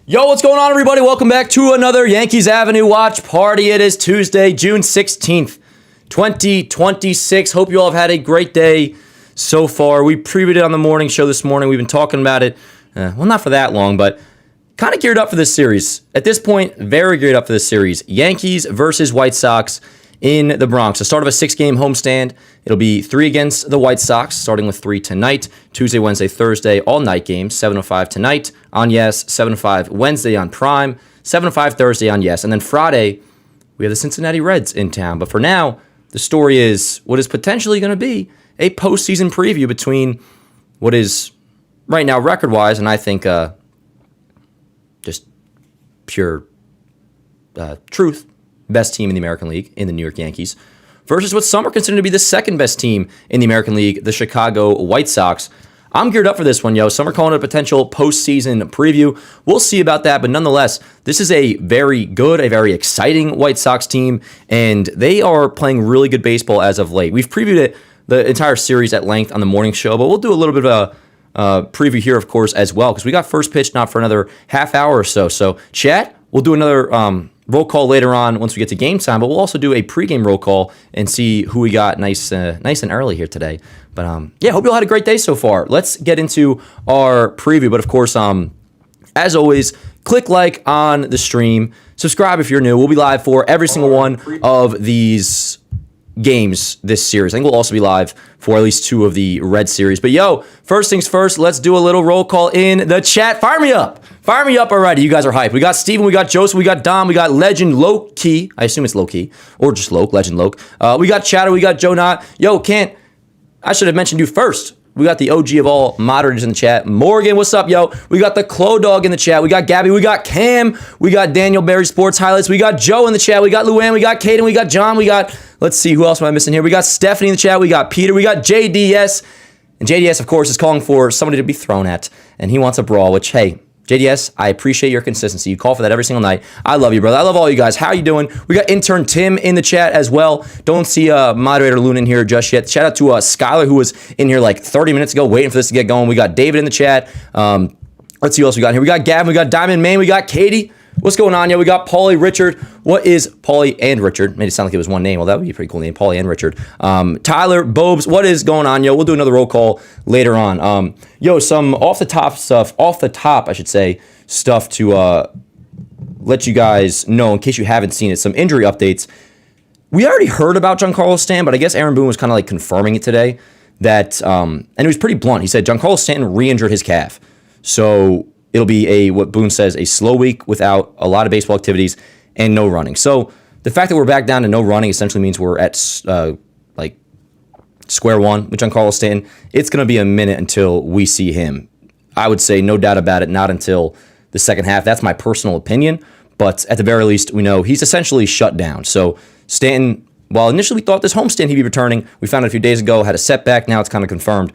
Yo, what's going on, everybody? Welcome back to another Yankees Avenue watch party. It is Tuesday, June 16th, 2026. Hope you all have had a great day so far. We previewed it on the morning show this morning. We've been talking about it, well, not for that long, but kind of geared up for this series. At this point, very geared up for this series. Yankees versus White Sox in the Bronx. The start of a 6-game homestand. It'll be 3 against the White Sox, starting with 3 tonight. Tuesday, Wednesday, Thursday, all night games. 7:05 tonight on Yes, 7:05 Wednesday on Prime, 7:05 Thursday on Yes. And then Friday, we have the Cincinnati Reds in town. But for now, the story is what is potentially going to be a postseason preview between what is right now record-wise, and I think just pure truth, best team in the American League in the New York Yankees, versus what some are considered to be the second best team in the American League, the Chicago White Sox. I'm geared up for this one, yo. Some are calling it a potential postseason preview. We'll see about that, but nonetheless, this is a very good, a very exciting White Sox team, and they are playing really good baseball as of late. We've previewed it, the entire series at length on the morning show, but we'll do a little bit of a preview here, of course, as well, because we got first pitch not for another half hour or so. So, chat, we'll do another roll call later on once we get to game time, but we'll also do a pregame roll call and see who we got nice and early here today. But yeah, hope you all had a great day so far. Let's get into our preview. But of course, as always, click like on the stream. Subscribe if you're new. We'll be live for every single one of these games this series. I think we'll also be live for at least 2 of the Red series. But yo, first things first, let's do a little roll call in the chat. Fire me up. Fire me up already. You guys are hyped. We got Steven, we got Joseph, we got Dom, we got Legend Low-Key. I assume it's Low-Key. Or just Loke, Legend Loke. We got Chatter, we got Joe Knott. Yo, I should have mentioned you first. We got the OG of all moderators in the chat. Morgan, what's up, yo? We got the Clo Dog in the chat. We got Gabby. We got Cam. We got Daniel Berry Sports Highlights. We got Joe in the chat. We got Luann. We got Caden. We got John. We got, let's see, who else am I missing here? We got Stephanie in the chat. We got Peter. We got JDS. And JDS, of course, is calling for somebody to be thrown at. And he wants a brawl, which, hey, JDS, I appreciate your consistency. You call for that every single night. I love you, brother. I love all you guys. How you doing? We got intern Tim in the chat as well. Don't see moderator Loon in here just yet. Shout out to Skylar, who was in here like 30 minutes ago waiting for this to get going. We got David in the chat. Let's see who else we got here. We got Gavin. We got Diamond Man. We got Katie. What's going on, yo? We got Paulie Richard. What is Paulie and Richard? Made it sound like it was one name. Well, that would be a pretty cool name. Paulie and Richard. Tyler Bobes. What is going on, yo? We'll do another roll call later on. Yo, some off the top, I should say, stuff to let you guys know in case you haven't seen it. Some injury updates. We already heard about Giancarlo Stanton, but I guess Aaron Boone was kind of like confirming it today. That and it was pretty blunt. He said Giancarlo Stanton re-injured his calf. So it'll be what Boone says, a slow week without a lot of baseball activities and no running. So the fact that we're back down to no running essentially means we're at like square one with Giancarlo Stanton. It's going to be a minute until we see him. I would say no doubt about it, not until the second half. That's my personal opinion. But at the very least, we know he's essentially shut down. So Stanton, while initially we thought this homestand he'd be returning, we found out a few days ago, had a setback. Now it's kind of confirmed.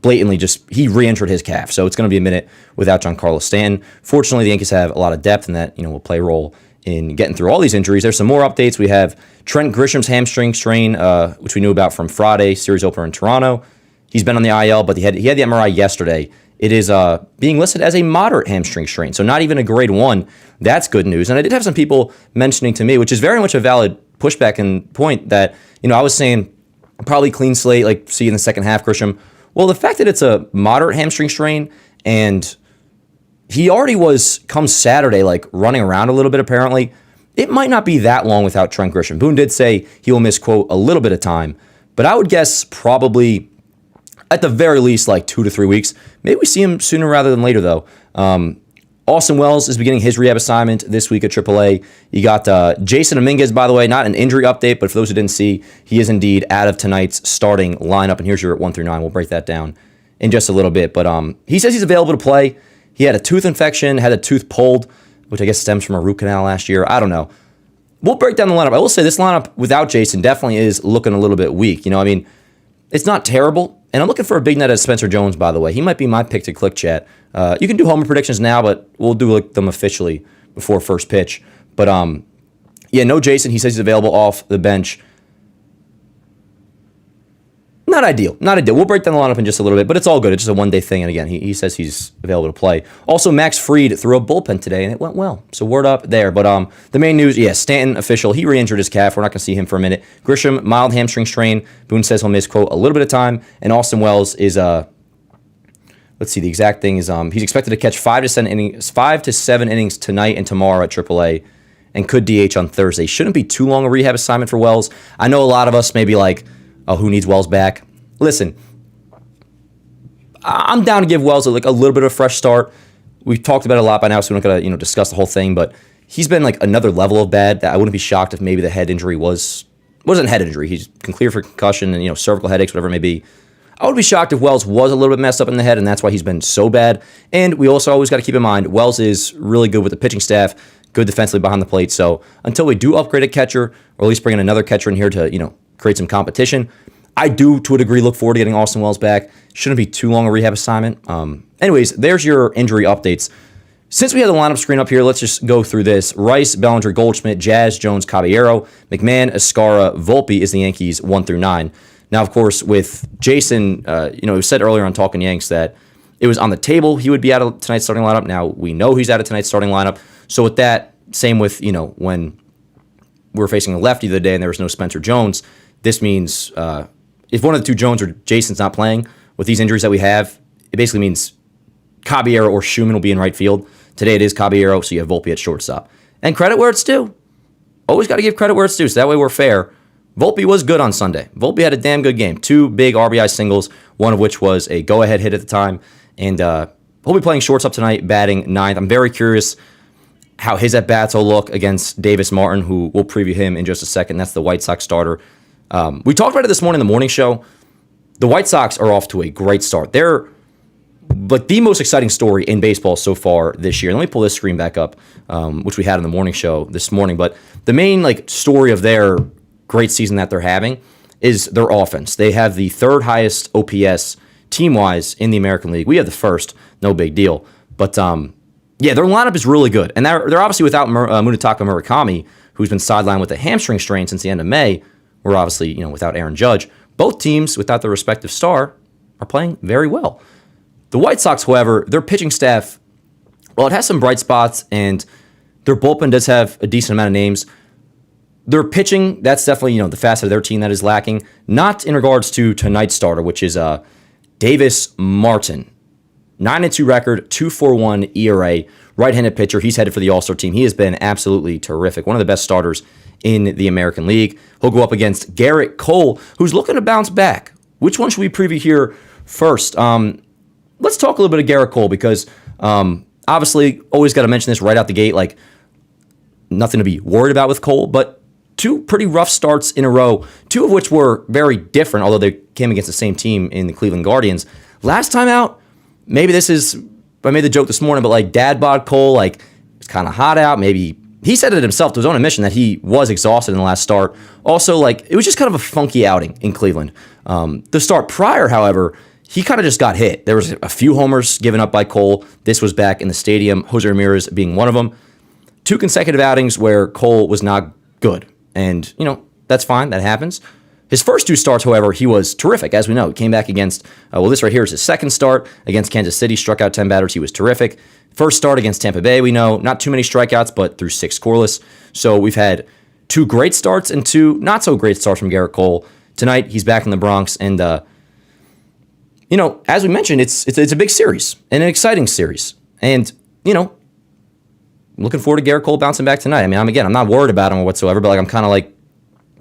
Blatantly he re-injured his calf. So it's going to be a minute without Giancarlo Stanton. Fortunately, the Yankees have a lot of depth, and that will play a role in getting through all these injuries. There's some more updates. We have Trent Grisham's hamstring strain, which we knew about from Friday, series opener in Toronto. He's been on the IL, but he had the MRI yesterday. It is being listed as a moderate hamstring strain, so not even a grade 1. That's good news. And I did have some people mentioning to me, which is very much a valid pushback and point, that I was saying probably clean slate, like see in the second half, Grisham. Well, the fact that it's a moderate hamstring strain, and he already was, come Saturday, like running around a little bit apparently, it might not be that long without Trent Grisham. Boone did say he will miss, quote, a little bit of time, but I would guess probably at the very least like 2 to 3 weeks. Maybe we see him sooner rather than later, though. Austin Wells is beginning his rehab assignment this week at AAA. You got Jason Dominguez, by the way, not an injury update, but for those who didn't see, he is indeed out of tonight's starting lineup. And here's your 1 through 9. We'll break that down in just a little bit. But he says he's available to play. He had a tooth infection, had a tooth pulled, which I guess stems from a root canal last year. I don't know. We'll break down the lineup. I will say this lineup without Jason definitely is looking a little bit weak. It's not terrible. And I'm looking for a big net as Spencer Jones, by the way. He might be my pick to click, chat. You can do homer predictions now, but we'll do them officially before first pitch. But yeah, no Jason. He says he's available off the bench. Not ideal. Not ideal. We'll break down the lineup in just a little bit, but it's all good. It's just a one-day thing. And again, he says he's available to play. Also, Max Fried threw a bullpen today, and it went well. So word up there. But the main news, Stanton official. He re-injured his calf. We're not going to see him for a minute. Grisham, mild hamstring strain. Boone says he'll miss, quote, a little bit of time. And Austin Wells is, let's see, the exact thing is he's expected to catch 5 to 7 innings tonight and tomorrow at AAA and could DH on Thursday. Shouldn't be too long a rehab assignment for Wells. I know a lot of us may be like, oh, who needs Wells back? Listen, I'm down to give Wells a little bit of a fresh start. We've talked about it a lot by now, so we're not going to discuss the whole thing, but he's been like another level of bad that I wouldn't be shocked if maybe the head injury wasn't a head injury. He can clear for concussion and cervical headaches, whatever it may be. I would be shocked if Wells was a little bit messed up in the head, and that's why he's been so bad. And we also always got to keep in mind, Wells is really good with the pitching staff, good defensively behind the plate. So until we do upgrade a catcher, or at least bring in another catcher in here to create some competition, I do, to a degree, look forward to getting Austin Wells back. Shouldn't be too long a rehab assignment. Anyways, there's your injury updates. Since we have the lineup screen up here, let's just go through this. Rice, Bellinger, Goldschmidt, Jazz, Jones, Caballero, McMahon, Escara, Volpe is the Yankees 1 through 9. Now, of course, with Jason, it was said earlier on Talking Yanks that it was on the table he would be out of tonight's starting lineup. Now, we know he's out of tonight's starting lineup. So with that, same with, when we were facing a lefty the other day and there was no Spencer Jones, this means if one of the two, Jones or Jason's, not playing with these injuries that we have, it basically means Caballero or Schumann will be in right field. Today it is Caballero, so you have Volpe at shortstop. And credit where it's due. Always got to give credit where it's due, so that way we're fair. Volpe was good on Sunday. Volpe had a damn good game. 2 big RBI singles, one of which was a go-ahead hit at the time. And he'll be playing shortstop tonight, batting 9th. I'm very curious how his at-bats will look against Davis Martin, who we'll preview him in just a second. That's the White Sox starter. We talked about it this morning in the morning show. The White Sox are off to a great start. They're like the most exciting story in baseball so far this year. Let me pull this screen back up, which we had in the morning show this morning. But the main story of their great season that they're having is their offense. They have the 3rd highest OPS team-wise in the American League. We have the 1st, no big deal. But their lineup is really good. And they're obviously without Munetaka Murakami, who's been sidelined with a hamstring strain since the end of May. We're obviously, without Aaron Judge. Both teams, without their respective star, are playing very well. The White Sox, however, their pitching staff, well, it has some bright spots, and their bullpen does have a decent amount of names. Their pitching, that's definitely, the facet of their team that is lacking. Not in regards to tonight's starter, which is Davis Martin. 9-2 record, 2.41 ERA, right-handed pitcher. He's headed for the All-Star team. He has been absolutely terrific. One of the best starters in the American League. He'll go up against Garrett Cole, who's looking to bounce back. Which one should we preview here first? Let's talk a little bit of Garrett Cole because obviously always got to mention this right out the gate. Nothing to be worried about with Cole, but 2 pretty rough starts in a row, 2 of which were very different, although they came against the same team in the Cleveland Guardians. Last time out, maybe I made the joke this morning, but dad bod Cole, it's kind of hot out. Maybe he said it himself to his own admission that he was exhausted in the last start. Also, it was just kind of a funky outing in Cleveland. The start prior, however, he kind of just got hit. There was a few homers given up by Cole. This was back in the stadium, Jose Ramirez being one of them. 2 consecutive outings where Cole was not good. And, that's fine. That happens. His first 2 starts, however, he was terrific. As we know, he came back against, this right here is his 2nd start against Kansas City, struck out 10 batters. He was terrific. First start against Tampa Bay, we know, not too many strikeouts, but through 6 scoreless. So we've had 2 great starts and 2 not so great starts from Garrett Cole. Tonight, he's back in the Bronx. And, as we mentioned, it's a big series and an exciting series. And, I'm looking forward to Garrett Cole bouncing back tonight. I'm not worried about him whatsoever, but I'm kind of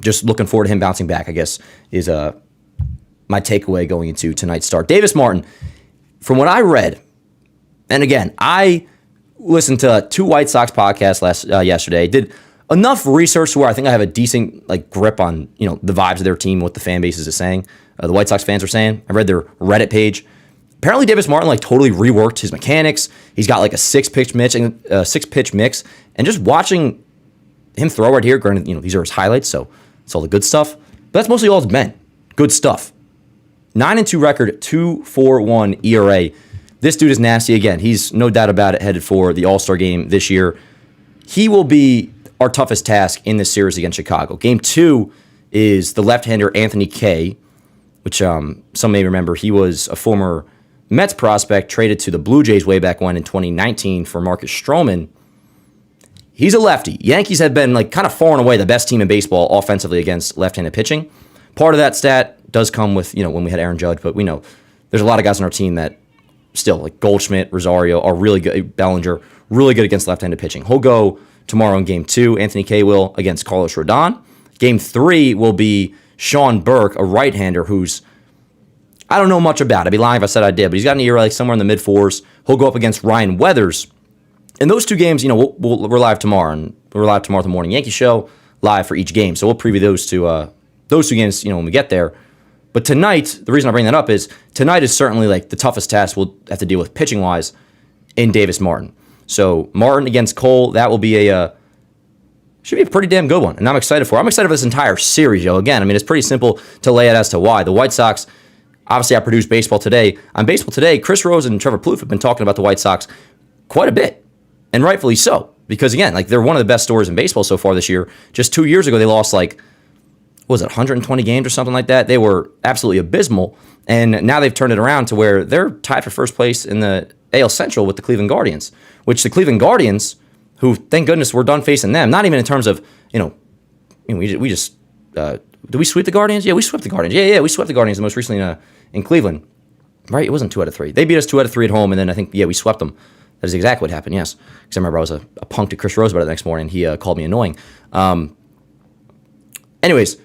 just looking forward to him bouncing back, I guess, is my takeaway going into tonight's start. Davis Martin, from what I read, and again, I listened to 2 White Sox podcasts yesterday, did enough research to where I think I have a decent grip on the vibes of their team, what the fan base is saying, the White Sox fans are saying. I read their Reddit page. Apparently, Davis Martin totally reworked his mechanics. He's got a 6-pitch mix, and just watching him throw right here. Granted, these are his highlights, so it's all the good stuff. But that's mostly all it's been. Good stuff. 9-2 record, 2.41 ERA. This dude is nasty again. He's no doubt about it headed for the All-Star game this year. He will be our toughest task in this series against Chicago. Game 2 is the left-hander Anthony Kay which some may remember. He was a former Mets prospect traded to the Blue Jays way back when in 2019 for Marcus Stroman. He's a lefty. Yankees have been like kind of far and away the best team in baseball offensively against left-handed pitching. Part of that stat does come with, when we had Aaron Judge, but we know there's a lot of guys on our team that still, like Goldschmidt, Rosario, are really good. Bellinger, really good against left-handed pitching. He'll go tomorrow in Game 2. Anthony Kay will against Carlos Rodon. Game 3 will be Sean Burke, a right-hander who's, I don't know much about. I'd be lying if I said I did, but he's got an ERA like somewhere in the mid-4s. He'll go up against Ryan Weathers. And those two games, we're live tomorrow, and we're live tomorrow at the Morning Yankee Show, live for each game. So we'll preview those two games, when we get there. But tonight, the reason I bring that up is tonight is certainly like the toughest task we'll have to deal with pitching-wise in Davis Martin. So Martin against Cole, that will be should be a pretty damn good one, and I'm excited for it. I'm excited for this entire series, Again, it's pretty simple to lay out as to why. The White Sox, obviously I produce Baseball Today. On Baseball Today, Chris Rose and Trevor Plouffe have been talking about the White Sox quite a bit. And rightfully so, because again, they're one of the best stories in baseball so far this year. Just 2 years ago, they lost 120 games or something like that? They were absolutely abysmal, and now they've turned it around to where they're tied for first place in the AL Central with the Cleveland Guardians, which the Cleveland Guardians, who, thank goodness, we're done facing them, not even in terms of, we just, did we sweep the Guardians? Yeah, we swept the Guardians. Yeah, we swept the Guardians most recently in Cleveland, right? It wasn't 2 out of 3. They beat us 2 out of 3 at home, and then I think, we swept them. That is exactly what happened, yes. Because I remember I was a punk to Chris Rose about it the next morning. He called me annoying. Anyways,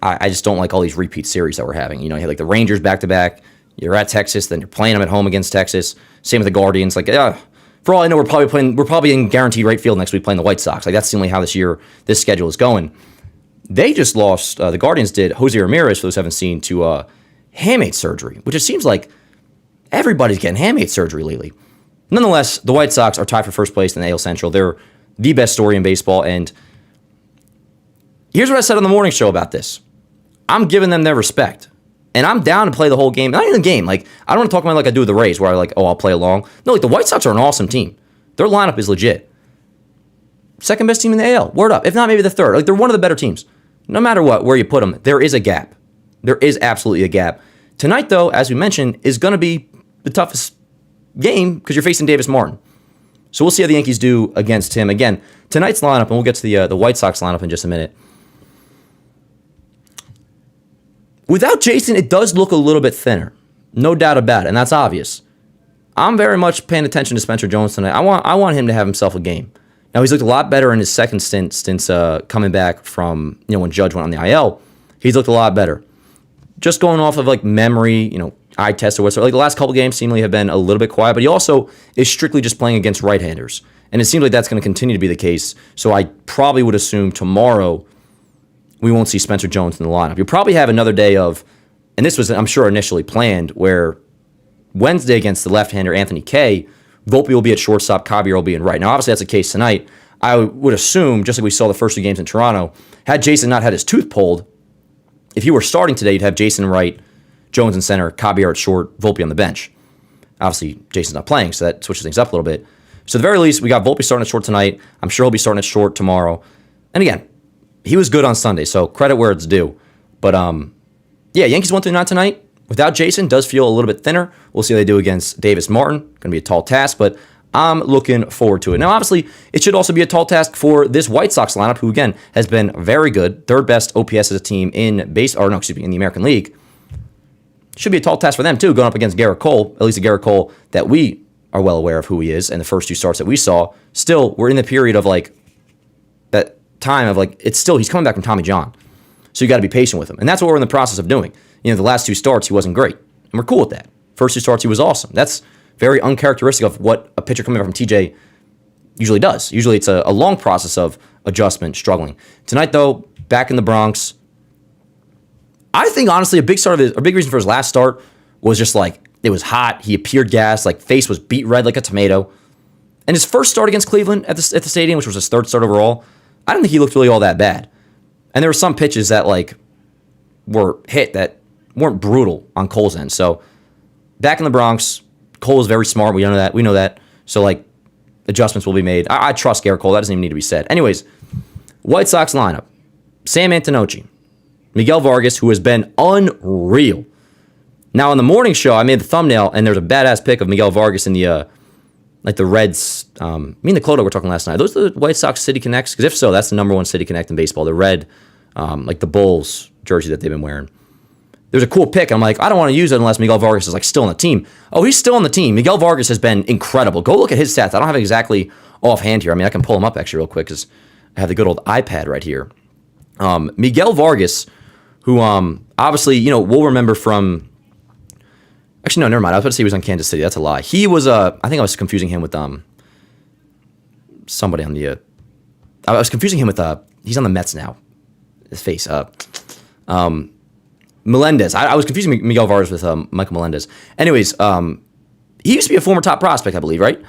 I just don't like all these repeat series that we're having. You had the Rangers back-to-back. You're at Texas, then you're playing them at home against Texas. Same with the Guardians. For all I know, we're probably in guaranteed right field next week playing the White Sox. That's seemingly how this schedule is going. They just lost, the Guardians did, Jose Ramirez, for those who haven't seen, to hamate surgery, which it seems like everybody's getting hamate surgery lately. Nonetheless, the White Sox are tied for first place in the AL Central. They're the best story in baseball, and here's what I said on the morning show about this. I'm giving them their respect, and I'm down to play the whole game. Not even the game. I don't want to talk about it like I do with the Rays, where I'll play along. No, the White Sox are an awesome team. Their lineup is legit. Second best team in the AL. Word up. If not, maybe the third. They're one of the better teams. No matter where you put them, there is a gap. There is absolutely a gap. Tonight, though, as we mentioned, is going to be the toughest game because you're facing Davis Martin. So we'll see how the Yankees do against him. Again, tonight's lineup, and we'll get to the White Sox lineup in just a minute. Without Jason, it does look a little bit thinner. No doubt about it, and that's obvious. I'm very much paying attention to Spencer Jones tonight. I want him to have himself a game. Now, he's looked a lot better in his second stint since coming back from, when Judge went on the IL. He's looked a lot better. Just going off of memory, eye test or whatever. The last couple games seemingly have been a little bit quiet, but he also is strictly just playing against right-handers. And it seems like that's going to continue to be the case. So I probably would assume tomorrow we won't see Spencer Jones in the lineup. You'll probably have another day of, and this was, I'm sure, initially planned, where Wednesday against the left-hander Anthony Kay, Volpe will be at shortstop, Caballero will be in right. Now, obviously, that's the case tonight. I would assume, just like we saw the first 2 games in Toronto, had Jason not had his tooth pulled, if you were starting today, you'd have Jason right, Jones in center, Caballero at short, Volpe on the bench. Obviously, Jason's not playing, so that switches things up a little bit. So at the very least, we got Volpe starting at short tonight. I'm sure he'll be starting at short tomorrow. And again, he was good on Sunday, so credit where it's due. But Yankees 1-9 tonight. Without Jason, does feel a little bit thinner. We'll see how they do against Davis Martin. Going to be a tall task, but I'm looking forward to it. Now, obviously, it should also be a tall task for this White Sox lineup, who, again, has been very good. Third best OPS as a team in the American League. Should be a tall task for them, too, going up against Garrett Cole, at least a Garrett Cole that we are well aware of who he is, and the first 2 starts that we saw. Still, we're in the period of, that time of, he's coming back from Tommy John. So you got to be patient with him. And that's what we're in the process of doing. The last 2 starts, he wasn't great. And we're cool with that. First 2 starts, he was awesome. That's very uncharacteristic of what a pitcher coming back from TJ usually does. Usually it's a long process of adjustment, struggling. Tonight, though, back in the Bronx, I think, honestly, a big reason for his last start was just, it was hot. He appeared gassed. Face was beat red like a tomato. And his first start against Cleveland at the stadium, which was his 3rd start overall, I don't think he looked really all that bad. And there were some pitches that, were hit that weren't brutal on Cole's end. So, back in the Bronx, Cole is very smart. We know that. So, adjustments will be made. I trust Garrett Cole. That doesn't even need to be said. Anyways, White Sox lineup. Sam Antonocci. Miguel Vargas, who has been unreal. Now, on the morning show, I made the thumbnail, and there's a badass pic of Miguel Vargas in the the Reds. Me and the Clodo were talking last night. Are those the White Sox City Connects? Because if so, that's the number one City Connect in baseball. The red, like the Bulls jersey that they've been wearing. There's a cool pic. I'm like, I don't want to use it unless Miguel Vargas is like still on the team. Oh, he's still on the team. Miguel Vargas has been incredible. Go look at his stats. I don't have it exactly offhand here. I mean, I can pull him up actually real quick because I have the good old iPad right here. Miguel Vargas, who obviously, we'll remember from... Actually, no, never mind. I was about to say he was on Kansas City. That's a lie. He was, I think I was confusing him with somebody on the... I was confusing him with... he's on the Mets now. His face. Melendez. I was confusing Miguel Vargas with Michael Melendez. Anyways, he used to be a former top prospect, I believe, right?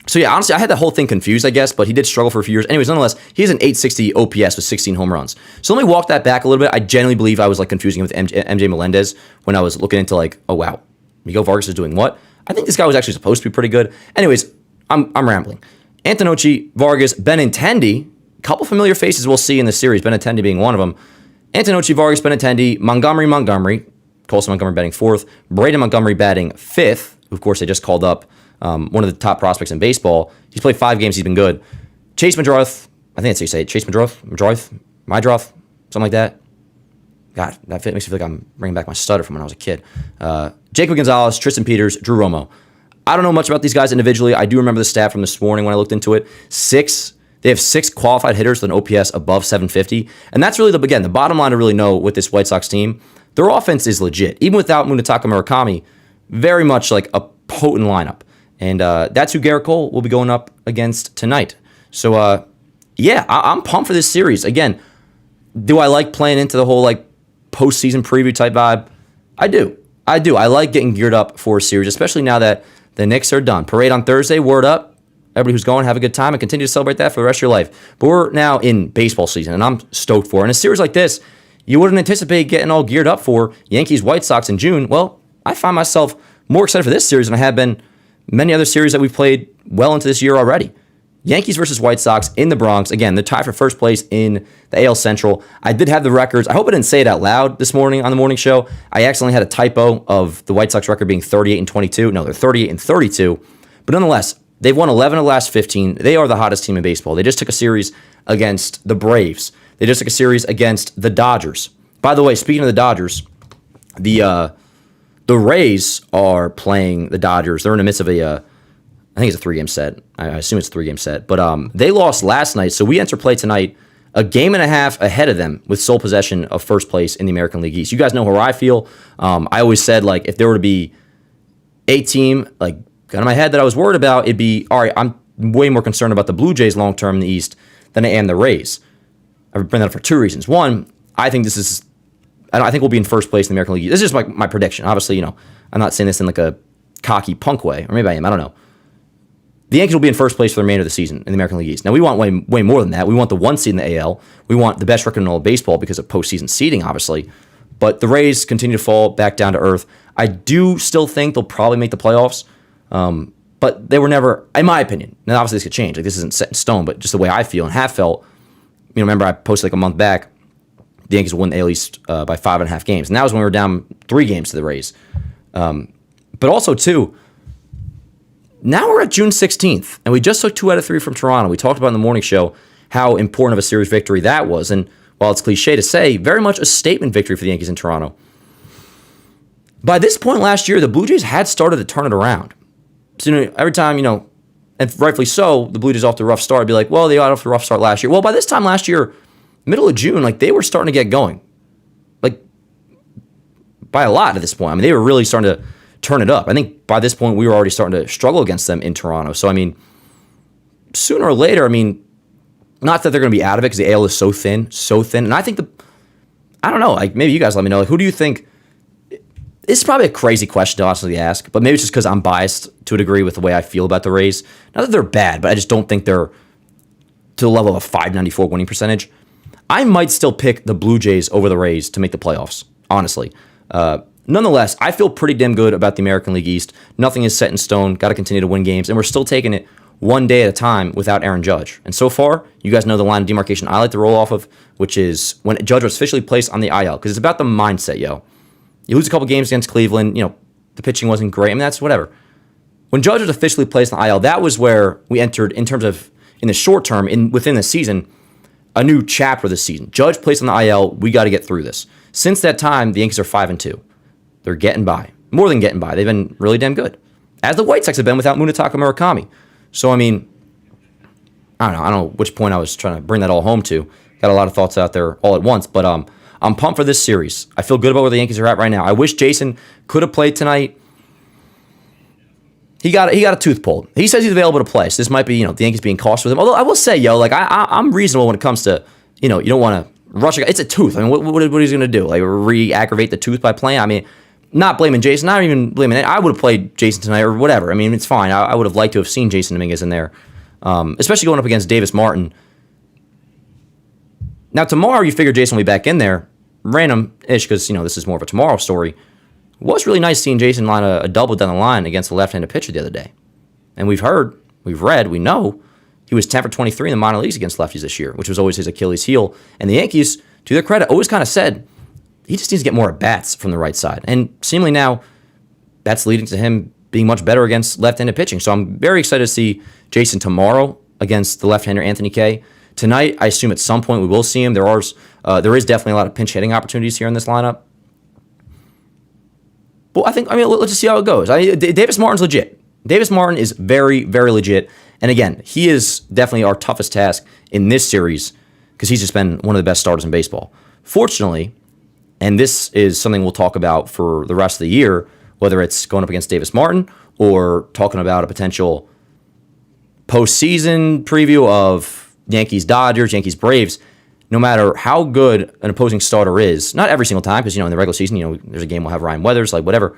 So yeah, honestly, I had the whole thing confused, I guess, but he did struggle for a few years. Anyways, nonetheless, he has an 860 OPS with 16 home runs. So let me walk that back a little bit. I genuinely believe I was like confusing him with MJ Melendez when I was looking into like, oh wow, Miguel Vargas is doing what? I think this guy was actually supposed to be pretty good. Anyways, I'm rambling. Antonocci, Vargas, Benintendi, a couple familiar faces we'll see in the series, Benintendi being one of them. Antonocci, Vargas, Benintendi, Montgomery, Colson Montgomery batting fourth, Braden Montgomery batting fifth. Of course, they just called up one of the top prospects in baseball. He's played 5 games. He's been good. Chase Madroth, I think that's how you say it. Chase Madroth, something like that. God, that makes me feel like I'm bringing back my stutter from when I was a kid. Jacob Gonzalez, Tristan Peters, Drew Romo. I don't know much about these guys individually. I do remember the stat from this morning when I looked into it. They have 6 qualified hitters with an OPS above 750. And that's really, the bottom line to really know with this White Sox team. Their offense is legit. Even without Munetaka Murakami, very much like a potent lineup. And that's who Garrett Cole will be going up against tonight. So, yeah, I'm pumped for this series. Again, do I like playing into the whole like postseason preview type vibe? I do. I like getting geared up for a series, especially now that the Knicks are done. Parade on Thursday, word up. Everybody who's going, have a good time and continue to celebrate that for the rest of your life. But we're now in baseball season, and I'm stoked for it. And a series like this, you wouldn't anticipate getting all geared up for Yankees White Sox in June. Well, I find myself more excited for this series than I have been many other series that we've played well into this year already. Yankees versus White Sox in the Bronx. Again, they're tied for first place in the AL Central. I did have the records. I hope I didn't say it out loud this morning on the morning show. I accidentally had a typo of the White Sox record being 38-22. No, they're 38-32. But nonetheless, they've won 11 of the last 15. They are the hottest team in baseball. They just took a series against the Braves. They just took a series against the Dodgers. By the way, speaking of the Dodgers, the Rays are playing the Dodgers. They're in the midst of I think it's a 3-game set. I assume it's a 3-game set. But they lost last night, so we enter play tonight a game and a half ahead of them with sole possession of first place in the American League East. You guys know how I feel. I always said, like, if there were to be a team, like, gun in my head that I was worried about, it'd be, all right, I'm way more concerned about the Blue Jays long-term in the East than I am the Rays. I bring that up for 2 reasons. One, I think we'll be in first place in the American League East. This is just my prediction. Obviously, I'm not saying this in like a cocky punk way, or maybe I am, I don't know. The Yankees will be in first place for the remainder of the season in the American League East. Now, we want way more than that. We want the 1 seed in the AL. We want the best record in all of baseball because of postseason seeding, obviously. But the Rays continue to fall back down to earth. I do still think they'll probably make the playoffs. But they were never, in my opinion, now obviously this could change. Like, this isn't set in stone, but just the way I feel and have felt, remember I posted like a month back, the Yankees will win the AL East by 5.5 games. And that was when we were down 3 games to the Rays. But also, too, now we're at June 16th, and we just took 2 out of 3 from Toronto. We talked about in the morning show how important of a series victory that was. And while it's cliche to say, very much a statement victory for the Yankees in Toronto. By this point last year, the Blue Jays had started to turn it around. So every time, and rightfully so, the Blue Jays off to a rough start, I'd be like, well, they got off to a rough start last year. Well, by this time last year, middle of June, like, they were starting to get going. Like, by a lot at this point. I mean, they were really starting to turn it up. I think by this point, we were already starting to struggle against them in Toronto. So, sooner or later, not that they're going to be out of it because the AL is so thin. And I think I don't know, like, maybe you guys let me know, like, who do you think? This is probably a crazy question to honestly ask, but maybe it's just because I'm biased to a degree with the way I feel about the Rays. Not that they're bad, but I just don't think they're to the level of a .594 winning percentage. I might still pick the Blue Jays over the Rays to make the playoffs, honestly. Nonetheless, I feel pretty damn good about the American League East. Nothing is set in stone. Got to continue to win games, and we're still taking it one day at a time without Aaron Judge. And so far, you guys know the line of demarcation I like to roll off of, which is when Judge was officially placed on the IL, because it's about the mindset, yo. You lose a couple games against Cleveland, the pitching wasn't great. I mean, that's whatever. When Judge was officially placed on the IL, that was where we entered, in terms of, in the short term, within the season, a new chapter of the season. Judge placed on the IL, we got to get through this. Since that time, the Yankees are 5-2. They're getting by. More than getting by. They've been really damn good. As the White Sox have been without Munetaka Murakami. So, I mean, I don't know which point I was trying to bring that all home to. Got a lot of thoughts out there all at once. But I'm pumped for this series. I feel good about where the Yankees are at right now. I wish Jason could have played tonight. He got a tooth pulled. He says he's available to play. So this might be, the Yankees being cautious with him. Although I will say, I'm reasonable when it comes to, you don't want to rush a guy. It's a tooth. I mean, what is he going to do? Like, re-aggravate the tooth by playing? I mean, not blaming Jason. Not even blaming it. I would have played Jason tonight or whatever. I mean, it's fine. I would have liked to have seen Jason Dominguez in there, especially going up against Davis Martin. Now, tomorrow you figure Jason will be back in there. Random-ish, because, this is more of a tomorrow story. It was really nice seeing Jason line a double down the line against a left-handed pitcher the other day. And we've read, we know, he was 10 for 23 in the minor leagues against lefties this year, which was always his Achilles heel. And the Yankees, to their credit, always kind of said he just needs to get more at-bats from the right side. And seemingly now, that's leading to him being much better against left-handed pitching. So I'm very excited to see Jason tomorrow against the left-hander Anthony Kay. Tonight, I assume at some point we will see him. There is definitely a lot of pinch hitting opportunities here in this lineup. But let's just see how it goes. Davis Martin's legit. Davis Martin is very, very legit. And again, he is definitely our toughest task in this series because he's just been one of the best starters in baseball. Fortunately, and this is something we'll talk about for the rest of the year, whether it's going up against Davis Martin or talking about a potential postseason preview of Yankees-Dodgers, Yankees-Braves, no matter how good an opposing starter is, not every single time, because, in the regular season, there's a game we'll have Ryan Weathers, like whatever.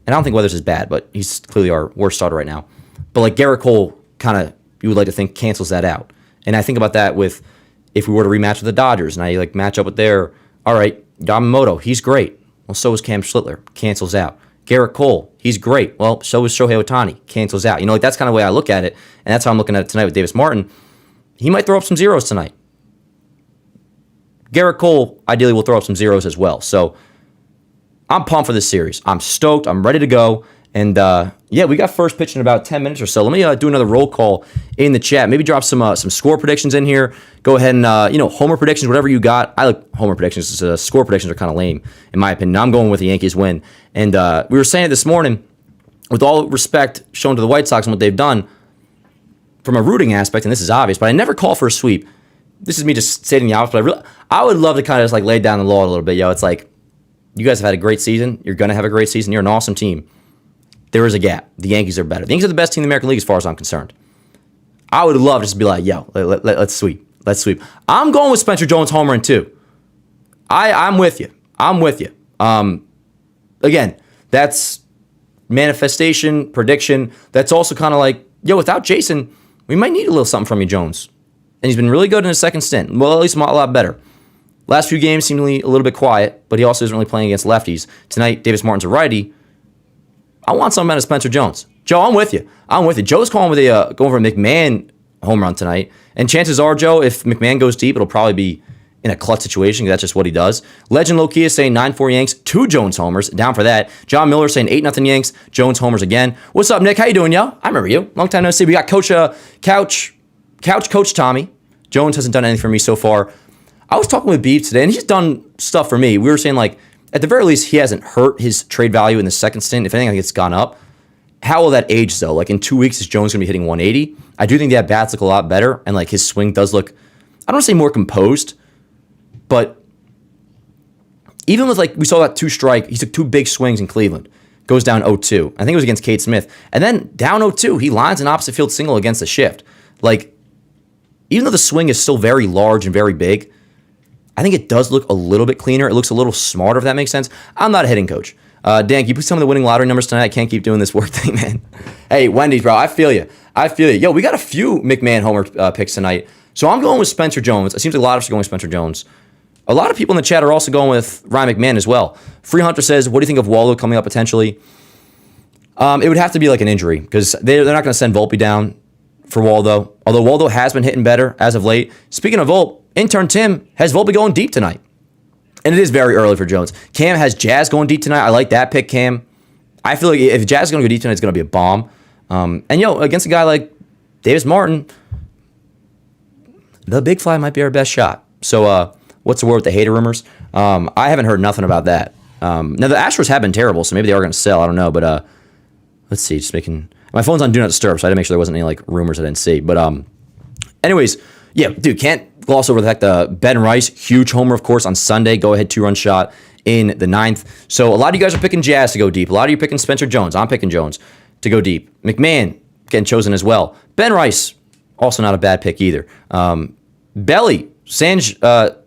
And I don't think Weathers is bad, but he's clearly our worst starter right now. But like Garrett Cole kind of, you would like to think, cancels that out. And I think about that with, if we were to rematch with the Dodgers, and I match up with their, all right, Yamamoto, he's great. Well, so is Cam Schlittler, cancels out. Garrett Cole, he's great. Well, so is Shohei Ohtani, cancels out. That's kind of the way I look at it, and that's how I'm looking at it tonight with Davis Martin. He might throw up some zeros tonight. Garrett Cole, ideally, will throw up some zeros as well. So I'm pumped for this series. I'm stoked. I'm ready to go. And, we got first pitch in about 10 minutes or so. Let me do another roll call in the chat. Maybe drop some score predictions in here. Go ahead and, homer predictions, whatever you got. I like homer predictions. Score predictions are kind of lame, in my opinion. I'm going with the Yankees win. And we were saying it this morning, with all respect shown to the White Sox and what they've done, from a rooting aspect, and this is obvious, but I never call for a sweep. This is me just stating the obvious, but I would love to kind of just lay down the law a little bit. It's like, you guys have had a great season. You're going to have a great season. You're an awesome team. There is a gap. The Yankees are better. The Yankees are the best team in the American League as far as I'm concerned. I would love just to be like, let's sweep. Let's sweep. I'm going with Spencer Jones homer in 2. I'm with you. Again, that's manifestation, prediction. That's also kind of like, without Jason, we might need a little something from you, Jones. And he's been really good in his second stint. Well, at least a lot better. Last few games seemingly a little bit quiet, but he also isn't really playing against lefties. Tonight, Davis Martin's a righty. I want something out of Spencer Jones. Joe, I'm with you. Joe's going for a McMahon home run tonight. And chances are, Joe, if McMahon goes deep, it'll probably be in a clutch situation because that's just what he does. Legend Loki is saying 9-4 Yanks, 2 Jones homers. Down for that. John Miller saying 8-0 Yanks, Jones homers again. What's up, Nick? How you doing, yo? I remember you. Long time no see. We got Couch Coach Tommy. Jones hasn't done anything for me so far. I was talking with Beef today, and he's done stuff for me. We were saying, at the very least, he hasn't hurt his trade value in the second stint. If anything, I think it's gone up. How will that age, though? In 2 weeks, is Jones going to be hitting 180? I do think the at-bats look a lot better, and, his swing does look, I don't want to say more composed, but even with, we saw that 2-strike, he took 2 big swings in Cleveland. Goes down 0-2. I think it was against Cade Smith. And then down 0-2, he lines an opposite field single against the shift. Even though the swing is still very large and very big, I think it does look a little bit cleaner. It looks a little smarter, if that makes sense. I'm not a hitting coach. Dan, can you put some of the winning lottery numbers tonight? I can't keep doing this work thing, man. Hey, Wendy's, bro, I feel you. Yo, we got a few McMahon homer picks tonight. So I'm going with Spencer Jones. It seems like a lot of us are going with Spencer Jones. A lot of people in the chat are also going with Ryan McMahon as well. Free Hunter says, what do you think of Waldo coming up potentially? It would have to be an injury because they're not going to send Volpe down for Waldo. Although Waldo has been hitting better as of late. Speaking of Volt, intern Tim has Volpe going deep tonight. And it is very early for Jones. Cam has Jazz going deep tonight. I like that pick, Cam. I feel like if Jazz is going to go deep tonight, it's going to be a bomb. And, against a guy like Davis Martin, the big fly might be our best shot. So, what's the word with the hater rumors? I haven't heard nothing about that. Now, the Astros have been terrible, so maybe they are going to sell. I don't know. But let's see. Just making... My phone's on Do Not Disturb, so I had to make sure there wasn't any, rumors I didn't see. But, anyways, yeah, dude, can't gloss over the fact Ben Rice, huge homer, of course, on Sunday. Go-ahead two-run shot in the 9th. So a lot of you guys are picking Jazz to go deep. A lot of you are picking Spencer Jones. I'm picking Jones to go deep. McMahon getting chosen as well. Ben Rice, also not a bad pick either. Belly, Sanjay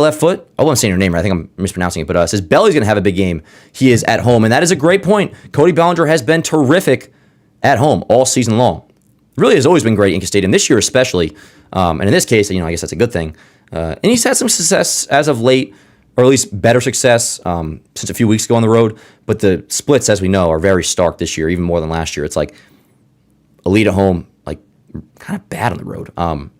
left foot. I wasn't saying your name right. I think I'm mispronouncing it, but says Belly's going to have a big game. He is at home, and that is a great point. Cody Bellinger has been terrific at home all season long. Really has always been great in Yankee Stadium, this year especially. And in this case, I guess that's a good thing. And he's had some success as of late, or at least better success since a few weeks ago on the road. But the splits, as we know, are very stark this year, even more than last year. It's like elite at home, kind of bad on the road. But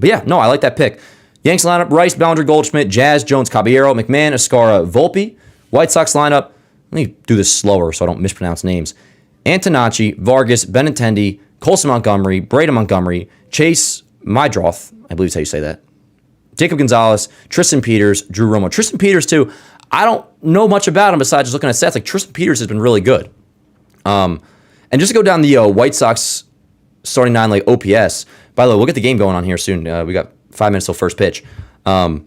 yeah, no, I like that pick. Yanks lineup: Rice, Bellinger, Goldschmidt, Jazz, Jones, Caballero, McMahon, Escara, Volpe. White Sox lineup: let me do this slower so I don't mispronounce names. Antonacci, Vargas, Benintendi, Colson Montgomery, Braden Montgomery, Chase Mydroth, I believe is how you say that, Jacob Gonzalez, Tristan Peters, Drew Romo. Tristan Peters, too, I don't know much about him besides just looking at stats. Tristan Peters has been really good. And just to go down the White Sox starting 9, OPS, by the way, we'll get the game going on here soon. We got 5 minutes till first pitch. So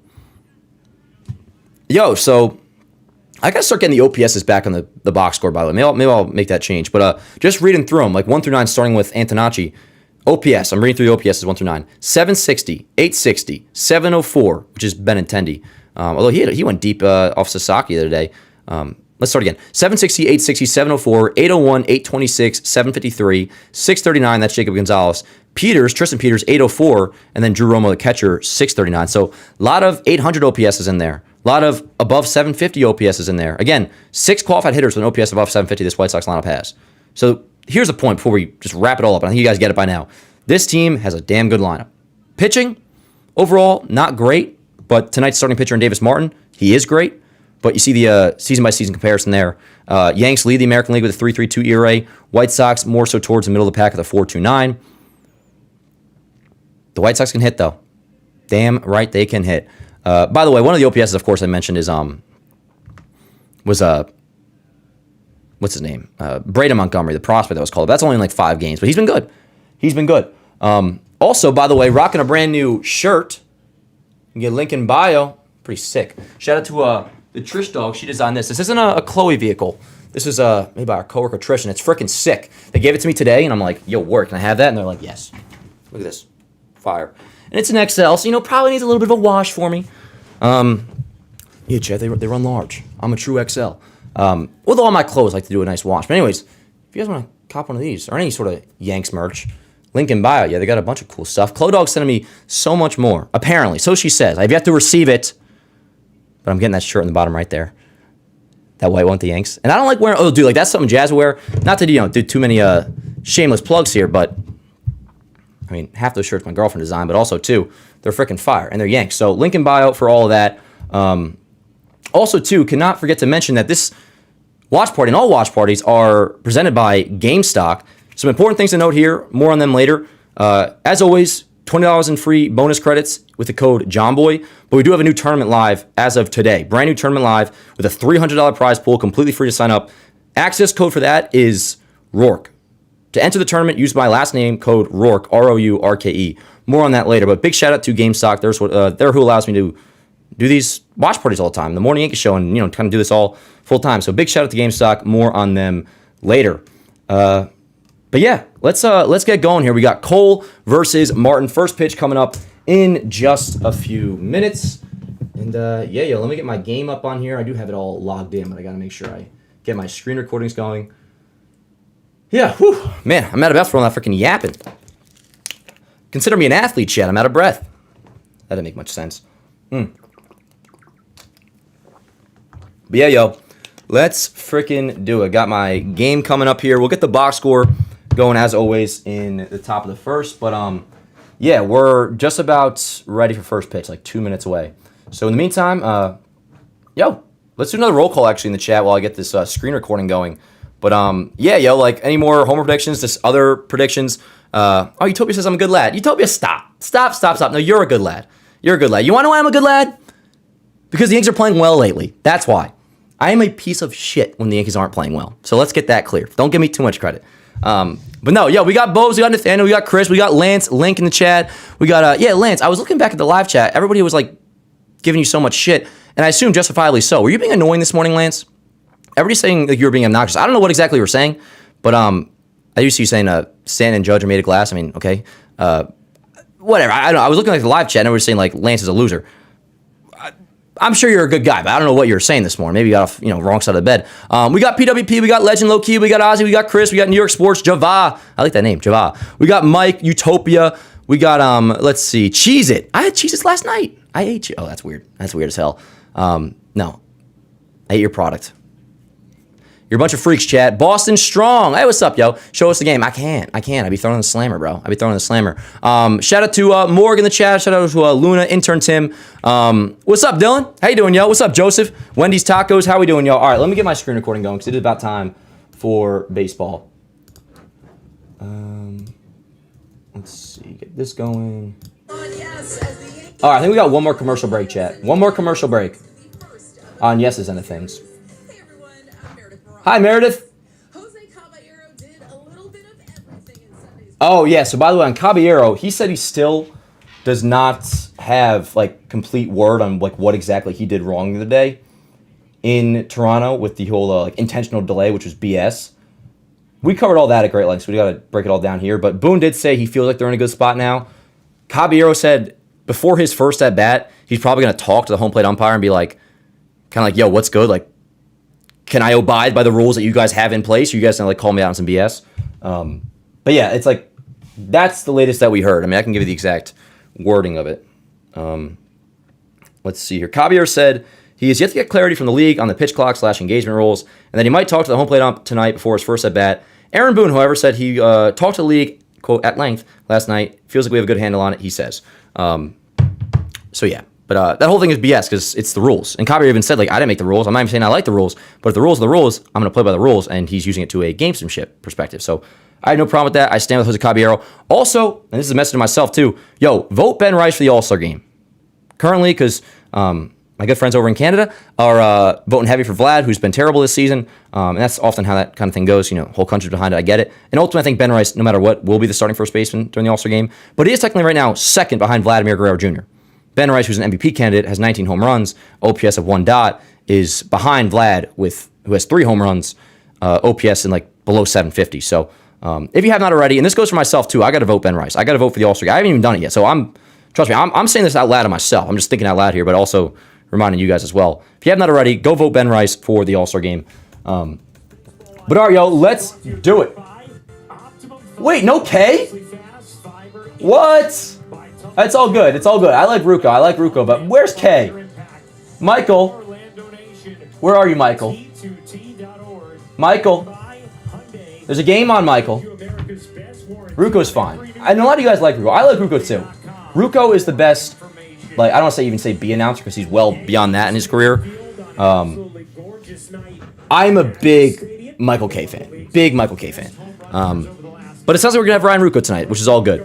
I got to start getting the OPSs back on the box score, by the way. Maybe I'll make that change. But just reading through them, 1 through 9, starting with Antonacci. OPS, I'm reading through the OPSs 1 through 9. 760, 860, 704, which is Benintendi. Although he went deep off Sasaki the other day. Let's start again. 760, 860, 704, 801, 826, 753, 639, that's Jacob Gonzalez. Tristan Peters, 804, and then Drew Romo, the catcher, 639. So a lot of 800 OPSs in there. A lot of above 750 OPSs in there. Again, 6 qualified hitters with an OPS above 750 this White Sox lineup has. So here's the point before we just wrap it all up. I think you guys get it by now. This team has a damn good lineup. Pitching, overall, not great, but tonight's starting pitcher in Davis Martin, he is great. But you see the season-by-season comparison there. Yanks lead the American League with a 3.32 ERA. White Sox more so towards the middle of the pack with a 4.29. The White Sox can hit, though. Damn right they can hit. By the way, one of the OPSs, of course, I mentioned is what's his name? Braden Montgomery, the prospect that was called up. That's only 5 games, but he's been good. He's been good. Also, by the way, rocking a brand new shirt. You can get a link in bio. Pretty sick. Shout out to the Trish dog. She designed this. This isn't a Chloe vehicle. This is made by our coworker Trish, and it's freaking sick. They gave it to me today, and I'm like, yo, work, can I have that? And they're like, yes. Look at this. Fire. And it's an XL, so, probably needs a little bit of a wash for me. Yeah, Chad, they run large. I'm a true XL. With all my clothes, I like to do a nice wash. But anyways, if you guys want to cop one of these, or any sort of Yanks merch, link in bio. Yeah, they got a bunch of cool stuff. Chloe Dog's sending me so much more, apparently. So she says. I've yet to receive it, but I'm getting that shirt in the bottom right there. That white one with the Yanks. And I don't like wearing, dude, that's something Jazz will wear. Not to, do too many shameless plugs here, but, half those shirts my girlfriend designed, but also, too, they're freaking fire, and they're Yanks. So link in bio for all of that. Also, too, cannot forget to mention that this watch party and all watch parties are presented by GameStock. Some important things to note here, more on them later. As always, $20 in free bonus credits with the code JOHNBOY. But we do have a new tournament live as of today. Brand new tournament live with a $300 prize pool, completely free to sign up. Access code for that is Rourke. To enter the tournament, use my last name, code Rourke, R-O-U-R-K-E. More on that later. But big shout out to GameStock. They're who allows me to do these watch parties all the time. The Morning Yankee Show, and kind of do this all full time. So big shout out to GameStock. More on them later. But yeah, let's get going here. We got Cole versus Martin. First pitch coming up in just a few minutes. And let me get my game up on here. I do have it all logged in, but I got to make sure I get my screen recordings going. Yeah, whew, man, I'm out of breath from all that freaking yapping. Consider me an athlete, Chad. I'm out of breath. That didn't make much sense. But yeah, Let's freaking do it. Got my game coming up here. We'll get the box score going as always in the top of the first. But yeah, we're just about ready for first pitch, like 2 minutes away. So in the meantime, let's do another roll call actually in the chat while I get this screen recording going. But yeah, like any more homer predictions, just other predictions. Utopia says I'm a good lad. Utopia, stop. No, you're a good lad. You're a good lad. You want to know why I'm a good lad? Because the Yankees are playing well lately. That's why. I am a piece of shit when the Yankees aren't playing well. So let's get that clear. Don't give me too much credit. But no, we got Bose, we got Nathaniel, we got Chris, we got Lance, Link in the chat. We got, Lance, I was looking back at the live chat. Everybody was like giving you so much shit. And I assume justifiably so. Were you being annoying this morning, Lance? Everybody's saying that you were being obnoxious. I don't know what exactly you were saying, but I used to you saying Stan and Judge are made of glass. I mean, okay. Whatever. I don't know. I was looking at the live chat and everybody was saying like Lance is a loser. I'm sure you're a good guy, but I don't know what you were saying this morning. Maybe you got off, wrong side of the bed. We got PWP, we got Legend Low Key, we got Ozzy, we got Chris, we got New York Sports, Java. I like that name, Java. We got Mike, Utopia. We got let's see, Cheez It. I had Cheez Its last night. I ate you. Oh, that's weird. That's weird as hell. No, I ate your product. You're a bunch of freaks, chat. Boston Strong. Hey, what's up, yo? Show us the game. I can't. I be throwing the slammer, bro. Shout out to Morgan in the chat. Shout out to Luna, intern Tim. What's up, Dylan? How you doing, yo? What's up, Joseph? Wendy's Tacos. How we doing, yo? All right, let me get my screen recording going because it is about time for baseball. Let's see. Get this going. All right, I think we got one more commercial break, chat. One more commercial break on Yes's end of things. Hi, Meredith. Jose Caballero did a little bit of everything in Sunday's. Oh, yeah. So, by the way, on Caballero, he said he still does not have, like, complete word on, like, what exactly he did wrong the other day in Toronto with the whole, intentional delay, which was BS. We covered all that at great length, so we got to break it all down here. But Boone did say he feels like they're in a good spot now. Caballero said before his first at-bat, he's probably going to talk to the home plate umpire and be like, kind of like, yo, what's good? Like, can I abide by the rules that you guys have in place? You guys gonna call me out on some BS? But yeah, it's like that's the latest that we heard. I mean, I can give you the exact wording of it. Let's see here. Caballero said he has yet to get clarity from the league on the pitch clock / engagement rules, and that he might talk to the home plate ump tonight before his first at bat. Aaron Boone, however, said he talked to the league quote at length last night. Feels like we have a good handle on it. He says. So yeah. But that whole thing is BS because it's the rules. And Caballero even said, like, I didn't make the rules. I'm not even saying I like the rules. But if the rules are the rules, I'm going to play by the rules. And he's using it to a gamesmanship perspective. So I have no problem with that. I stand with Jose Caballero. Also, and this is a message to myself too, yo, vote Ben Rice for the All-Star game. Currently, because my good friends over in Canada are voting heavy for Vlad, who's been terrible this season. And that's often how that kind of thing goes. Whole country's behind it. I get it. And ultimately, I think Ben Rice, no matter what, will be the starting first baseman during the All-Star game. But he is technically right now second behind Vladimir Guerrero Jr. Ben Rice, who's an MVP candidate, has 19 home runs, OPS of 1 dot, is behind Vlad, who has 3 home runs, OPS in like below 750. So if you have not already, and this goes for myself too, I got to vote Ben Rice. I got to vote for the All-Star game. I haven't even done it yet. So trust me, I'm saying this out loud to myself. I'm just thinking out loud here, but also reminding you guys as well. If you have not already, go vote Ben Rice for the All-Star game. But all right, yo, let's do it. Wait, no K? What? It's all good. I like Rucco, but where's K? Michael. Where are you, Michael? Michael. There's a game on, Michael. Rucco's fine. I know a lot of you guys like Rucco. I like Rucco too. Rucco is the best, I don't want to even say B announcer because he's well beyond that in his career. I'm a big Michael K fan. But it sounds like we're going to have Ryan Rucco tonight, which is all good.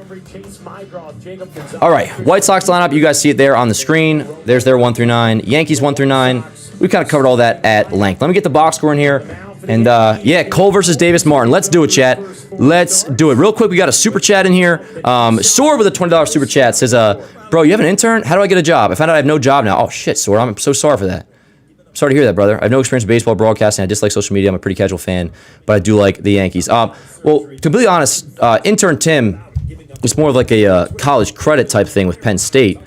All right, White Sox lineup. You guys see it there on the screen. There's their 1 through 9. Yankees 1 through 9. We kind of covered all that at length. Let me get the box score in here. And, Cole versus Davis Martin. Let's do it, chat. Let's do it. Real quick, we got a super chat in here. Sword with a $20 super chat says, bro, you have an intern? How do I get a job? I found out I have no job now. Oh, shit, Sword. I'm so sorry for that. Sorry to hear that, brother. I have no experience in baseball broadcasting. I dislike social media. I'm a pretty casual fan, but I do like the Yankees. Well, to be honest, intern Tim is more of like a college credit type thing with Penn State.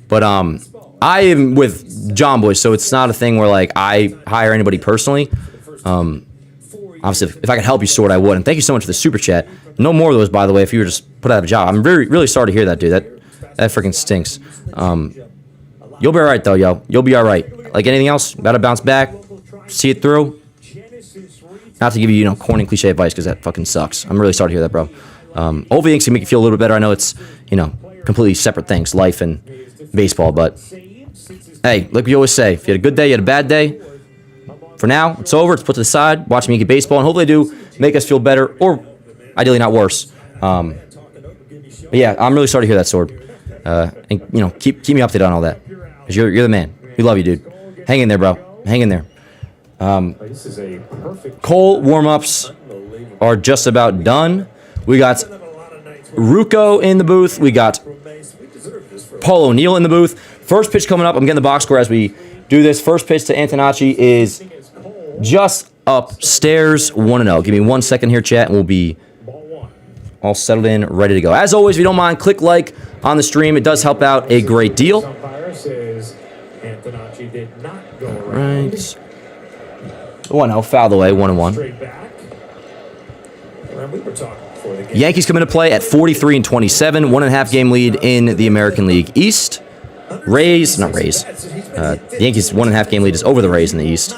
But I am with John Boy, so it's not a thing where like I hire anybody personally. Obviously, if I could help you, Sword, I would. And thank you so much for the super chat. No more of those, by the way, if you were just put out of a job. I'm really sorry to hear that, dude. That freaking stinks. You'll be all right, though, yo. You'll be all right. Like anything else, gotta bounce back. see it through. Not to give you, corny cliche advice because that fucking sucks. I'm really sorry to hear that, bro. Hopefully Yankees can make you feel a little bit better. I know it's, completely separate things, life and baseball, but hey, like we always say, if you had a good day, you had a bad day. For now, it's over. It's put to the side. Watch Yankee baseball, and hopefully they do make us feel better, or ideally not worse. But yeah, I'm really sorry to hear that, Sword. And keep me updated on all that, because you're the man. We love you, dude. Hang in there, bro. Hang in there. Cole warm-ups are just about done. We got Rourke in the booth. We got Paul O'Neill in the booth. First pitch coming up. I'm getting the box score as we do this. First pitch to Antonacci is just upstairs, 1-0. Give me 1 second here, chat, and we'll be all settled in, ready to go. As always, if you don't mind, click like on the stream. It does help out a great deal. Right. 1-0, fouled away, 1-1. Yankees come into play at 43-27, 1.5 game lead in the American League East. The Yankees' 1.5 game lead is over the Rays in the East.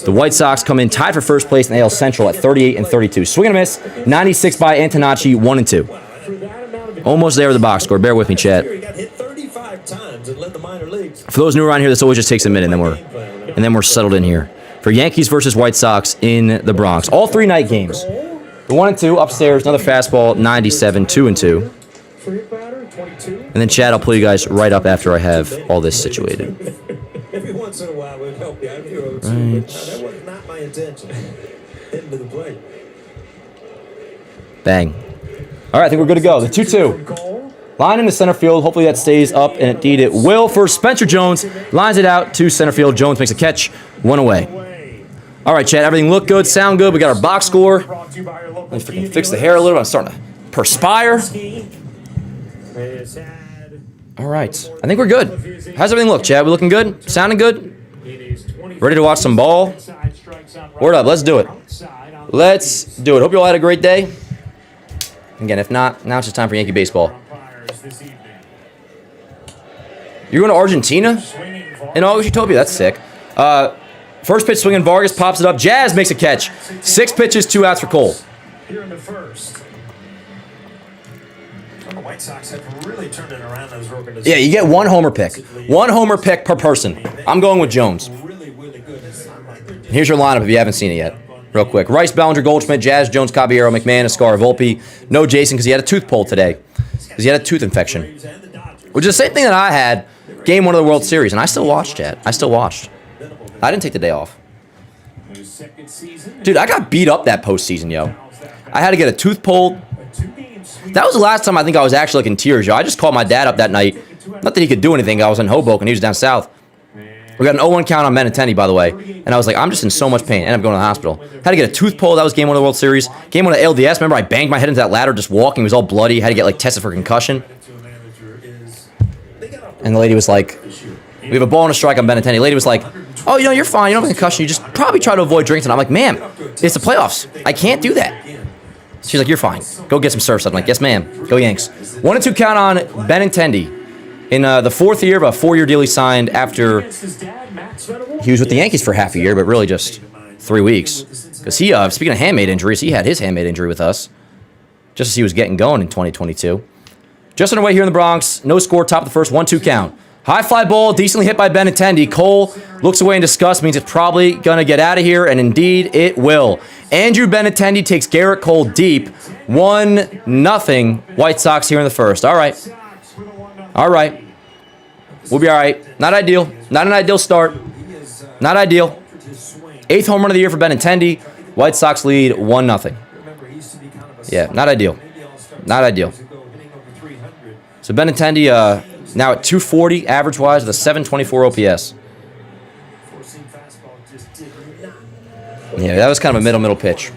The White Sox come in tied for first place in the AL Central at 38-32. Swing and a miss, 96 by Antonacci, 1-2. Almost there with the box score. Bear with me, chat. For those new around here, this always just takes a minute, and then we're settled in here. For Yankees versus White Sox in the Bronx. All 3 night games. The 1-2 upstairs, another fastball, 97, 2-2. And then, Chad, I'll pull you guys right up after I have all this situated. Every once in a while, we'd help you out here. Right. That was not my intention. Hitting to the plate. Bang. All right, I think we're good to go. The 2-2. Line in the center field. Hopefully that stays up, and indeed it will. For Spencer Jones, lines it out to center field. Jones makes a catch, 1 away. All right, Chad, everything looked good, sound good. We got our box score. Let me freaking fix the hair a little bit. I'm starting to perspire. All right, I think we're good. How's everything look, Chad? We looking good? Sounding good? Ready to watch some ball? Word up, let's do it. Let's do it. Hope you all had a great day. Again, if not, now it's just time for Yankee baseball. You're going to Argentina in August, Utopia? That's sick. First pitch swinging, Vargas pops it up. Jazz makes a catch. 6 pitches, 2 outs for Cole. Here in the first. The White Sox have really turned it around as organizations. Yeah, you get 1 homer pick. 1 homer pick per person. I'm going with Jones. Here's your lineup if you haven't seen it yet. Real quick. Rice, Bellinger, Goldschmidt, Jazz, Jones, Caballero, McMahon, Escar, Volpe. No Jason because he had a tooth pull today. Because he had a tooth infection. Which is the same thing that I had game 1 of the World Series. And I still watched, Chad. I still watched. I didn't take the day off. Dude, I got beat up that postseason, yo. I had to get a tooth pulled. That was the last time I think I was actually like in tears, yo. I just called my dad up that night. Not that he could do anything. I was in Hoboken. He was down south. We got an 0-1 count on Benintendi, by the way. And I was like, I'm just in so much pain. Ended up going to the hospital. Had to get a tooth pulled. That was game 1 of the World Series. Game 1 of LDS. Remember, I banged my head into that ladder just walking. It was all bloody. Had to get like tested for concussion. And the lady was like, we have a ball and a strike on Benintendi. The lady was like, oh, you're fine. You don't have a concussion. You just probably try to avoid drinks. And I'm like, ma'am, it's the playoffs. I can't do that. She's like, you're fine. Go get some surfs. I'm like, yes, ma'am. Go Yanks. 1-2 count on Benintendi. In the 4th year of a 4-year deal he signed after he was with the Yankees for half a year, but really just 3 weeks. Because he, speaking of handmade injuries, he had his handmade injury with us just as he was getting going in 2022. Just underway here in the Bronx. No score, top of the first, 1-2 count. High fly ball, decently hit by Benintendi. Cole looks away in disgust, means it's probably going to get out of here, and indeed it will. Andrew Benintendi takes Garrett Cole deep. 1-0 White Sox here in the first. All right. All right. We'll be all right. Not ideal. Not an ideal start. Not ideal. 8th home run of the year for Benintendi. White Sox lead 1-0. Yeah, not ideal. Not ideal. So Benintendi now at 240 average-wise with a 724 OPS. Yeah, that was kind of a middle pitch.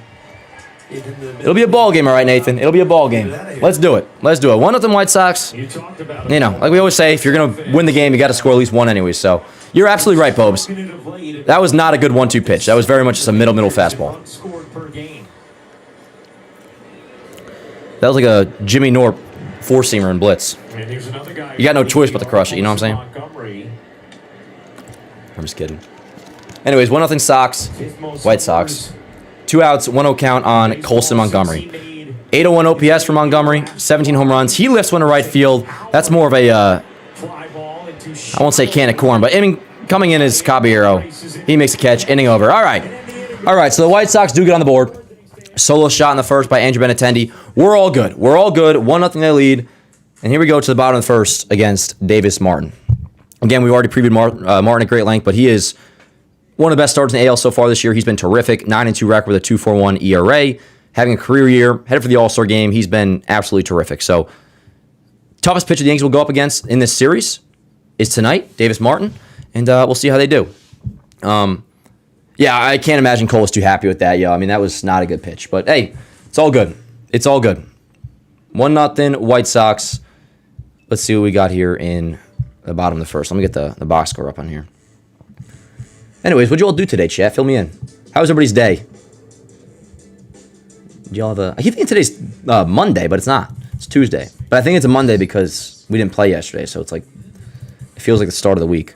It'll be a ball game, all right, Nathan. It'll be a ball game. Let's do it. Let's do it. 1-0 White Sox. Like we always say, if you're going to win the game, you got to score at least 1 anyway. So you're absolutely right, Bobes. That was not a good 1-2 pitch. That was very much just a middle fastball. That was like a Jimmy Norp 4-seamer in blitz. You got no choice but to crush it. You know what I'm saying? I'm just kidding. Anyways, 1-0 Sox, White Sox. 2 outs, 1-0 count on Colson Montgomery. 801 OPS for Montgomery, 17 home runs. He lifts one to right field. That's more of a, I won't say can of corn, but I mean, coming in is Caballero. He makes a catch, inning over. All right, so the White Sox do get on the board. Solo shot in the first by Andrew Benintendi. We're all good. 1-0 they lead. And here we go to the bottom of the first against Davis Martin. Again, we've already previewed Martin at great length, but he is one of the best starters in the AL so far this year. He's been terrific. 9-2 record with a 2.41 ERA. Having a career year, headed for the All-Star game. He's been absolutely terrific. So, toughest pitcher the Yankees will go up against in this series is tonight, Davis Martin, and we'll see how they do. Yeah, I can't imagine Cole was too happy with that, yo. I mean, that was not a good pitch. But, hey, it's all good. It's all good. 1-0 White Sox. Let's see what we got here in the bottom of the first. Let me get the box score up on here. Anyways, what'd you all do today, chat? Fill me in. How was everybody's day? Did y'all have I keep thinking today's Monday, but it's not. It's Tuesday. But I think it's a Monday because we didn't play yesterday, so it's like, it feels like the start of the week.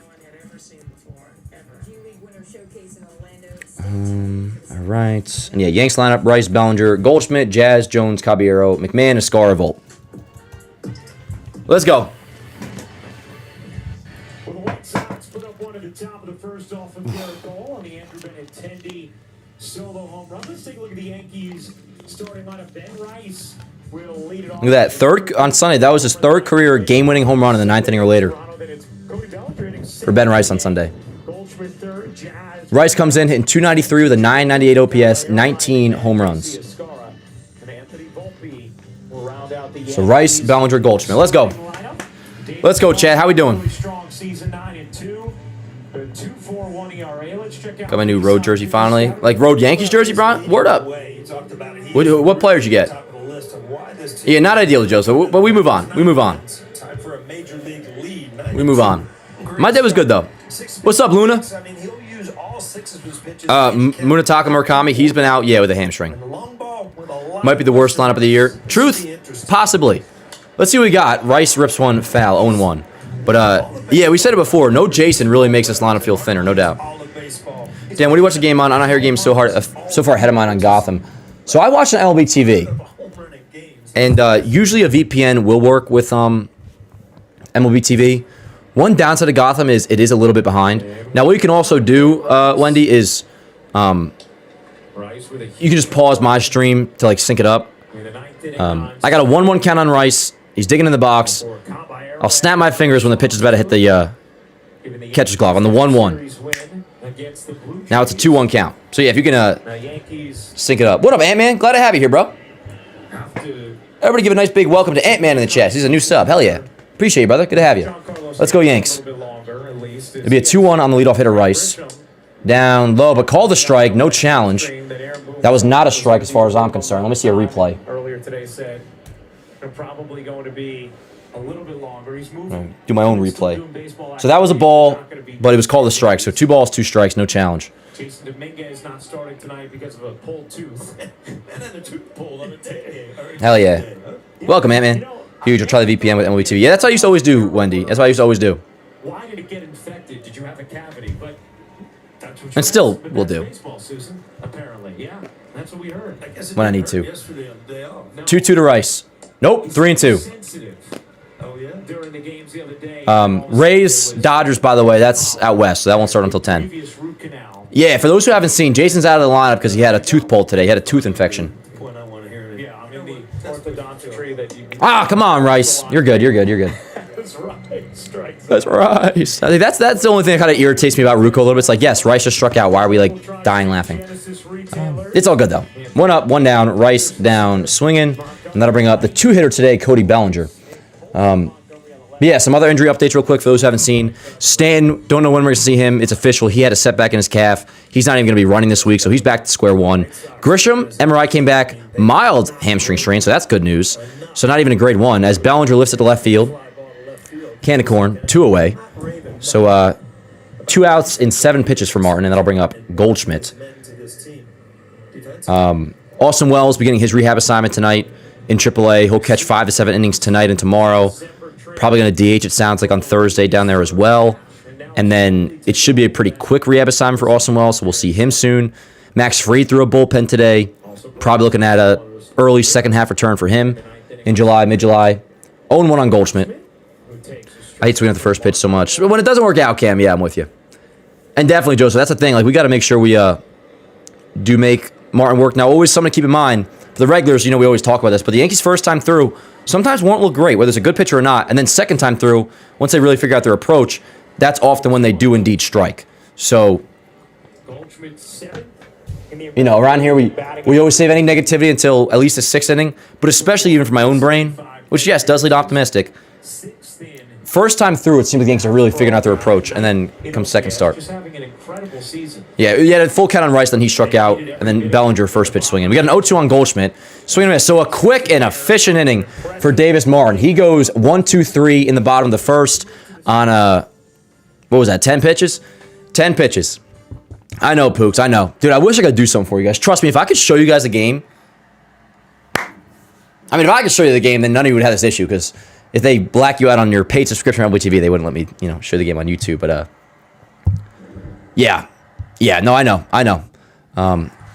All right. And yeah, Yanks lineup, Rice, Bellinger, Goldschmidt, Jazz, Jones, Caballero, McMahon, Escara, Volt. Let's go. Well, the White Sox put up one at the top of the first off of Garrett Cole on the Andrew Benintendi solo home run. Let's take a look at the Yankees starting lineup. Ben Rice will lead it off. Look at that. Third on Sunday. That was his third career game-winning home run in the ninth inning or later for Ben Rice on Sunday. Rice comes in hitting 293 with a 998 OPS, 19 home runs. So Rice, Bellinger, Goldschmidt. Let's go. Let's go, Chad. How we doing? Got my new road jersey finally. Like road Yankees jersey, Brian? Word up. What players you get? Yeah, not ideal, Joseph, but we move on. We move on. We move on. My day was good, though. What's up, Luna? Munetaka Murakami, he's been out, with a hamstring. Might be the worst lineup of the year. Truth? Possibly. Let's see what we got. Rice rips one foul, 0-1. But, we said it before. No Jason really makes this lineup feel thinner, no doubt. Dan, what do you watch the game on? I don't hear games so far ahead of mine on Gotham. So I watch on MLB TV. And usually a VPN will work with MLB TV. One downside of Gotham is it is a little bit behind. Now, what you can also do, Wendy, is you can just pause my stream to like sync it up. I got a 1-1 count on Rice. He's digging in the box. I'll snap my fingers when the pitch is about to hit the catcher's glove on the 1-1. Now it's a 2-1 count. So yeah, if you can sync it up. What up, Ant-Man? Glad to have you here, bro. Everybody give a nice big welcome to Ant-Man in the chat. He's a new sub. Hell yeah. Appreciate you, brother. Good to have you. Let's go, Yanks. It'll be a 2-1 on the leadoff hitter, Rice. Down low, but called a strike. No challenge. That was not a strike as far as I'm concerned. Let me see a replay. Earlier today said they're probably going to be a little bit longer. He's moving. Do my own replay. So that was a ball, but it was called a strike. So 2 balls, 2 strikes, no challenge. Jason Dominguez not starting tonight because of a pulled tooth. And then a tooth pulled on a day. Hell yeah. Welcome, Ant-Man. Huge. I'll try the VPN with MLB TV. Yeah, that's what I used to always do, Wendy. That's what I used to always do. Why did it get infected? Did you have a cavity? But that's what and still, we'll do. Baseball, Susan. Apparently, yeah. That's what we heard. When I need to. 2-2 to Rice. Nope. 3-2. Oh yeah. During the games the other day. Rays, Dodgers. By the way, that's out west, so that won't start until 10. Yeah. For those who haven't seen, Jason's out of the lineup because he had a tooth pulled today. He had a tooth infection. Ah, come on, Rice. You're good. You're good. You're good. That's Rice. I think that's the only thing that kind of irritates me about Rourke a little bit. It's like, yes, Rice just struck out. Why are we like dying laughing? It's all good though. 1 up, 1 down. Rice down, swinging, and that'll bring up the 2-hitter today, Cody Bellinger. But yeah, some other injury updates real quick for those who haven't seen. Stanton, don't know when we're going to see him. It's official. He had a setback in his calf. He's not even going to be running this week, so he's back to square one. Grisham, MRI came back, mild hamstring strain, so that's good news. So not even a grade 1. As Bellinger lifts it to left field, can of corn, 2 away. So 2 outs in 7 pitches for Martin, and that'll bring up Goldschmidt. Austin Wells beginning his rehab assignment tonight in AAA. He'll catch 5 to 7 innings tonight and tomorrow. Probably going to DH, it sounds like, on Thursday down there as well. And then it should be a pretty quick rehab assignment for Austin Wells, so we'll see him soon. Max Fried threw a bullpen today. Probably looking at a early second half return for him in July, mid-July. 0-1 on Goldschmidt. I hate swinging at the first pitch so much. But when it doesn't work out, Cam, yeah, I'm with you. And definitely, Joseph, that's the thing. Like, we got to make sure we do make Martin work. Now, always something to keep in mind. For the regulars, you know, we always talk about this, but the Yankees' first time through sometimes won't look great, whether it's a good pitcher or not. And then second time through, once they really figure out their approach, that's often when they do indeed strike. So, you know, around here, we always save any negativity until at least the sixth inning, but especially even for my own brain, which, yes, does lead optimistic. First time through, it seems like the Yankees are really figuring out their approach, and then comes second start. Yeah, he had a full count on Rice, then he struck out, and then Bellinger first pitch swinging. We got an 0-2 on Goldschmidt. Swing and a miss. So a quick and efficient inning for Davis Martin. He goes 1-2-3 in the bottom of the first on what was that, 10 pitches? 10 pitches. I know, Pooks, I know. Dude, I wish I could do something for you guys. Trust me, if I could show you guys the game, I mean, if I could show you the game, then none of you would have this issue, because if they black you out on your paid subscription on WTV, they wouldn't let me, you know, show the game on YouTube. But yeah, no, I know.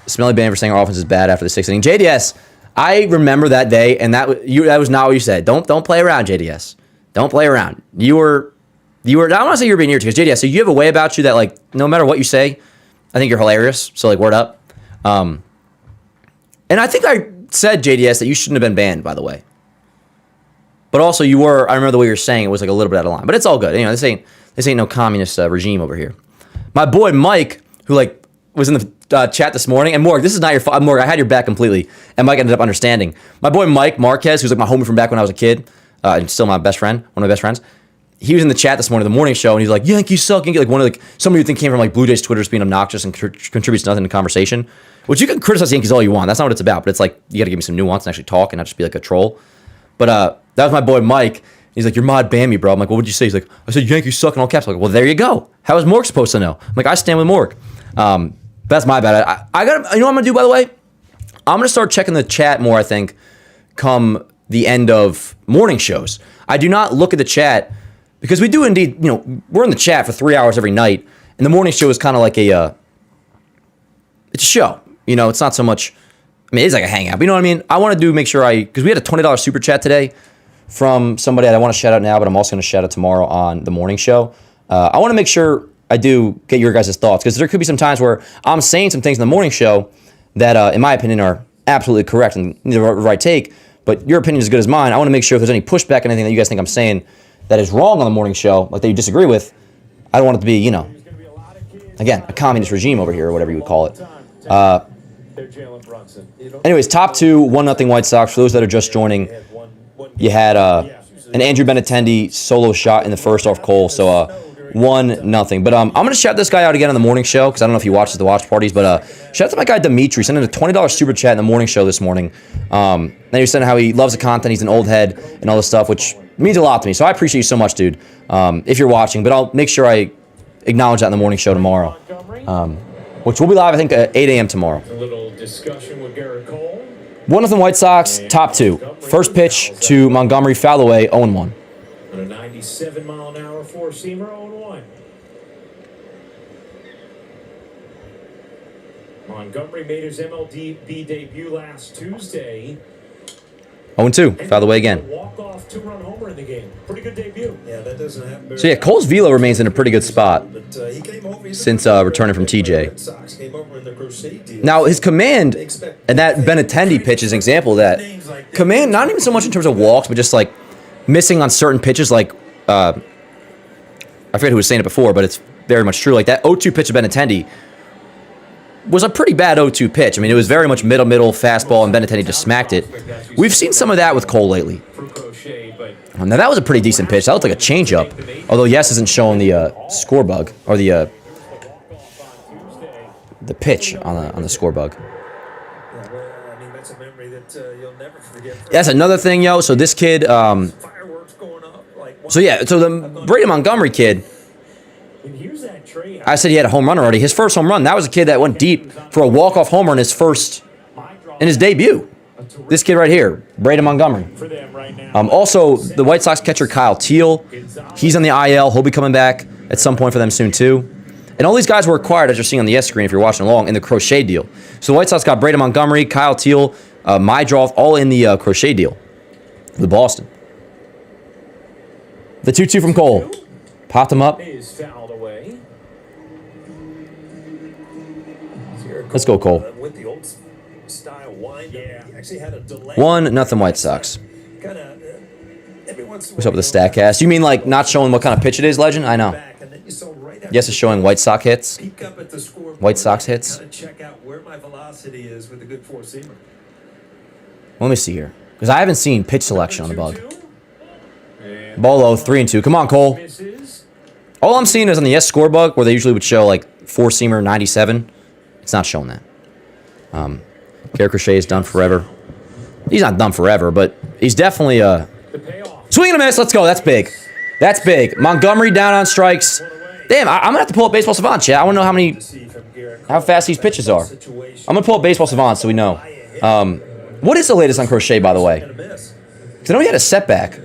Smelly Band for saying our offense is bad after the sixth inning. JDS, I remember that day, and that was not what you said. Don't play around, JDS. Don't play around. You were. I don't want to say you were being irritated, because JDS, so you have a way about you that, like, no matter what you say, I think you're hilarious. So, like, word up. And I think I said, JDS, that you shouldn't have been banned, by the way. But also, you were. I remember the way you were saying it was like a little bit out of line. But it's all good. You know, this ain't no communist regime over here. My boy Mike, who like was in the chat this morning, and Morg, this is not your fault. Morg, I had your back completely, and Mike ended up understanding. My boy Mike Marquez, who's like my homie from back when I was a kid, and still my best friend, one of my best friends. He was in the chat this morning, the morning show, and he's like, "Yankees suck." And like one of like somebody you think came from like Blue Jays Twitter just being obnoxious and contributes nothing to conversation. Which you can criticize the Yankees all you want. That's not what it's about. But it's like you got to give me some nuance and actually talk, and not just be like a troll. But that was my boy Mike. He's like, "Your mod banned me, bro." I'm like, "What would you say?" He's like, "I said Yankees suck in all caps." I'm like, "Well, there you go. How is Morg supposed to know?" I'm like, "I stand with Morg." That's my bad. I got. You know what I'm gonna do, by the way? I'm gonna start checking the chat more. I think come the end of morning shows. I do not look at the chat because we do indeed. You know, we're in the chat for 3 hours every night, and the morning show is kind of like it's a show. You know, it's not so much. I mean, it's like a hangout. But you know what I mean? I want to make sure because we had a $20 super chat today from somebody that I want to shout out now, but I'm also going to shout out tomorrow on the morning show. I want to make sure I do get your guys' thoughts, because there could be some times where I'm saying some things in the morning show that, in my opinion, are absolutely correct and the right take, but your opinion is as good as mine. I want to make sure if there's any pushback on anything that you guys think I'm saying that is wrong on the morning show, like that you disagree with, I don't want it to be, you know, again, a communist regime over here or whatever you would call it. Anyways, top two, 1-0 White Sox. For those that are just joining, you had an Andrew Benintendi solo shot in the first off Cole, so 1-0. But I'm going to shout this guy out again on the morning show, because I don't know if he watches the watch parties, but shout out to my guy Dimitri, sending a $20 super chat in the morning show this morning. Then he was saying how he loves the content, he's an old head, and all this stuff, which means a lot to me. So I appreciate you so much, dude, if you're watching. But I'll make sure I acknowledge that in the morning show tomorrow, which will be live, I think, at 8 a.m. tomorrow. A little discussion with Garrett Cole. 1-0 White Sox, top two. First pitch to Montgomery, foul away, 0-1. On a 97-mile-an-hour four-seamer, 0-1. Montgomery made his MLB debut last Tuesday. 0-2, foul away again. Walk-off two-run homer in the game. Pretty good debut. Yeah, that doesn't happen. So yeah, Cole's velo remains in a pretty good spot since returning from TJ. Now his command, and that Benintendi pitch is an example of that. Command, not even so much in terms of walks, but just like missing on certain pitches. Like I forget who was saying it before, but it's very much true. Like that 0-2 pitch of Benintendi was a pretty bad 0-2 pitch. I mean, it was very much middle fastball, and Benintendi just smacked it. We've seen some of that with Cole lately. Now that was a pretty decent pitch. That looked like a changeup, although Yes isn't showing the score bug or the pitch on the score bug. That's another thing, yo. So this kid, so the Brady Montgomery kid, I said he had a home run already. His first home run, that was a kid that went deep for a walk-off homer in his debut. This kid right here, Brady Montgomery. Also, the White Sox catcher Kyle Teal, he's on the IL. He'll be coming back. at some point for them soon too. And all these guys were acquired, as you're seeing on the S screen if you're watching along, in the Crochet deal. So the White Sox got Braden Montgomery, Kyle Teal, Mydroth, all in the Crochet deal with Boston. The 2-2 from Cole. Popped him up. Is fouled away. Let's go, Cole. With the old style wind, Yeah. he actually had a delay. 1-0 White Sox. Kinda, every once in a What's up while with the you StatCast? You mean like not showing what kind of pitch it is, Legend? I know. back, and then you saw right after Yes, it's showing White Sox hits. peek up at the scoreboard, White Sox hits. kinda check out where my velocity is with a good four-seamer. Let me see here. Because I haven't seen pitch selection on the bug. 2-2. And Ball low, 3-2. Come on, Cole. misses. All I'm seeing is on the S score bug, where they usually would show like four-seamer 97. It's not showing that. Garrett Crochet is done forever. He's not done forever, but he's definitely The payoff. swing and a miss. Let's go. That's big. That's big. Montgomery down on strikes. Damn, I'm gonna have to pull up Baseball Savant, chat. I want to know how fast these pitches are. I'm gonna pull up Baseball Savant so we know. What is the latest on Crochet, by the way? 'Cause I know he had a setback.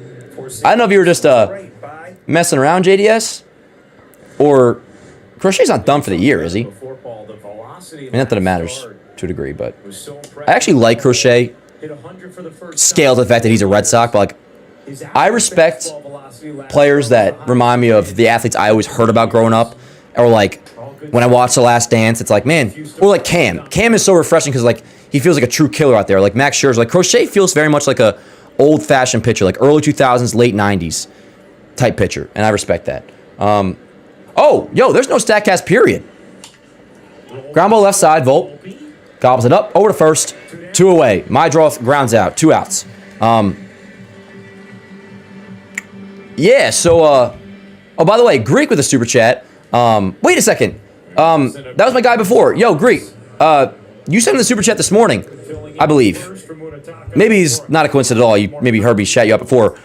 I don't know if you were just messing around, JDS, or Crochet's not done for the year, is he? Before ball, the velocity I mean, not that it matters to a degree, but was so I actually like Crochet. hit 100 for the first Scale to the fact that he's a Red Sox, but like I respect players that remind me of the athletes I always heard about growing up, or like when I watch The Last Dance, it's like, man, or like Cam. Cam is so refreshing because like he feels like a true killer out there. Like Max Scherzer, like Crochet feels very much like a old-fashioned pitcher, like early 2000s, late 90s type pitcher, and I respect that. Oh, yo, there's no StatCast period. Ground ball left side, Volt gobbles it up over to first, 2 away. Mydroth grounds out, 2 outs. Yeah, so, oh, by the way, Greek with a super chat. Wait a second. That was my guy before. Yo, Greek, you sent him the super chat this morning, I believe. Maybe he's not a coincidence at all. Maybe Herbie chat you up before.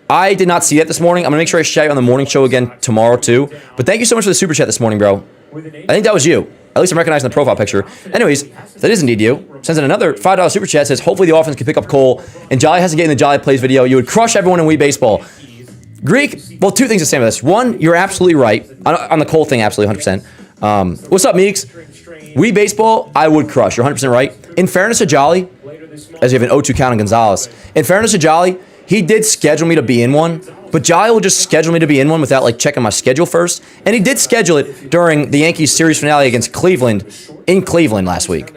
I did not see it this morning. I'm going to make sure I chat you on the morning show again tomorrow, too. But thank you so much for the super chat this morning, bro. I think that was you. At least I'm recognizing the profile picture. Anyways, that is indeed you. Sends in another $5 super chat. Says, hopefully the offense can pick up Cole. And Jolly has to get in the Jolly Plays video. You would crush everyone in Wii Baseball. Greek, well, 2 things to say about this. One, you're absolutely right. On the Cole thing, absolutely 100%. What's up, Meeks? Wii Baseball, I would crush. You're 100% right. In fairness to Jolly, as you have an 0-2 count on Gonzalez. In fairness to Jolly, he did schedule me to be in one, but Jolly will just schedule me to be in one without like checking my schedule first. And he did schedule it during the Yankees series finale against Cleveland in Cleveland last week.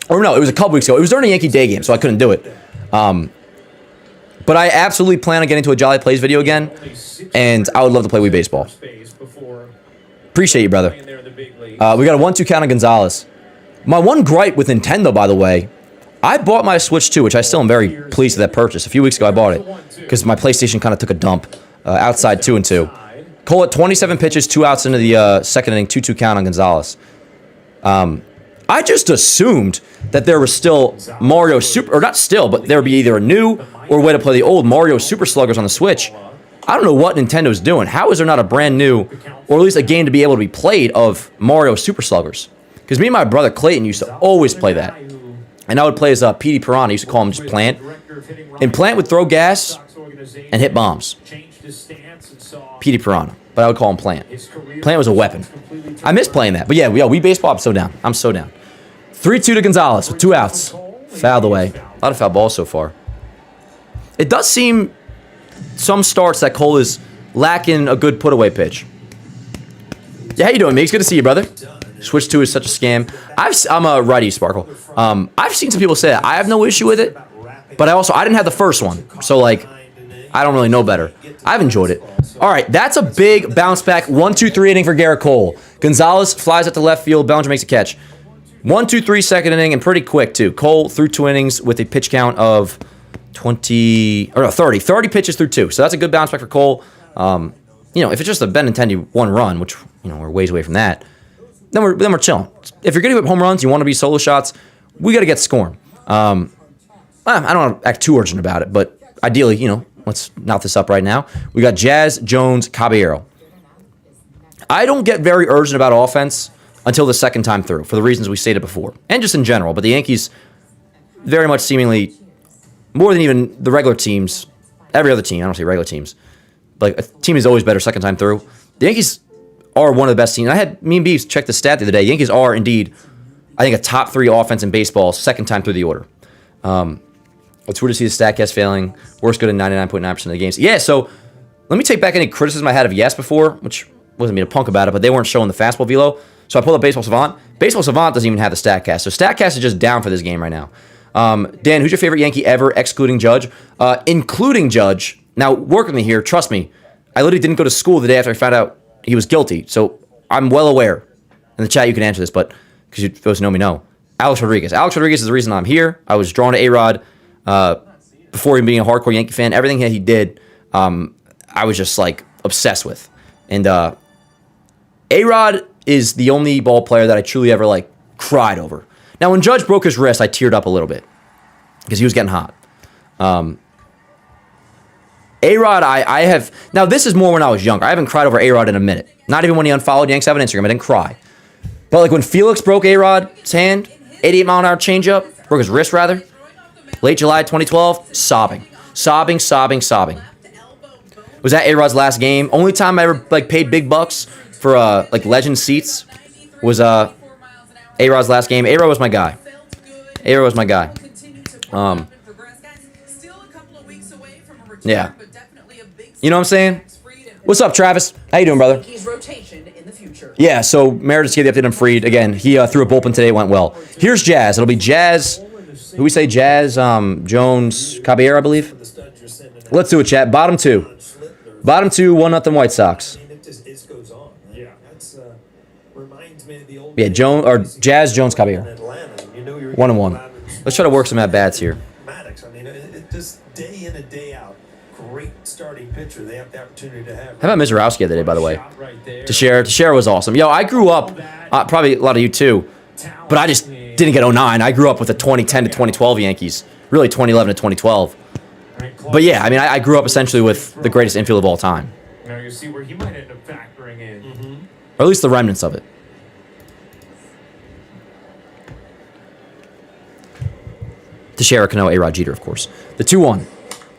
Or no, it was a couple weeks ago. It was during a Yankee day game, so I couldn't do it. But I absolutely plan on getting to a Jolly Plays video again, and I would love to play Wii Baseball. Appreciate you, brother. We got a 1-2 count on Gonzalez. My one gripe with Nintendo, by the way, I bought my Switch 2, which I still am very pleased with that purchase. A few weeks ago, I bought it because my PlayStation kind of took a dump outside 2-2. Cole at 27 pitches, 2 outs into the second inning, 2-2 count on Gonzalez. I just assumed that there was still Mario Super, or not still, but there would be either a new or a way to play the old Mario Super Sluggers on the Switch. I don't know what Nintendo's doing. How is there not a brand new, or at least a game to be able to be played of Mario Super Sluggers? Because me and my brother Clayton used to always play that. And I would play as Petey Piranha. I used to call him just Plant. And Plant would throw gas and hit bombs. Petey Piranha. But I would call him Plant. Plant was a weapon. I miss playing that. But yeah, Wii Baseball, I'm so down. I'm so down. 3-2 to Gonzalez with 2 outs. Fouled away. A lot of foul balls so far. It does seem some starts that Cole is lacking a good put-away pitch. Yeah, how you doing, Meeks? Good to see you, brother. Switch 2 is such a scam. I'm a righty, Sparkle. I've seen some people say that. I have no issue with it, but I didn't have the first one, so like I don't really know better. I've enjoyed it. All right, that's a big bounce back 1-2-3 inning for Garrett Cole. Gonzalez flies at the left field. Bellinger makes a catch. 1-2-3 second inning, and pretty quick too. Cole threw 2 innings with a pitch count of 30 pitches through 2. So that's a good bounce back for Cole. If it's just a Benintendi 1 run, which we're ways away from that, then we're chilling. If you're going to hit home runs, you want to be solo shots, we got to get scoring. I don't want to act too urgent about it, but ideally, let's knot this up right now. We got Jazz, Jones, Caballero. I don't get very urgent about offense until the second time through, for the reasons we stated before, and just in general. But the Yankees, very much seemingly, more than even the regular teams, every other team, I don't say regular teams, like a team is always better second time through. The Yankees are one of the best teams. Me and Beeves checked the stat the other day. Yankees are indeed, I think, a top 3 offense in baseball, second time through the order. It's weird to see the StatCast failing. Worst good in 99.9% of the games. Yeah, so let me take back any criticism I had of Yes before, which wasn't being a punk about it, but they weren't showing the fastball velo. So I pulled up Baseball Savant. Baseball Savant doesn't even have the StatCast. So StatCast is just down for this game right now. Dan, who's your favorite Yankee ever, excluding Judge? Including Judge. Now, work with me here. Trust me. I literally didn't go to school the day after I found out he was guilty. So I'm well aware. In the chat, you can answer this, but because you're supposed to know me, no. Alex Rodriguez. Alex Rodriguez is the reason I'm here. I was drawn to A-Rod before even being a hardcore Yankee fan. Everything that he did, I was just, like, obsessed with. And A-Rod is the only ball player that I truly ever, like, cried over. Now, when Judge broke his wrist, I teared up a little bit because he was getting hot. A-Rod, I have... Now, this is more when I was younger. I haven't cried over A-Rod in a minute. Not even when he unfollowed Yankees Avenue Instagram. I didn't cry. But, like, when Felix broke A-Rod's hand, 88-mile-an-hour changeup, broke his wrist, rather, late July 2012, sobbing. Sobbing. Was that A-Rod's last game? Only time I ever, like, paid big bucks for, like, legend seats was, A-Rod's last game. A-Rod was my guy. A-Rod was my guy. Yeah. You know what I'm saying? What's up, Travis? How you doing, brother? Yeah, so Meredith gave the update on Fried. Again, he threw a bullpen today. It went well. Here's Jazz. It'll be Jazz. Who we say? Jazz, Jones, Caballero, I believe. Let's do it, chat. Bottom 2. Bottom 2, 1-0 White Sox. Yeah, Jazz, Jones, Caballero. 1-1. Let's try to work some at-bats here. Day in and day out, great starting pitcher. They have the opportunity to have. How about Mizorowski the other day, by the way? Teixeira was awesome. Yo, I grew up, probably a lot of you too, but I just didn't get 09. I grew up with the 2010 to 2012 Yankees, really 2011 to 2012. But yeah, I mean, I grew up essentially with the greatest infield of all time. Now you see where he might end up factoring in. Or at least the remnants of it. Teixeira, Cano, A-Rod, Jeter, of course. The 2-1.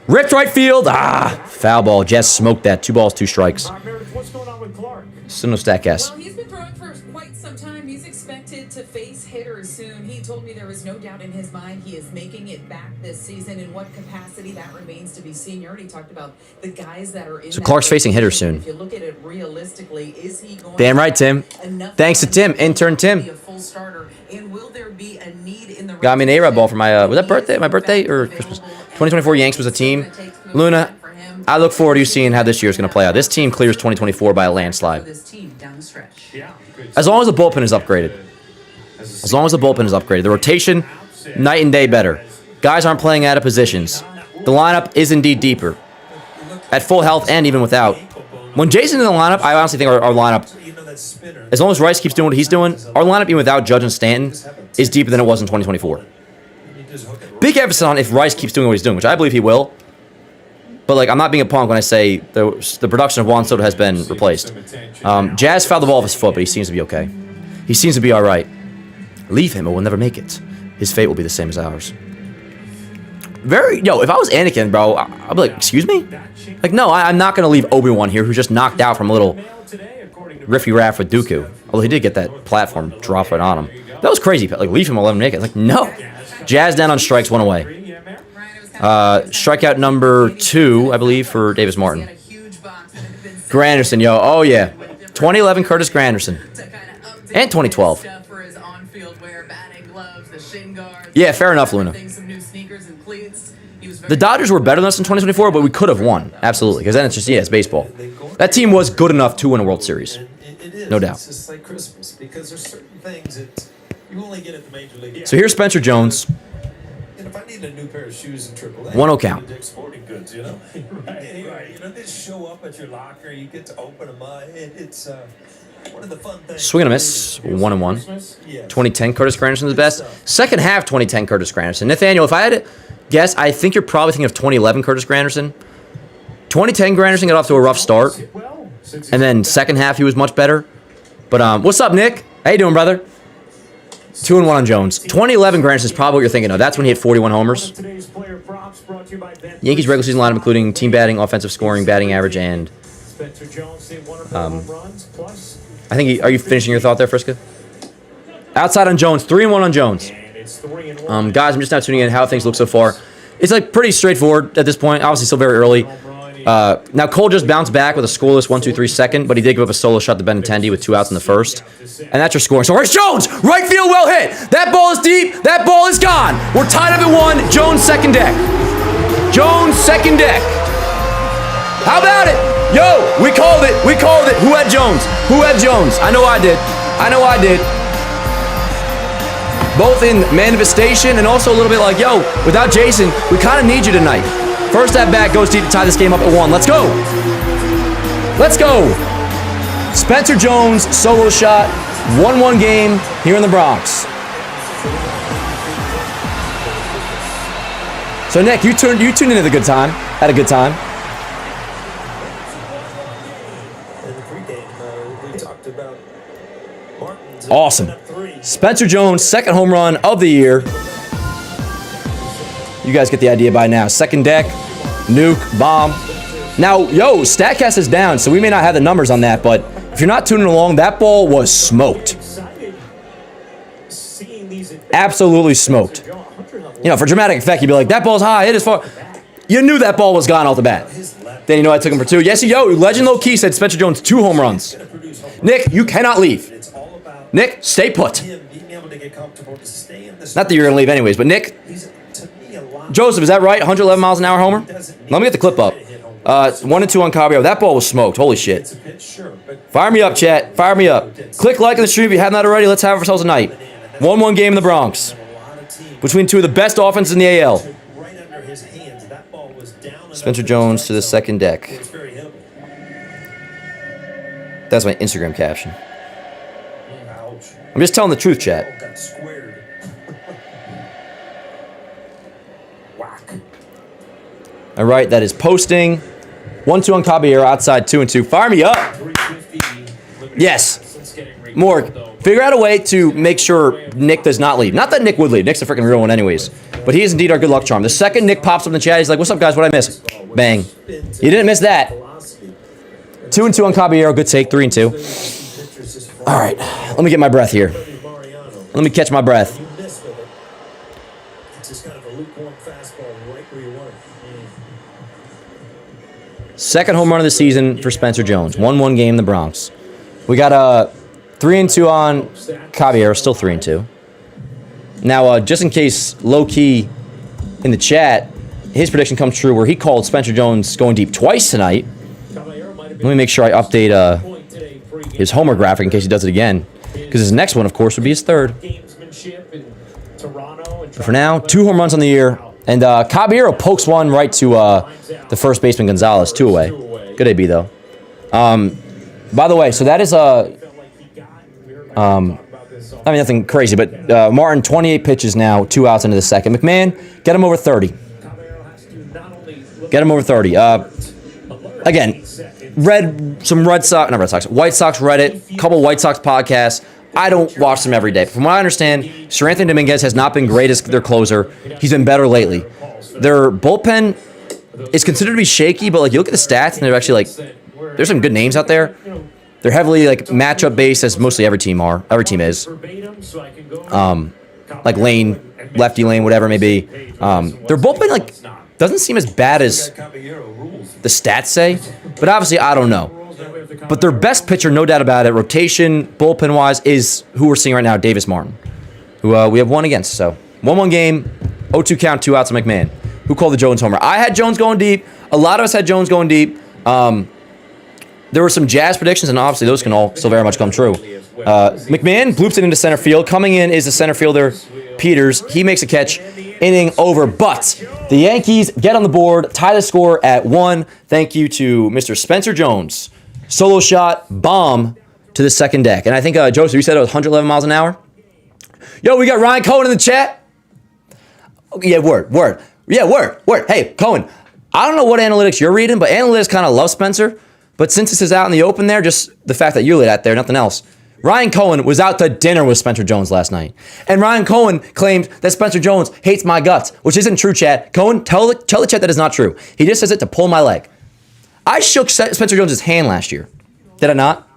Ripped right field. Foul ball. Jazz smoked that. 2 balls, 2 strikes. What's going on with Clark? Still no StatCast. Well, he's been throwing for quite some time. He's expected to face hitters soon. He told me there is no doubt in his mind he is making it back this season. In what capacity, that remains to be seen. You already talked about the guys that are in. So Clark's facing hitters soon. If you look at it realistically, is he going? Damn right, Tim. Thanks to Tim, intern Tim. Got me an A-Rod ball for my, was that birthday? My birthday or Christmas? 2024 Yanks was a team. Luna, I look forward to you seeing how this year is going to play out. This team clears 2024 by a landslide. As long as the bullpen is upgraded. As long as the bullpen is upgraded. The rotation, night and day better. Guys aren't playing out of positions. The lineup is indeed deeper. At full health and even without. When Jason's in the lineup, I honestly think our lineup, as long as Rice keeps doing what he's doing, our lineup even without Judge and Stanton is deeper than it was in 2024. Big emphasis on if Rice keeps doing what he's doing, which I believe he will. But, like, I'm not being a punk when I say the production of Juan Soto has been replaced. Jazz fouled the ball off his foot, but he seems to be okay. He seems to be all right. Leave him or we'll never make it. His fate will be the same as ours. If I was Anakin, bro, I'd be like, excuse me? Like, no, I'm not going to leave Obi-Wan here, who's just knocked out from a little riffy raff with Dooku. Although he did get that platform dropped right on him. That was crazy. Like, leave him 11 naked. Like, no. Jazz down on strikes, 1 away. Strikeout number 2, I believe, for Davis Martin. Granderson, yo. Oh, yeah. 2011 Curtis Granderson. And 2012. Yeah, fair enough, Luna. The Dodgers were better than us in 2024, but we could have won. Absolutely. Because then it's just, it's baseball. That team was good enough to win a World Series. No doubt. It's just like Christmas because there's certain things that you only get at the major league. So here's Spencer Jones. And if I need a new pair of shoes in AAA, 1-0 count. Dick's Sporting Goods, you know? Right. You know, they show up at your locker, you get to open them up. It's one of the fun things. Swing and a miss, 1-1. 2010 Curtis Granderson is the best. Second half 2010 Curtis Granderson. Nathaniel, if I had to guess, I think you're probably thinking of 2011 Curtis Granderson. 2010 Granderson got off to a rough start. And then second half he was much better. But what's up, Nick? How you doing, brother? 2-1 on Jones. 2011 Granderson is probably what you're thinking of. That's when he hit 41 homers. Yankees regular season lineup including team batting, offensive scoring, batting average, and Spencer Jones hit one or more home runs. Plus, I think are you finishing your thought there, Friska? Outside on Jones, 3-1 on Jones. and it's 3-1. Guys, I'm just now tuning in how things look so far. It's like pretty straightforward at this point. Obviously, still very early. Now Cole just bounced back with a scoreless 1-2-3 second, but he did give up a solo shot to Benintendi with 2 outs in the first, and that's your scoring. So here's Jones, right field, well hit. That ball is deep. That ball is gone. We're tied up at 1. Jones second deck. Jones second deck. How about it? Yo, we called it. We called it. Who had Jones? Who had Jones? I know I did. I know I did. Both in manifestation and also a little bit like, yo, without Jason, we kind of need you tonight. First at bat goes deep to tie this game up at 1. Let's go. Let's go. Spencer Jones, solo shot, 1-1 game here in the Bronx. So Nick, you tuned in at a good time. Had a good time. In the pregame, we talked about Martin's Awesome. Spencer Jones, second home run of the year. You guys get the idea by now. Second deck, nuke, bomb. Now, yo, StatCast is down, so we may not have the numbers on that, but if you're not tuning along, that ball was smoked. Absolutely smoked. You know, for dramatic effect, you'd be like, that ball's high, it is far. You knew that ball was gone off the bat. Then you know I took him for 2. Yes, yo, Legend Low Key said Spencer Jones 2 home runs. Nick, you cannot leave. Nick, stay put. Not that you're going to leave anyways, but Nick, Joseph, is that right? 111 miles an hour homer? Let me get the clip up. 1-2 on Caballero. That ball was smoked. Holy shit. Fire me up, chat. Fire me up. Click like on the stream if you haven't that already. Let's have ourselves a night. 1-1 game in the Bronx. Between 2 of the best offenses in the AL. Spencer Jones to the second deck. That's my Instagram caption. I'm just telling the truth, chat. All right, that is posting. 1-2 on Caballero, outside 2-2. Fire me up. Yes. Morg, figure out a way to make sure Nick does not leave. Not that Nick would leave. Nick's a freaking real one anyways. But he is indeed our good luck charm. The second Nick pops up in the chat, he's like, what's up, guys? What'd I miss? Bang. You didn't miss that. 2-2 on Caballero. Good take. 3-2. All right. Let me get my breath here. Let me catch my breath. Second home run of the season for Spencer Jones. 1-1 game in the Bronx. We got a 3-2 on Caballero, still 3-2. Now, just in case low-key in the chat, his prediction comes true where he called Spencer Jones going deep twice tonight. Let me make sure I update his homer graphic in case he does it again. Because his next one, of course, would be his third. But for now, 2 home runs on the year. And Caballero pokes one right to the first baseman, Gonzalez, 2 away. Good AB, though. By the way, so that is I mean, nothing crazy, but Martin, 28 pitches now, 2 outs into the second. McMahon, get him over 30. Get him over 30. Again, White Sox Reddit, couple White Sox podcasts. I don't watch them every day. From what I understand, Sir Anthony Dominguez has not been great as their closer. He's been better lately. Their bullpen is considered to be shaky, but like you look at the stats and they're actually like, there's some good names out there. They're heavily like matchup based, as mostly every team are. Every team is. Like lane, lefty lane, whatever it may be. Their bullpen like doesn't seem as bad as the stats say, but obviously I don't know. But their best pitcher, no doubt about it, rotation, bullpen-wise, is who we're seeing right now, Davis Martin, who we have 1 against. So 1-1 game, 0-2 count, 2 outs on McMahon. Who called the Jones homer? I had Jones going deep. A lot of us had Jones going deep. There were some Jazz predictions, and obviously those can all still very much come true. McMahon bloops it into center field. Coming in is the center fielder, Peters. He makes a catch, inning over. But the Yankees get on the board, tie the score at 1. Thank you to Mr. Spencer Jones. Solo shot, bomb to the second deck. And I think, Joseph, you said it was 111 miles an hour? Yo, we got Ryan Cohen in the chat. Oh, yeah, word. Yeah, word. Hey, Cohen, I don't know what analytics you're reading, but analytics kind of love Spencer. But since this is out in the open there, just the fact that you lit out there, nothing else. Ryan Cohen was out to dinner with Spencer Jones last night. And Ryan Cohen claimed that Spencer Jones hates my guts, which isn't true, chat. Cohen, tell the chat that is not true. He just says it to pull my leg. I shook Spencer Jones' hand last year. Did I not?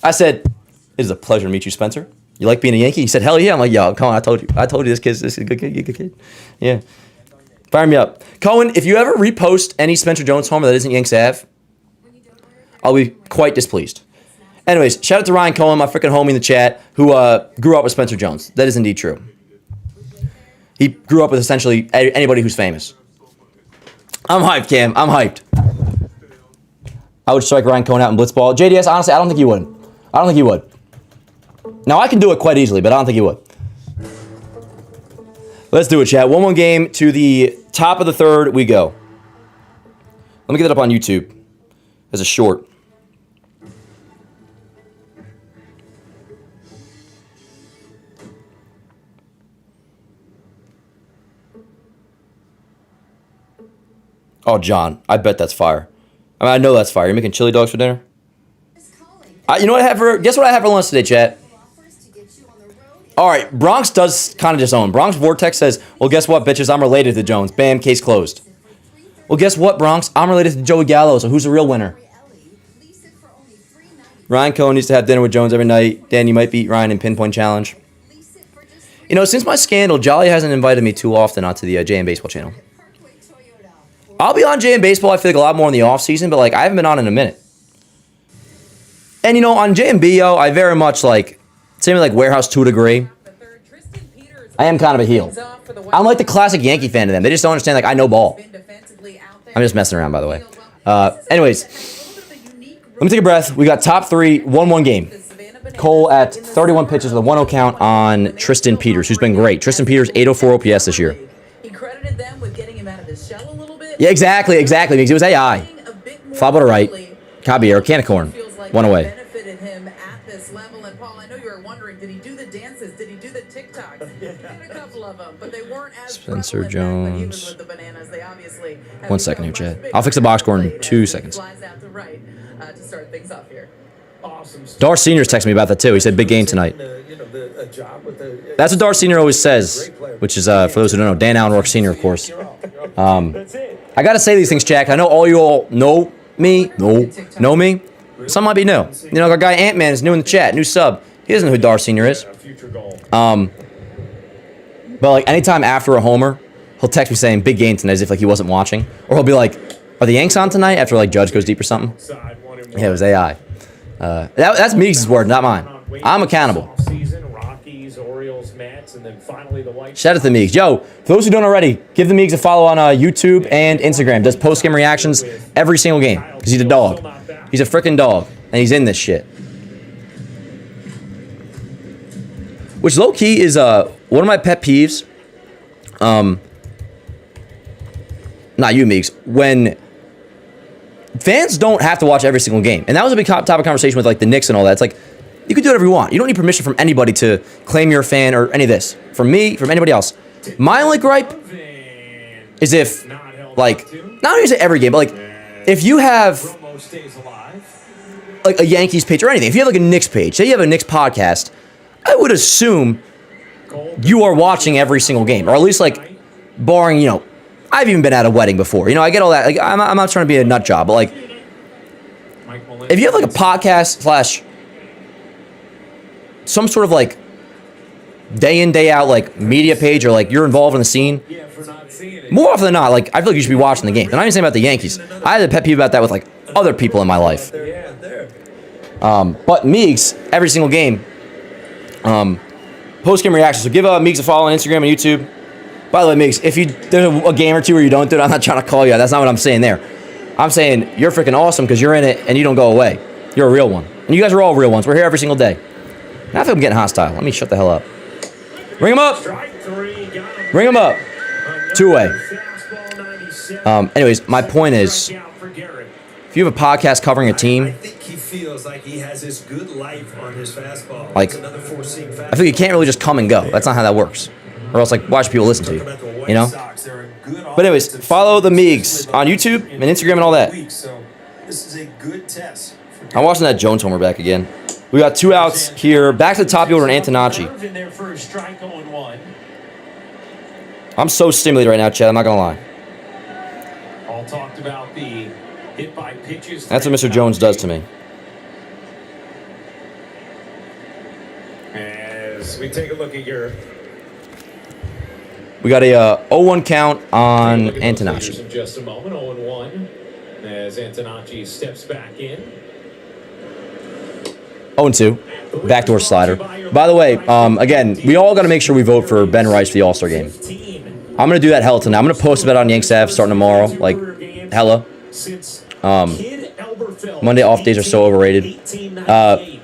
I said, "It is a pleasure to meet you, Spencer. You like being a Yankee?" He said, "Hell yeah." I'm like, "Yo, come on, I told you this is a good kid. Yeah. Fire me up. Cohen, if you ever repost any Spencer Jones homer that isn't Yanks Ave, I'll be quite displeased." Anyways, shout out to Ryan Cohen, my freaking homie in the chat, who grew up with Spencer Jones. That is indeed true. He grew up with essentially anybody who's famous. I'm hyped, Cam. I'm hyped. I would strike Ryan Cohen out in blitzball. JDS, honestly, I don't think you would. I don't think you would. Now, I can do it quite easily, but I don't think you would. Let's do it, chat. 1-1 game to the top of the third. We go. Let me get that up on YouTube as a short. Oh, John, I bet that's fire. I mean, I know that's fire. You're making chili dogs for dinner? You know what I have for... Guess what I have for lunch today, chat? All right, Bronx does kind of disown. Bronx Vortex says, well, guess what, bitches? I'm related to Jones. Bam, case closed. Well, guess what, Bronx? I'm related to Joey Gallo, so who's the real winner? Ryan Cohen needs to have dinner with Jones every night. Dan, you might beat Ryan in pinpoint challenge. You know, since my scandal, Jolly hasn't invited me too often onto the JM Baseball channel. I'll be on JM Baseball, I feel like, a lot more in the offseason, but, like, I haven't been on in a minute. And, you know, on JMB, yo, I very much, like, same with, like, Warehouse to a degree. I am kind of a heel. I'm, like, the classic Yankee fan to them. They just don't understand, like, I know ball. I'm just messing around, by the way. Anyways, let me take a breath. We got top three, 1-1 game. Cole at 31 pitches with a 1-0 count on Tristan Peters, who's been great. Tristan Peters, 804 OPS this year. He credited them with getting him out of his shell a little bit. Yeah, exactly, because it was AI. Fly ball to right. Caballero, can of corn. One away. Benefited him at this level. And Paul, I know you were wondering, did he do the dances? Did he do the TikToks? He did a couple of them, but they weren't as Spencer prevalent Jones. then, but even with the bananas, they obviously 1 second here, Chad. I'll fix the box score in 2 seconds. Flies out to right to start things off here. Dar Senior's texted me about that too. He said big game tonight. That's what Dar Senior always says, which is, for those who don't know, Dan Allen Rourke Senior, of course. I gotta say these things, Jack. I know all you all know me. Know me. Some might be new. You know, our guy Ant-Man is new in the chat, new sub. He doesn't know who Dar Senior is. But like anytime after a homer, he'll text me saying big game tonight as if like he wasn't watching, or he'll be like, "Are the Yanks on tonight?" After like Judge goes deep or something. Yeah, it was AI. That's Meeks' word, not mine. I'm accountable. Shout out to Meeks. Yo, for those who don't already, give the Meeks a follow on YouTube and Instagram. Does post-game reactions every single game. Because he's a dog. He's a freaking dog. And he's in this shit. Which low-key is one of my pet peeves. Not you, Meeks. When fans don't have to watch every single game. And that was a big topic of conversation with like the Knicks and all that. It's like, you can do whatever you want. You don't need permission from anybody to claim you're a fan or any of this. From me, from anybody else. My only gripe is if, like, not only is it every game, but like, if you have like a Yankees page or anything, if you have like a Knicks page, say you have a Knicks podcast, I would assume you are watching every single game, or at least like, barring, you know, I've even been at a wedding before. You know, I get all that. Like, I'm not trying to be a nut job, but like, if you have like a podcast / some sort of like day in, day out like media page, or like you're involved in the scene, more often than not, like I feel like you should be watching the game. And I'm not even saying about the Yankees. I had a pet peeve about that with like other people in my life. But Meeks, every single game, post-game reactions. So give Meeks a follow on Instagram and YouTube. By the way, Meeks, if there's a game or two where you don't do it, I'm not trying to call you out. That's not what I'm saying there. I'm saying you're freaking awesome because you're in it and you don't go away. You're a real one. And you guys are all real ones. We're here every single day. I feel I'm getting hostile. Let me shut the hell up. Ring him up. Ring him up. 2-way. Anyways, my point is, if you have a podcast covering a team, I think he feels like he has his good life on his fastball. Like, I think you can't really just come and go. That's not how that works. Or else, like, why should people listen to you? You know? But anyways, follow the Meeks on YouTube and Instagram and all that. This is a good test. I'm watching that Jones homer back again. We got 2 outs here. Back to the top of the order, Antonacci. I'm so stimulated right now, Chad. I'm not going to lie. All talked about the hit by pitches. That's what Mr. Jones does to me. As we take a look at your We got a 0-1 count on Antonacci. in just a moment. 0-1 as Antonacci steps back in. 0-2. Backdoor slider. By the way, again, we all got to make sure we vote for Ben Rice for the All-Star game. I'm going to do that hell tonight. I'm going to post about it on Yankees Ave starting tomorrow. Like, hella. Monday off days are so overrated. I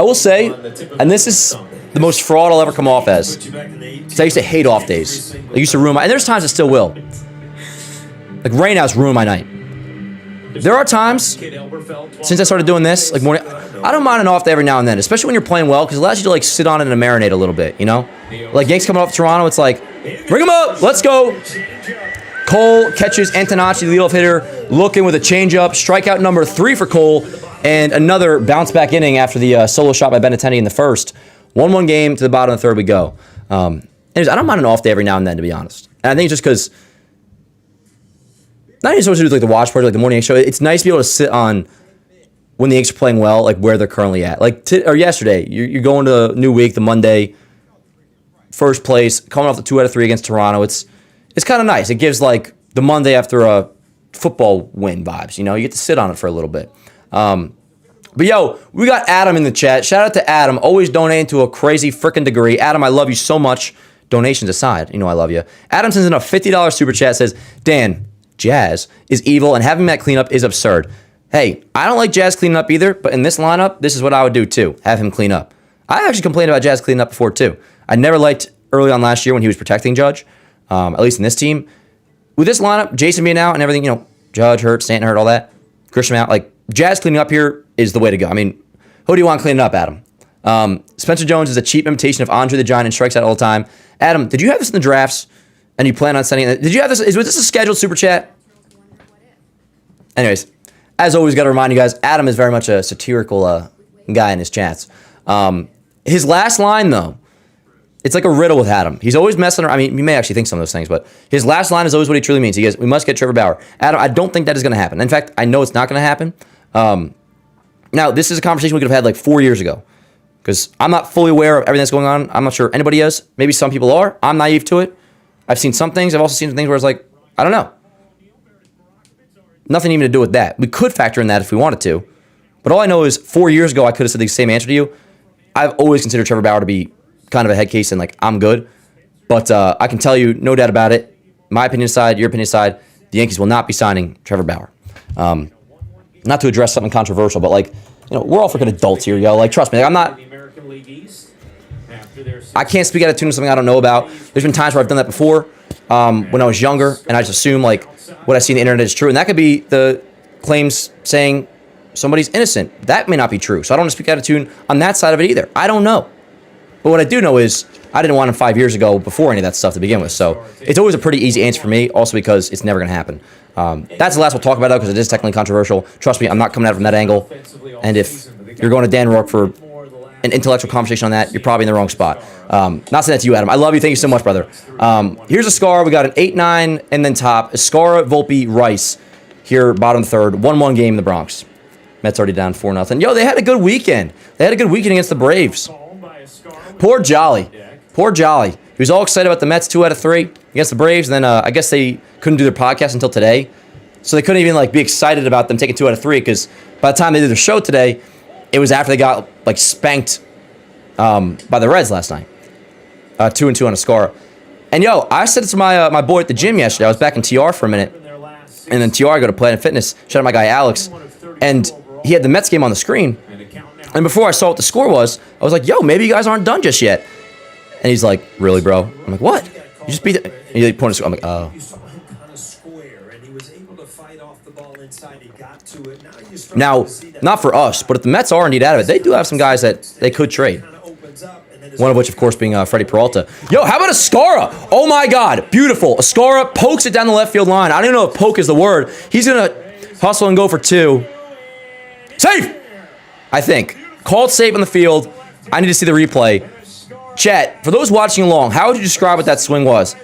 will say, and this is the most fraud I'll ever come off as, because I used to hate off days. I used to ruin my, and there's times I still will. Like, rainouts ruin my night. There are times, since I started doing this, like morning, I don't mind an off day every now and then, especially when you're playing well, because it allows you to like sit on it and marinate a little bit, you know? Like Yankees coming off Toronto, it's like, bring him up, let's go. Cole catches Antonacci, the leadoff hitter, looking with a changeup, strikeout number 3 for Cole, and another bounce back inning after the solo shot by Benintendi in the first. 1-1 game, to the bottom of the third we go. Anyways, I don't mind an off day every now and then, to be honest. And I think it's just because, not even supposed to do like the watch party, like the morning show. It's nice to be able to sit on when the Yankees are playing well, like where they're currently at. Like or yesterday, you're going to a new week, the Monday, first place, coming off the 2 out of 3 against Toronto. It's kind of nice. It gives like the Monday after a football win vibes. You know, you get to sit on it for a little bit. But yo, we got Adam in the chat. Shout out to Adam, always donating to a crazy freaking degree. Adam, I love you so much. Donations aside, you know I love you. Adam sends in a $50 super chat, says, Dan, Jazz is evil, and having Matt clean up is absurd. Hey, I don't like Jazz cleaning up either, but in this lineup, this is what I would do too, have him clean up. I actually complained about Jazz cleaning up before too. I never liked early on last year when he was protecting Judge, at least in this team. With this lineup, Jason being out and everything, you know, Judge hurt, Stanton hurt, all that, Grisham out, like Jazz cleaning up here is the way to go. I mean, who do you want cleaning up, Adam? Spencer Jones is a cheap imitation of Andre the Giant and strikes out all the time. Adam, did you have this in the drafts? And you plan on sending it? Did you have this? Was this a scheduled super chat? Anyways, as always, got to remind you guys, Adam is very much a satirical guy in his chats. His last line, though, it's like a riddle with Adam. He's always messing around. I mean, you may actually think some of those things, but his last line is always what he truly means. He goes, we must get Trevor Bauer. Adam, I don't think that is going to happen. In fact, I know it's not going to happen. Now, this is a conversation we could have had like 4 years ago, because I'm not fully aware of everything that's going on. I'm not sure anybody is. Maybe some people are. I'm naive to it. I've seen some things. I've also seen some things where it's like, I don't know. Nothing even to do with that. We could factor in that if we wanted to. But all I know is 4 years ago, I could have said the same answer to you. I've always considered Trevor Bauer to be kind of a head case and like, I'm good. But I can tell you, no doubt about it, my opinion aside, your opinion aside, the Yankees will not be signing Trevor Bauer. Not to address something controversial, but like, you know, we're all freaking adults here, yo. Like, trust me, like, I'm not. I can't speak out of tune to something I don't know about. There's been times where I've done that before when I was younger, and I just assume like what I see on the internet is true, and that could be the claims saying somebody's innocent. That may not be true, so I don't want to speak out of tune on that side of it either. I don't know, but what I do know is I didn't want him 5 years ago before any of that stuff to begin with. So it's always a pretty easy answer for me, also because it's never going to happen. That's the last we'll talk about, though, because it is technically controversial. Trust me, I'm not coming at it from that angle. And if you're going to Dan Rourke for an intellectual conversation on that, you're probably in the wrong spot. Not saying that to you, Adam. I love you. Thank you so much, brother. Here's a scar. We got an 8-9 and then top. Escara, Volpe, Rice here, bottom third. 1-1 game in the Bronx. Mets already down 4-0. Yo, they had a good weekend. They had a good weekend against the Braves. Poor Jolly. Poor Jolly. He was all excited about the Mets 2 out of 3 against the Braves, and then I guess they couldn't do their podcast until today. So they couldn't even like be excited about them taking 2 out of 3, because by the time they did their show today, it was after they got like spanked by the Reds last night. 2-2 on Escara. And yo, I said it to my boy at the gym yesterday. I was back in TR for a minute, and then TR I go to Planet Fitness. Shout out my guy Alex, and he had the Mets game on the screen. And before I saw what the score was, I was like, yo, maybe you guys aren't done just yet. And he's like, really, bro? I'm like, what? You just beat it. And he pointed to, I'm like, oh. Now, not for us, but if the Mets are indeed out of it, they do have some guys that they could trade. One of which, of course, being Freddie Peralta. Yo, how about Escara? Oh, my God. Beautiful. Escara pokes it down the left field line. I don't even know if poke is the word. He's going to hustle and go for 2. Safe! I think. Called safe on the field. I need to see the replay. Chat, for those watching along, how would you describe what that swing was?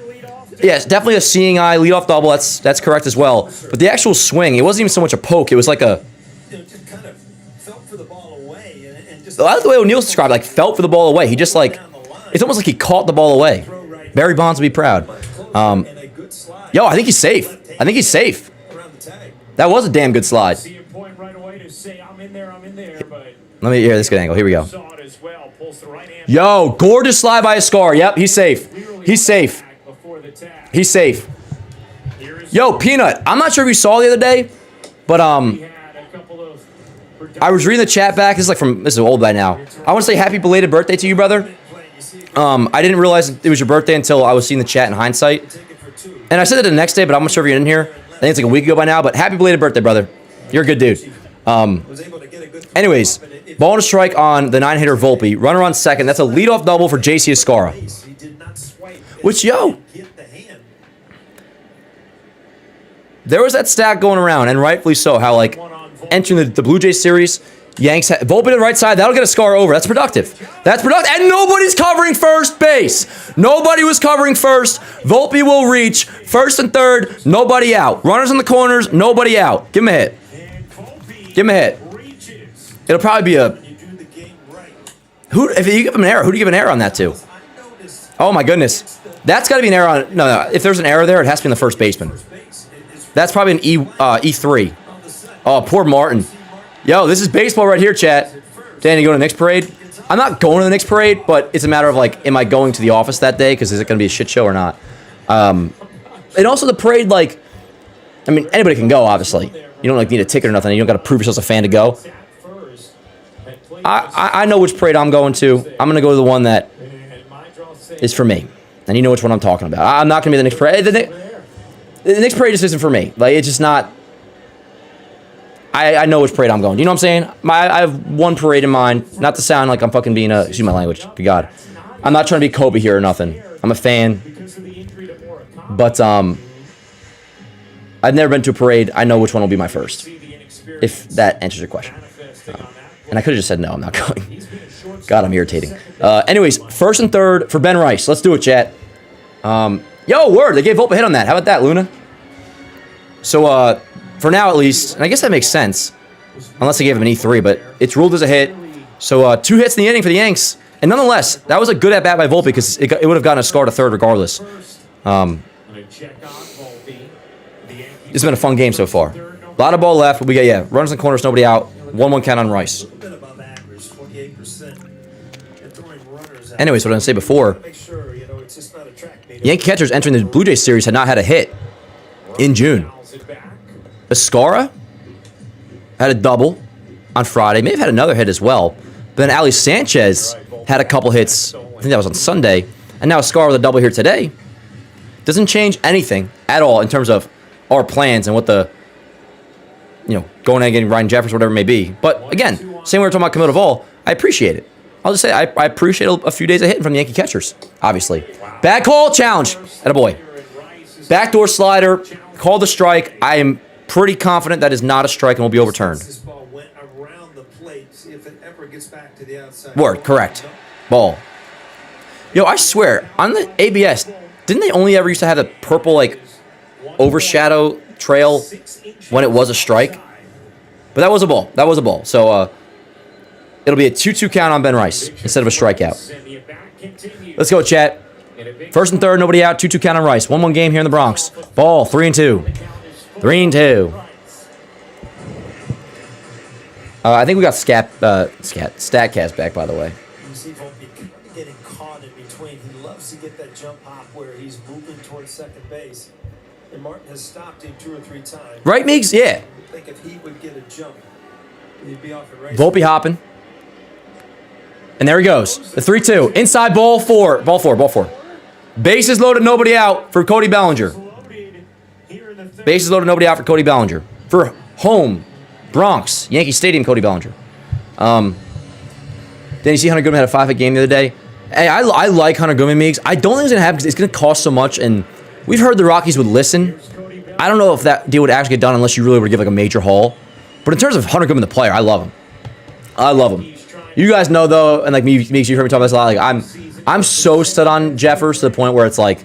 Yes, definitely a seeing eye leadoff double. That's correct as well. But the actual swing, it wasn't even so much a poke. It was like a. Just kind of felt for the ball away and just. I like the way O'Neal described, like felt for the ball away. He just like, it's almost like he caught the ball away. Barry Bonds would be proud. Yo, I think he's safe. I think he's safe. That was a damn good slide. Let me hear this good angle. Here we go. Yo, gorgeous slide by Escar. Yep, he's safe. He's safe. He's safe. Yo, Peanut. I'm not sure if you saw the other day, but I was reading the chat back. This is old by now. I want to say happy belated birthday to you, brother. I didn't realize it was your birthday until I was seeing the chat in hindsight. And I said it the next day, but I'm not sure if you're in here. I think it's like a week ago by now, but happy belated birthday, brother. You're a good dude. Anyways, ball and a strike on the 9-hitter Volpe. Runner on second. That's a leadoff double for JC Escara. Which, yo, there was that stat going around, and rightfully so, how, like, entering the Blue Jays series, Yanks, Volpe to the right side, that'll get Escara over. That's productive. That's productive. And nobody's covering first base. Nobody was covering first. Volpe will reach first and third, nobody out. Runners in the corners, nobody out. Give him a hit. Give him a hit. It'll probably be a... If you give him an error, who do you give an error on that to? Oh, my goodness. That's got to be an error on... No. If there's an error there, it has to be in the first baseman. That's probably an E3. Oh, poor Martin. Yo, this is baseball right here, chat. Danny, you going to the Knicks parade? I'm not going to the Knicks parade, but it's a matter of, like, am I going to the office that day? Because is it going to be a shit show or not? And also the parade, like... I mean, anybody can go, obviously. You don't, like, need a ticket or nothing. You don't got to prove yourself a fan to go. I know which parade I'm going to. I'm going to go to the one that is for me. And you know which one I'm talking about. I'm not going to be the Knicks parade. The Knicks parade just isn't for me. Like, it's just not... I know which parade I'm going. You know what I'm saying? I have one parade in mind. Not to sound like I'm fucking being a... Excuse my language. Good God. I'm not trying to be Kobe here or nothing. I'm a fan. But, I've never been to a parade. I know which one will be my first. If that answers your question. And I could have just said no, I'm not going. God, I'm irritating. Anyways, first and third for Ben Rice. Let's do it, chat. Yo, word. They gave Volpe a hit on that. How about that, Luna? So, for now at least, and I guess that makes sense. Unless they gave him an E3, but it's ruled as a hit. So, 2 hits in the inning for the Yanks. And nonetheless, that was a good at-bat by Volpe because it would have gotten a score to third regardless. It's been a fun game so far. A lot of ball left, but we got, runners in the corners, nobody out. 1-1 count on Rice. Anyways, what I was going to say before, Yankee catchers entering the Blue Jays series had not had a hit in June. Escara had a double on Friday. May have had another hit as well. But then Ali Sanchez had a couple hits. I think that was on Sunday. And now Escara with a double here today. Doesn't change anything at all in terms of our plans and what the, going and getting Ryan Jeffers, whatever it may be. But again, same way we're talking about Camilo Duvall, I appreciate it. I'll just say I appreciate a few days of hitting from the Yankee catchers, obviously. Bad call, challenge. Attaboy. Backdoor slider, call the strike. I am pretty confident that is not a strike and will be overturned. Word, correct. Ball. Yo, I swear, on the ABS, didn't they only ever used to have the purple, like, overshadow trail when it was a strike? But that was a ball. That was a ball. So, it'll be a 2-2 count on Ben Rice instead of a strikeout. Let's go, chat. First and third, nobody out. 2-2 count on Rice. 1-1 game here in the Bronx. Ball, 3-2. 3-2. I think we got StatCast back, by the way. You see Volpe getting caught in between. He loves to get that jump hop where he's moving towards second base. And Martin has stopped him 2 or 3 times. Right, Meeks? Yeah. I think if he would get a jump, he'd be off the race. Volpe hopping. And there he goes. The 3-2. Inside ball 4. Ball 4. Bases loaded, nobody out for Cody Bellinger. Bases loaded, nobody out for Cody Bellinger. For home, Bronx, Yankee Stadium, Cody Bellinger. Then you see Hunter Goodman had a 5-hit game the other day. Hey, I like Hunter Goodman, Meeks. I don't think it's going to happen because it's going to cost so much, and we've heard the Rockies would listen. I don't know if that deal would actually get done unless you really were to give like a major haul. But in terms of Hunter Goodman, the player, I love him. I love him. You guys know, though, and like Meeks, you heard me talk about this a lot, like I'm so stood on Jeffers to the point where it's like,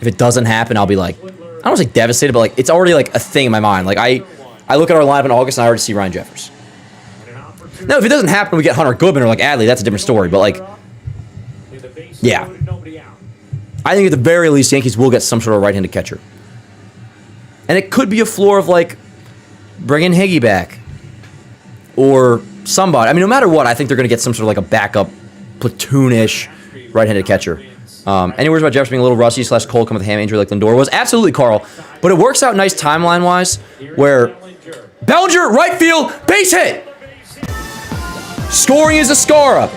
if it doesn't happen, I'll be like, I don't want to say devastated, but like it's already like a thing in my mind. Like I look at our lineup in August and I already see Ryan Jeffers. Now, if it doesn't happen, we get Hunter Goodman or like Adley. That's a different story. But like, yeah, I think at the very least, Yankees will get some sort of right-handed catcher, and it could be a floor of like bringing Higgy back or somebody. I mean, no matter what, I think they're going to get some sort of like a backup platoonish right-handed catcher. Any words about Jeffers being a little rusty / cold coming with a ham injury like Lindor was? Absolutely, Carl. But it works out nice timeline-wise where Bellinger, right field, base hit. Scoring is Escara.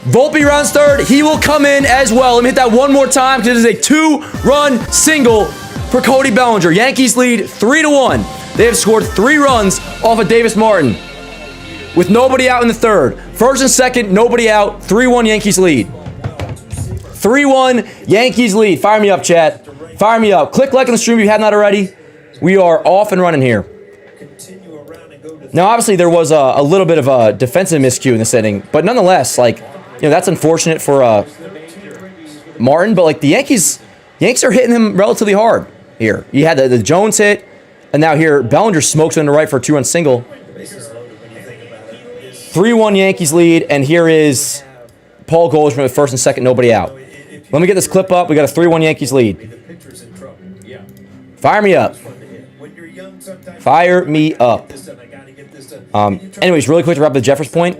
Volpe rounds third. He will come in as well. Let me hit that one more time because it is a 2-run single for Cody Bellinger. Yankees lead 3-1. They have scored 3 runs off of Davis Martin with nobody out in the third. First and second, nobody out. 3-1 Yankees lead. 3-1 Yankees lead. Fire me up, chat. Fire me up. Click like on the stream if you have not already. We are off and running here. Now, obviously, there was a little bit of a defensive miscue in this inning, but nonetheless, like, you know, that's unfortunate for Martin. But like the Yankees are hitting him relatively hard here. You had the Jones hit, and now here Bellinger smokes in the right for a 2-run single. 3-1 Yankees lead, and here is Paul Goldschmidt with first and second, nobody out. Let me get this clip up. We got a 3-1 Yankees lead. Fire me up. Fire me up. Anyways, really quick to wrap up the Jeffers point.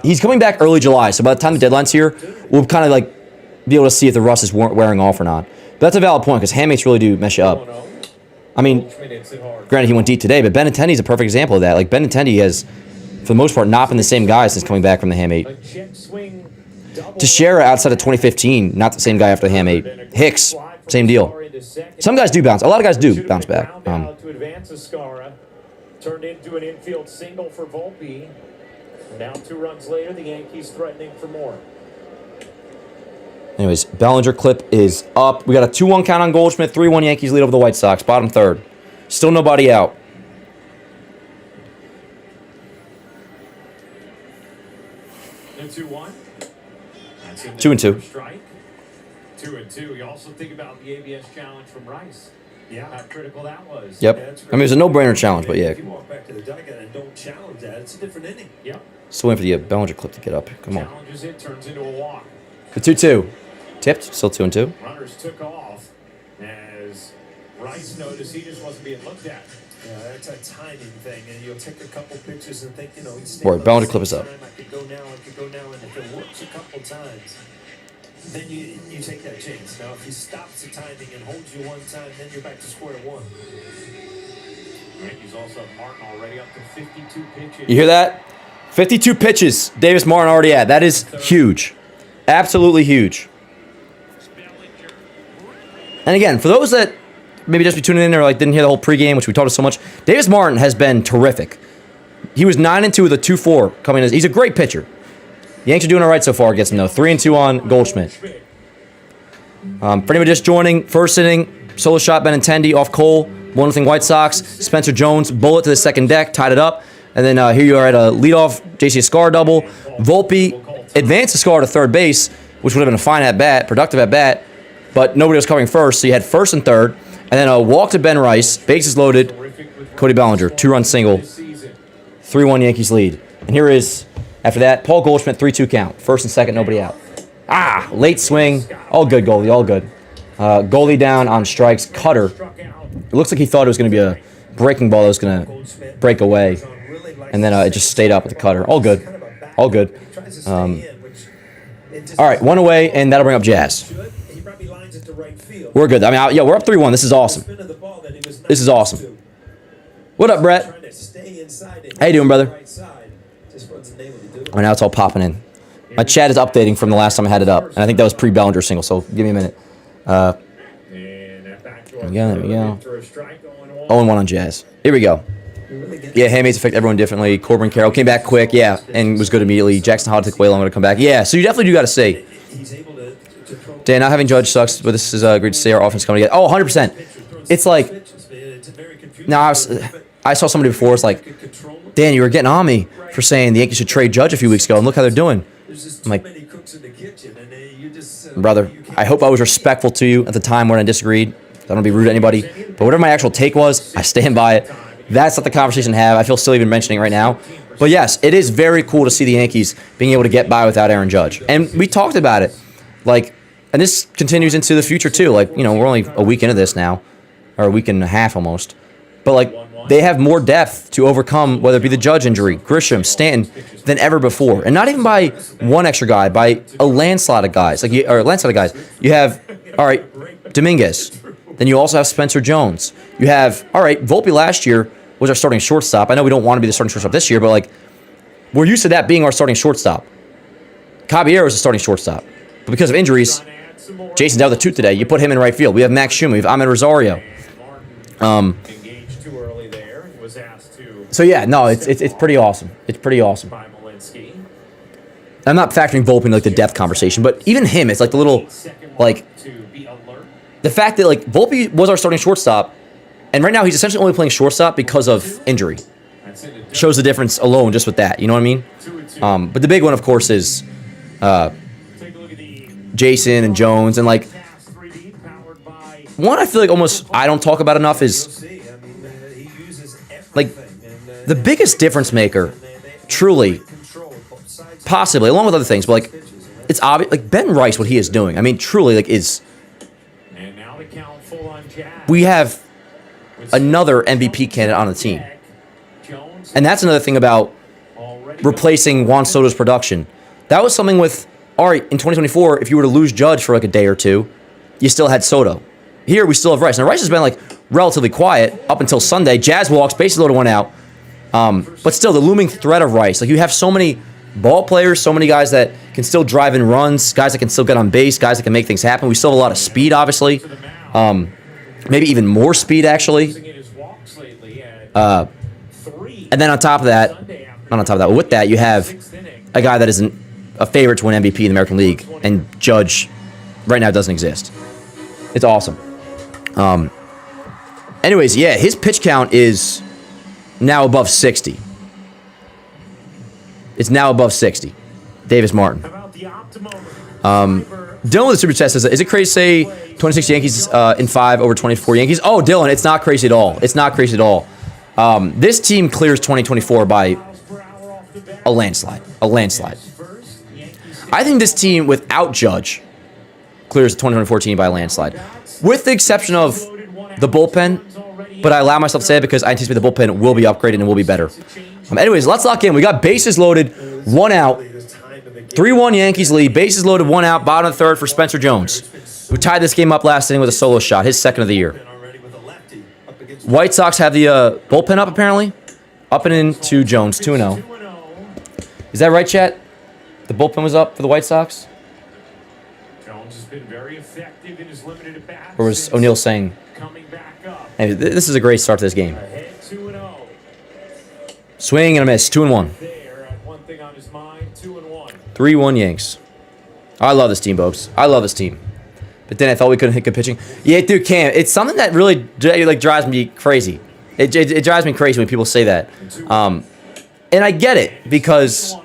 He's coming back early July, so by the time the deadline's here, we'll kind of like be able to see if the rust is wearing off or not. But that's a valid point because handmates really do mess you up. I mean, granted he went deep today, but Benintendi's a perfect example of that. Like Benintendi has, for the most part, not been the same guy since coming back from the hamate. Teixeira outside of 2015, not the same guy after the hamate. Hicks, same deal. Some guys do bounce. A lot of guys do bounce back. Turned into an infield single for Volpe. Now 2 runs later, the Yankees threatening for more. Anyways, Bellinger clip is up. We got a 2-1 count on Goldschmidt. 3-1 Yankees lead over the White Sox. Bottom third. Still nobody out. And 2-1. 2-2. Strike. 2-2. You also think about the ABS challenge from Rice. Yeah, how critical that was. Yep. I mean, it was a no-brainer challenge, but yeah. If you walk back to the dugout and don't challenge that, it's a different inning. Yep. Still waiting for the Bellinger clip to get up. Come on. Challenges it, turns into a walk. The 2-2. Tipped. Still 2-2. Runners took off as Rice noticed he just wasn't being looked at. Yeah, that's a timing thing, and you'll take a couple pitches and think, you know, he's Word, Bellinger clip is up. I could go now, and if it works a couple times, then you take that chance. Now, if he stops the timing and holds you one time, then you're back to square one. Yankees also have Martin already up to 52 pitches. You hear that? 52 pitches. Davis Martin already at. That is huge. Absolutely huge. And again, for those that maybe just be tuning in or like didn't hear the whole pregame, which we talked about so much, Davis Martin has been terrific. He was 9-2 with a 2.4 coming in. He's a great pitcher. The Yankees are doing all right so far against him, though. 3-2 on Goldschmidt. For anyone just joining, first inning, solo shot Benintendi off Cole, 1-0 White Sox. Spencer Jones, bullet to the second deck, tied it up. And then here you are at a leadoff J.C. Escar double. Volpe advanced Escar to third base, which would have been a fine at-bat, productive at-bat, but nobody was covering first, so you had first and third. And then a walk to Ben Rice, bases loaded, Cody Bellinger, 2-run single, 3-1 Yankees lead. And here is... After that, Paul Goldschmidt, 3-2 count. First and second, nobody out. Late swing. All good, goalie, all good. Goalie down on strikes. Cutter. It looks like he thought it was going to be a breaking ball that was going to break away. And then it just stayed up with the cutter. All good. All good. All right, one away, and that'll bring up Jazz. We're good. I mean, yeah, we're up 3-1. This is awesome. This is awesome. What up, Brett? How you doing, brother? All right, now it's all popping in. My chat is updating from the last time I had it up, and I think that was pre-Bellinger single, so give me a minute. There we go. 0-1 on Jazz. Here we go. Yeah, handmates affect everyone differently. Corbin Carroll came back quick, yeah, and was good immediately. Jackson Hall took way longer to come back. Yeah, so you definitely do got to say. Dan, not having Judge sucks, but this is great to see our offense coming together. Oh, 100%. It's like, now I saw somebody before, it's like, Dan, you were getting on me for saying the Yankees should trade Judge a few weeks ago, and look how they're doing. I'm like, brother, I hope I was respectful to you at the time when I disagreed. I don't want to be rude to anybody. But whatever my actual take was, I stand by it. That's not the conversation to have. I feel silly even mentioning it right now. But yes, it is very cool to see the Yankees being able to get by without Aaron Judge. And we talked about it. Like, and this continues into the future too. Like, you know, we're only a week into this now, or a week and a half almost. But like, they have more depth to overcome, whether it be the Judge injury, Grisham, Stanton, than ever before. And not even by one extra guy, by a landslide of guys. You have, all right, Dominguez. Then you also have Spencer Jones. You have, all right, Volpe last year was our starting shortstop. I know we don't want to be the starting shortstop this year, but like, we're used to that being our starting shortstop. Caballero is the starting shortstop. But because of injuries, Jason's out of the tooth today. You put him in right field. We have Max Schumann. We have Ahmed Rosario. So yeah, no, it's pretty awesome. It's pretty awesome. I'm not factoring Volpe into like the depth conversation, but even him, it's like the little, like, the fact that like Volpe was our starting shortstop, and right now he's essentially only playing shortstop because of injury. Shows the difference alone just with that. You know what I mean? But the big one, of course, is Jason and Jones, and like one I feel like almost I don't talk about enough is like the biggest difference maker, truly, possibly, along with other things, but like it's obvious, like Ben Rice, what he is doing. I mean, truly, like we have another MVP candidate on the team, and that's another thing about replacing Juan Soto's production. That was something with, all right, in 2024, if you were to lose Judge for like a day or two, you still had Soto. Here, we still have Rice. Now, Rice has been like relatively quiet up until Sunday. Jazz walks, bases loaded, one out. But still, the looming threat of Rice. Like, you have so many ball players, so many guys that can still drive in runs, guys that can still get on base, guys that can make things happen. We still have a lot of speed, obviously. Maybe even more speed, actually. And then on top of that, not on top of that, but with that, you have a guy that isn't a favorite to win MVP in the American League, and Judge right now doesn't exist. It's awesome. Anyways, yeah, his pitch count is now above 60. It's now above 60. Davis Martin. Dylan with the super chat says, is it crazy to say 26 Yankees in 5 over 24 Yankees? Oh, Dylan, it's not crazy at all. It's not crazy at all. This team clears 2024 by a landslide. A landslide. I think this team, without Judge, clears the 2024 team by a landslide. With the exception of the bullpen, but I allow myself to say it because I anticipate the bullpen will be upgraded and will be better. Anyways, let's lock in. We got bases loaded, one out. 3-1 Yankees lead. Bases loaded, one out. Bottom of the third for Spencer Jones, who tied this game up last inning with a solo shot, his second of the year. White Sox have the bullpen up, apparently. Up and into Jones, 2-0. Is that right, chat? The bullpen was up for the White Sox? Jones has been very effective in his limited at-bats. Or was O'Neill saying, hey, this is a great start to this game. Swing and a miss, 2-1. 3-1 Yanks. I love this team, folks. I love this team. But then I thought we couldn't hit good pitching. Yeah, dude, Cam, it's something that really like drives me crazy. It drives me crazy when people say that. And I get it, because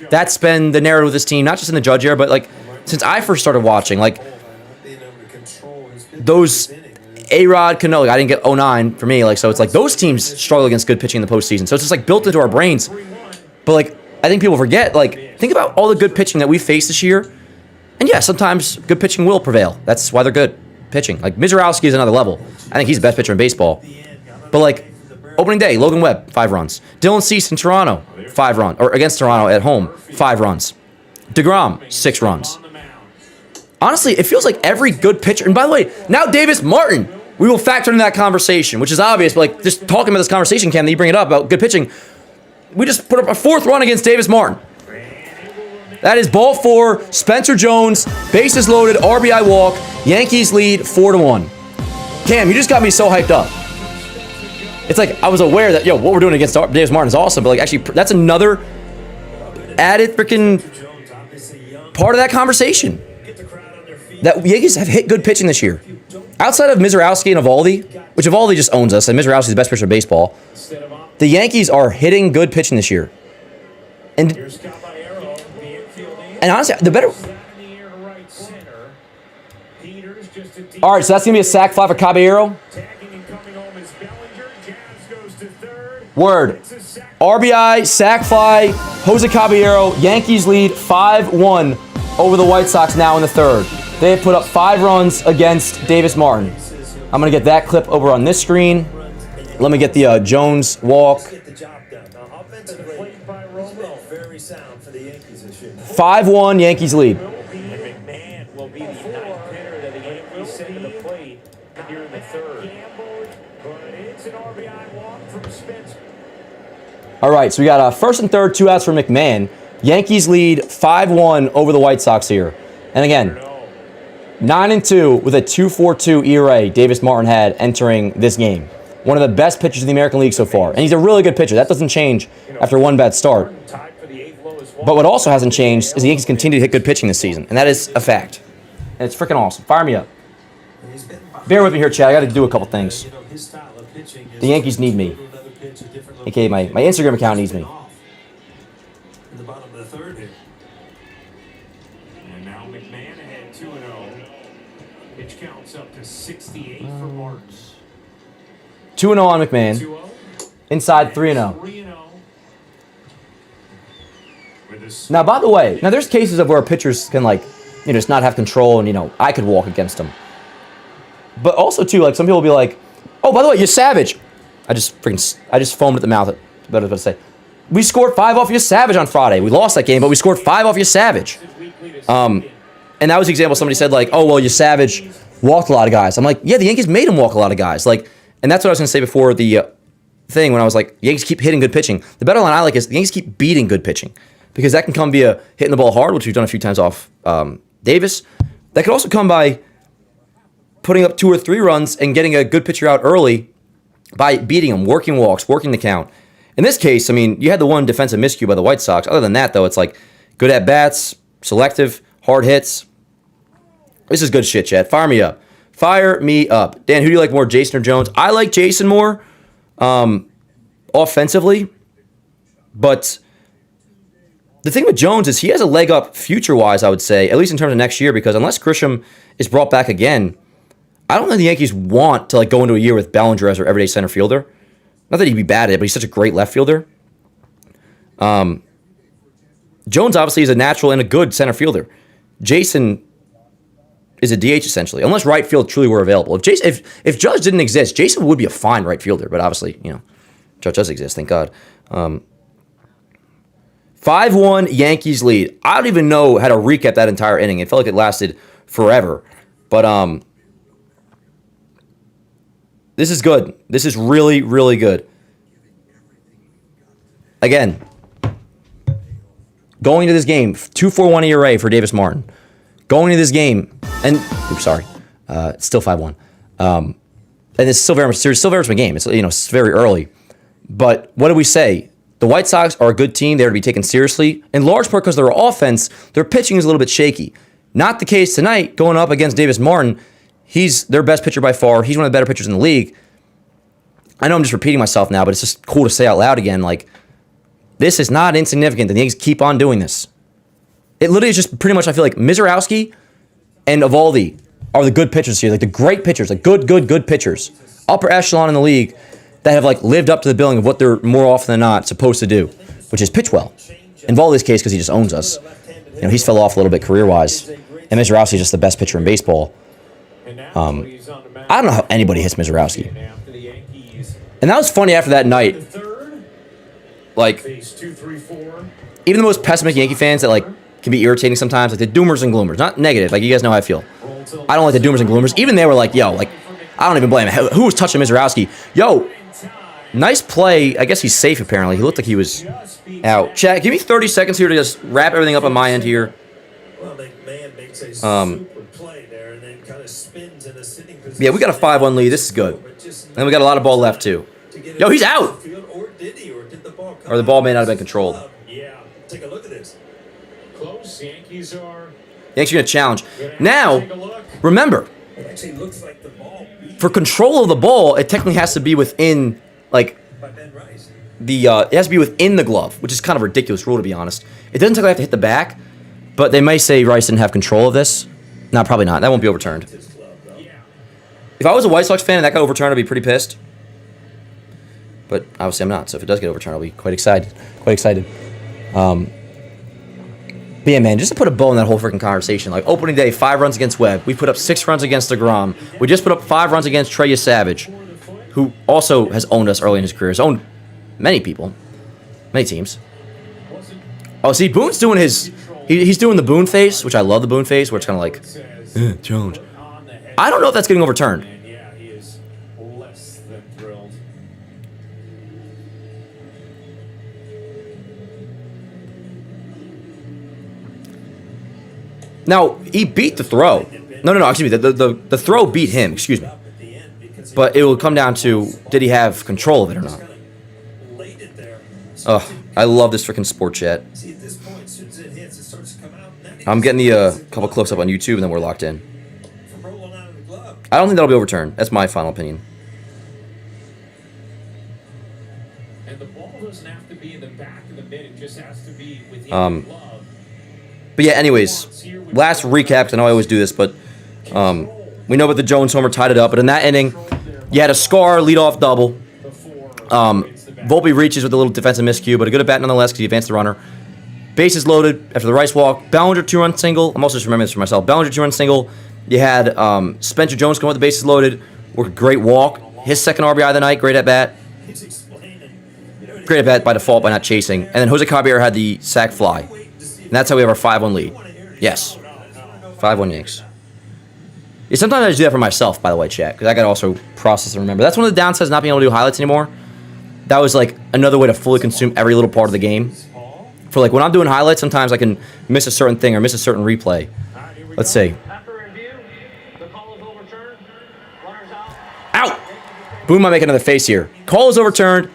that's been the narrative with this team, not just in the Judge era, but like since I first started watching, like those A-Rod, Cano, like, I didn't get 09 for me, like, so it's like those teams struggle against good pitching in the postseason. So it's just like built into our brains. But like I think people forget, like, think about all the good pitching that we faced this year. And yeah, sometimes good pitching will prevail. That's why they're good pitching. Like Mizorowski is another level. I think he's the best pitcher in baseball. But like opening day, Logan Webb, 5 runs. Dylan Cease in Toronto, 5 runs. Or against Toronto at home, 5 runs. DeGrom, 6 runs. Honestly, it feels like every good pitcher. And by the way, now Davis Martin, we will factor into that conversation, which is obvious. But like just talking about this conversation, Cam, that you bring it up about good pitching. We just put up a 4th run against Davis Martin. That is ball 4, Spencer Jones, bases loaded, RBI walk. Yankees lead 4-1. Cam, you just got me so hyped up. It's like I was aware that, what we're doing against Davis Martin is awesome, but like actually that's another added freaking part of that conversation. That Yankees have hit good pitching this year. Outside of Mizorowski and Eovaldi, which Eovaldi just owns us, and Mizorowski is the best pitcher in baseball, the Yankees are hitting good pitching this year. And honestly, the better... All right, so that's going to be a sac fly for Caballero. Tagging and coming home is Bellinger. Jazz goes to third. Word. It's a sack. RBI, sac fly, Jose Caballero. Yankees lead 5-1 over the White Sox now in the third. They have put up 5 runs against Davis Martin. I'm going to get that clip over on this screen. Let me get the Jones walk. Get the job done. Now, offensively, Played by he's been Romo. very sound for the Yankees this year. 5-1 Yankees lead. McMahon will be the ninth hitter that the Yankees send to the plate here in the third. Gambled, but it's an RBI walk from Spencer. All right, so we got first and third, 2 outs for McMahon. Yankees lead 5-1 over the White Sox here. And again, 9-2 with a 2.42 ERA Davis Martin had entering this game. One of the best pitchers in the American League so far. And he's a really good pitcher. That doesn't change after one bad start. But what also hasn't changed is the Yankees continue to hit good pitching this season. And that is a fact. And it's freaking awesome. Fire me up. Bear with me here, Chad. I got to do a couple things. The Yankees need me. AKA my Instagram account needs me. In the bottom of the third here. And now McMahon ahead 2-0. Pitch counts up to 68 for Martin. 2-0 on McMahon. 2-0. Inside 3-0. 3-0. With this Now, by the way, there's cases of where pitchers can, like, just not have control and, I could walk against them. But also, too, like, some people will be like, oh, by the way, you're savage. I just foamed at the mouth. Better to say. We scored 5 off your Savage on Friday. We lost that game, but we scored 5 off your Savage. And that was the example somebody said, like, oh, well, your Savage walked a lot of guys. I'm like, yeah, the Yankees made him walk a lot of guys. Like, and that's what I was going to say before the thing when I was like, Yankees keep hitting good pitching. The better line I like is the Yankees keep beating good pitching because that can come via hitting the ball hard, which we've done a few times off Davis. That could also come by putting up 2 or 3 runs and getting a good pitcher out early by beating him, working walks, working the count. In this case, I mean, you had the one defensive miscue by the White Sox. Other than that, though, it's like good at-bats, selective, hard hits. This is good shit, Chad. Fire me up. Fire me up. Dan, who do you like more, Jason or Jones? I like Jason more offensively, but the thing with Jones is he has a leg up future-wise, I would say, at least in terms of next year, because unless Grisham is brought back again, I don't think the Yankees want to go into a year with Bellinger as their everyday center fielder. Not that he'd be bad at it, but he's such a great left fielder. Jones obviously is a natural and a good center fielder. Jason is a DH essentially, unless right field truly were available. If Judge didn't exist, Jason would be a fine right fielder, but obviously, Judge does exist, thank God. 5-1 Yankees lead. I don't even know how to recap that entire inning. It felt like it lasted forever, but this is good. This is really, really good. Again, going into this game, 2.41 ERA for Davis Martin. Going into this game, and it's still 5-1. And it's still very much serious, still very much a game. It's it's very early. But what did we say? The White Sox are a good team. They're to be taken seriously, in large part because their offense, their pitching is a little bit shaky. Not the case tonight, going up against Davis Martin. He's their best pitcher by far. He's one of the better pitchers in the league. I know I'm just repeating myself now, but it's just cool to say out loud again. Like, this is not insignificant. The Yankees keep on doing this. It literally is just pretty much, I feel like, Mizorowski and Eovaldi are the good pitchers here. Like, the great pitchers, like good pitchers. Upper echelon in the league that have, like, lived up to the billing of what they're more often than not supposed to do, which is pitch well. In Eovaldi's case, because he just owns us. He's fell off a little bit career-wise. And Mizorowski is just the best pitcher in baseball. I don't know how anybody hits Mizorowski. And that was funny after that night. Like, even the most pessimistic Yankee fans that, like, can be irritating sometimes, like the doomers and gloomers. Not negative, like, you guys know how I feel. I don't like the doomers and gloomers. Even they were like, yo, like, I don't even blame him. Who was touching Mizorowski? Yo, nice play. I guess he's safe, apparently. He looked like he was out. Chat, give me 30 seconds here to just wrap everything up on my end here. Well, McMahon makes a super play there and then kind of spins in a sitting position. Yeah, we got a 5-1 lead. This is good. And we got a lot of ball left, too. Yo, he's out! Or the ball may not have been controlled. Yeah, take a look at this. Close. Yankees are going to challenge. Now, remember, It actually looks like the ball beat for control of the ball, it technically has to be within, like, by Ben Rice. it has to be within the glove, which is kind of a ridiculous rule, to be honest. It doesn't technically have to hit the back, but they may say Rice didn't have control of this. No, probably not. That won't be overturned. His glove, though. yeah, If I was a White Sox fan and that got overturned, I'd be pretty pissed. But obviously I'm not. So if it does get overturned, I'll be quite excited. But yeah, man, just to put a bow in that whole freaking conversation. Like, opening day, 5 runs against Webb. We put up 6 runs against DeGrom. We just put up 5 runs against Trey Savage, who also has owned us early in his career. Has owned many people, many teams. Oh, see, Boone's doing his... He's doing the Boone face, which I love the Boone face, where it's kind of like, Jones. I don't know if that's getting overturned. Yeah, he is less than thrilled. Now, he beat the throw. No, excuse me. The throw beat him, excuse me. But it will come down to, did he have control of it or not? Ugh, I love this freaking sport chat. I'm getting the couple clips up on YouTube, and then we're locked in. I don't think that'll be overturned. That's my final opinion. And the ball doesn't have to be in the back of the mid, it just has to be within the glove. But yeah, anyways, last recap, 'cause I know I always do this, but we know about the Jones homer tied it up. But in that inning, you had a Scar leadoff double. Volpe reaches with a little defensive miscue, but a good at bat nonetheless because he advanced the runner. Bases loaded after the Rice walk. Bellinger 2-run single. I'm also just remembering this for myself. Bellinger 2-run single. You had Spencer Jones come with the bases loaded. Worked a great walk. His second RBI of the night. Great at bat. Great at bat by default by not chasing. And then Jose Caballero had the sac fly. And that's how we have our 5-1 lead. Yes. 5-1 Yanks. Yeah, sometimes I just do that for myself, by the way, chat, because I got to also process and remember. That's one of the downsides of not being able to do highlights anymore. That was like another way to fully consume every little part of the game. For like when I'm doing highlights, sometimes I can miss a certain thing or miss a certain replay. Let's see. Out! Boone might make another face here. Call is overturned.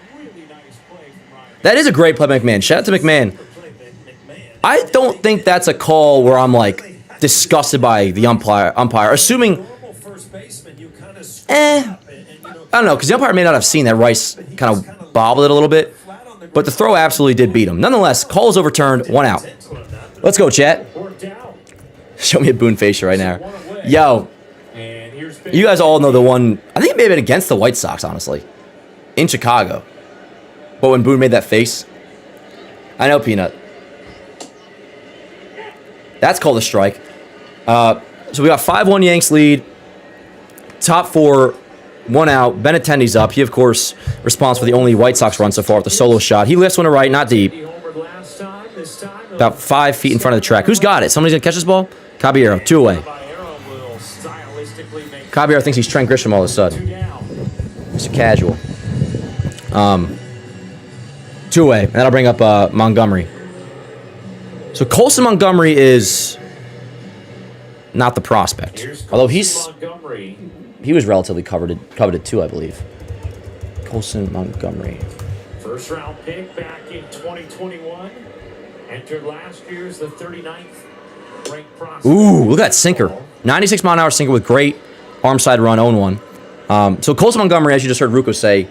That is a great play by McMahon. Shout out to McMahon. I don't think that's a call where I'm like disgusted by the umpire. Assuming, I don't know, because the umpire may not have seen that Rice kind of bobbled it a little bit, but the throw absolutely did beat him. Nonetheless, call is overturned, 1 out. Let's go, chat. Show me a Boone face right now. Yo, you guys all know the one, I think it may have been against the White Sox, honestly, in Chicago. But when Boone made that face, I know, Peanut. That's called a strike. So we got 5-1 Yanks lead. Top 4, 1 out. Benintendi's up. He, of course, responds for the only White Sox run so far with the solo shot. He lifts one to right, not deep. About 5 feet in front of the track. Who's got it? Somebody's going to catch this ball? Caballero, 2 away. Caballero thinks he's Trent Grisham all of a sudden. It's a casual. 2 away. And that'll bring up Montgomery. So Colson Montgomery is not the prospect. Although he was relatively coveted too, I believe. Colson Montgomery. First round pick back in 2021. Entered last year's the 39th ranked prospect. Ooh, look at that sinker. 96 mile an hour sinker with great arm side run, 0-1. So Colson Montgomery, as you just heard Rucco say,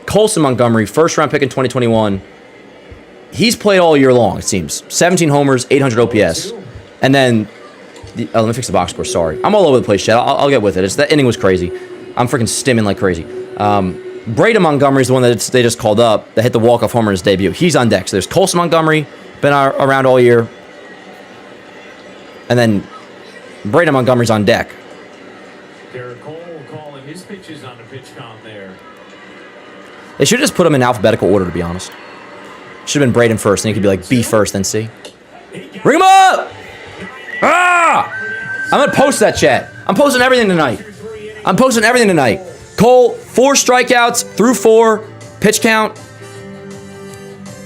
Colson Montgomery, first round pick in 2021. He's played all year long, it seems. 17 homers, 800 OPS. And then, let me fix the box score, sorry. I'm all over the place, chat. I'll get with it. That inning was crazy. I'm freaking stimming like crazy. Braden Montgomery is the one that they just called up that hit the walk-off homer in his debut. He's on deck. So there's Colson Montgomery, been around all year. And then Braden Montgomery's on deck. Derek Cole calling his pitches on the pitch count there. They should just put them in alphabetical order, to be honest. Should have been Braden first, and he could be like B first, then C. Ring him up! Ah! I'm going to post that, chat. I'm posting everything tonight. Cole, 4 strikeouts through 4. Pitch count.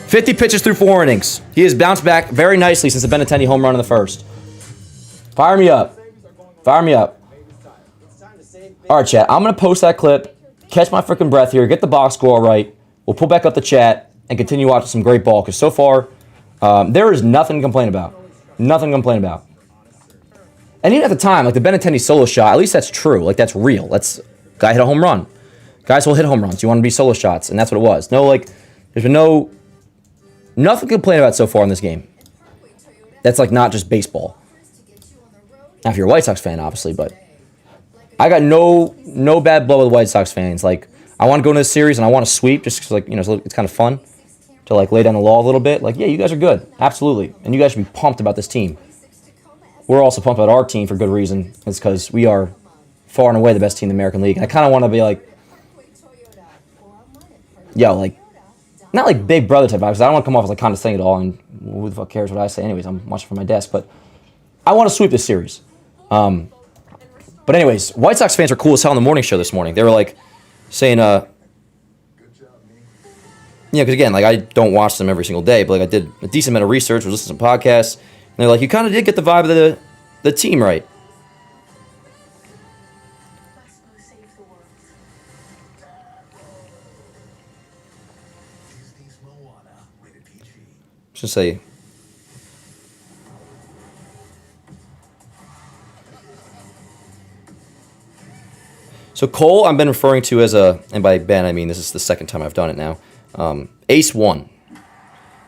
50 pitches through 4 innings. He has bounced back very nicely since the Benintendi home run in the first. Fire me up. All right, chat. I'm going to post that clip. Catch my freaking breath here. Get the box score right. We'll pull back up the chat and continue watching some great ball. Because so far, there is nothing to complain about. And even at the time, like the Benintendi solo shot, at least that's true. Like, that's real. Guy hit a home run. Guys will hit home runs. You want to be solo shots, and that's what it was. No, like, there's been nothing to complain about so far in this game. That's, like, not just baseball. Now, if you're a White Sox fan, obviously, but I got no bad blood with White Sox fans. Like, I want to go into this series and I want to sweep just because, like, you know, it's kind of fun to, like, lay down the law a little bit. Like, yeah, you guys are good. Absolutely. And you guys should be pumped about this team. We're also pumped about our team for good reason. It's because we are far and away the best team in the American League. And I kind of want to be like, yo, like, not like big brother type vibes. I don't want to come off as like condescending at all. And who the fuck cares what I say? Anyways, I'm watching from my desk. But I want to sweep this series. But anyways, White Sox fans are cool as hell on the morning show this morning. They were like saying, yeah, because again, like, I don't watch them every single day, but like, I did a decent amount of research, was listening to some podcasts, and they're like, you kind of did get the vibe of the team right. Just say, so Cole, I've been referring to as and by Ben, I mean, this is the second time I've done it now, Ace 1.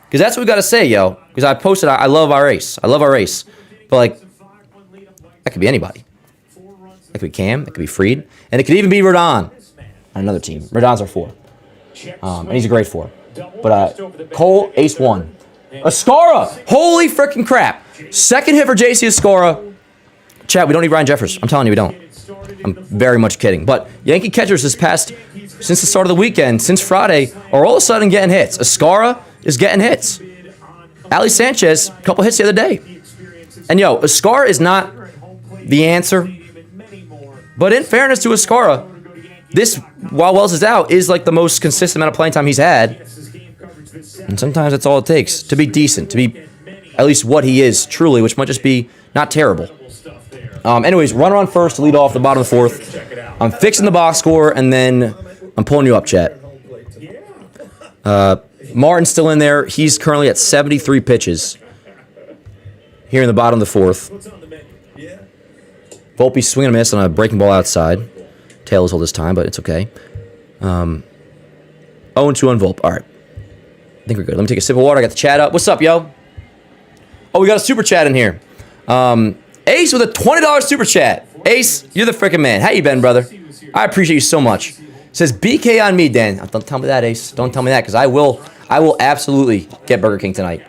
Because that's what we got to say, yo. Because I posted, I love our ace. I love our ace. But, like, that could be anybody. That could be Cam. That could be Freed. And it could even be Rodon on another team. Rodon's our 4. And he's a great 4. But Cole, Ace 1. Escara! Holy freaking crap. Second hit for JC Escara. Chat, we don't need Ryan Jeffers. I'm telling you, we don't. I'm very much kidding. But Yankee catchers since the start of the weekend, since Friday, are all of a sudden getting hits. Escara is getting hits. Ali Sanchez, a couple hits the other day. And yo, Escara is not the answer. But in fairness to Escara, this, while Wells is out, is like the most consistent amount of playing time he's had. And sometimes that's all it takes to be decent, to be at least what he is truly, which might just be not terrible. Anyways, runner on first to lead off the bottom of the 4th. I'm fixing the box score, and then I'm pulling you up, chat. Martin's still in there. He's currently at 73 pitches here in the bottom of the 4th. Volpe swinging a miss on a breaking ball outside. Taylor's hold this time, but it's okay. 0-2 on Volpe. All right. I think we're good. Let me take a sip of water. I got the chat up. What's up, yo? Oh, we got a super chat in here. Ace with a $20 super chat. Ace, you're the freaking man. How you been, brother? I appreciate you so much. Says BK on me, Dan. Don't tell me that, Ace. Don't tell me that, because I will absolutely get Burger King tonight.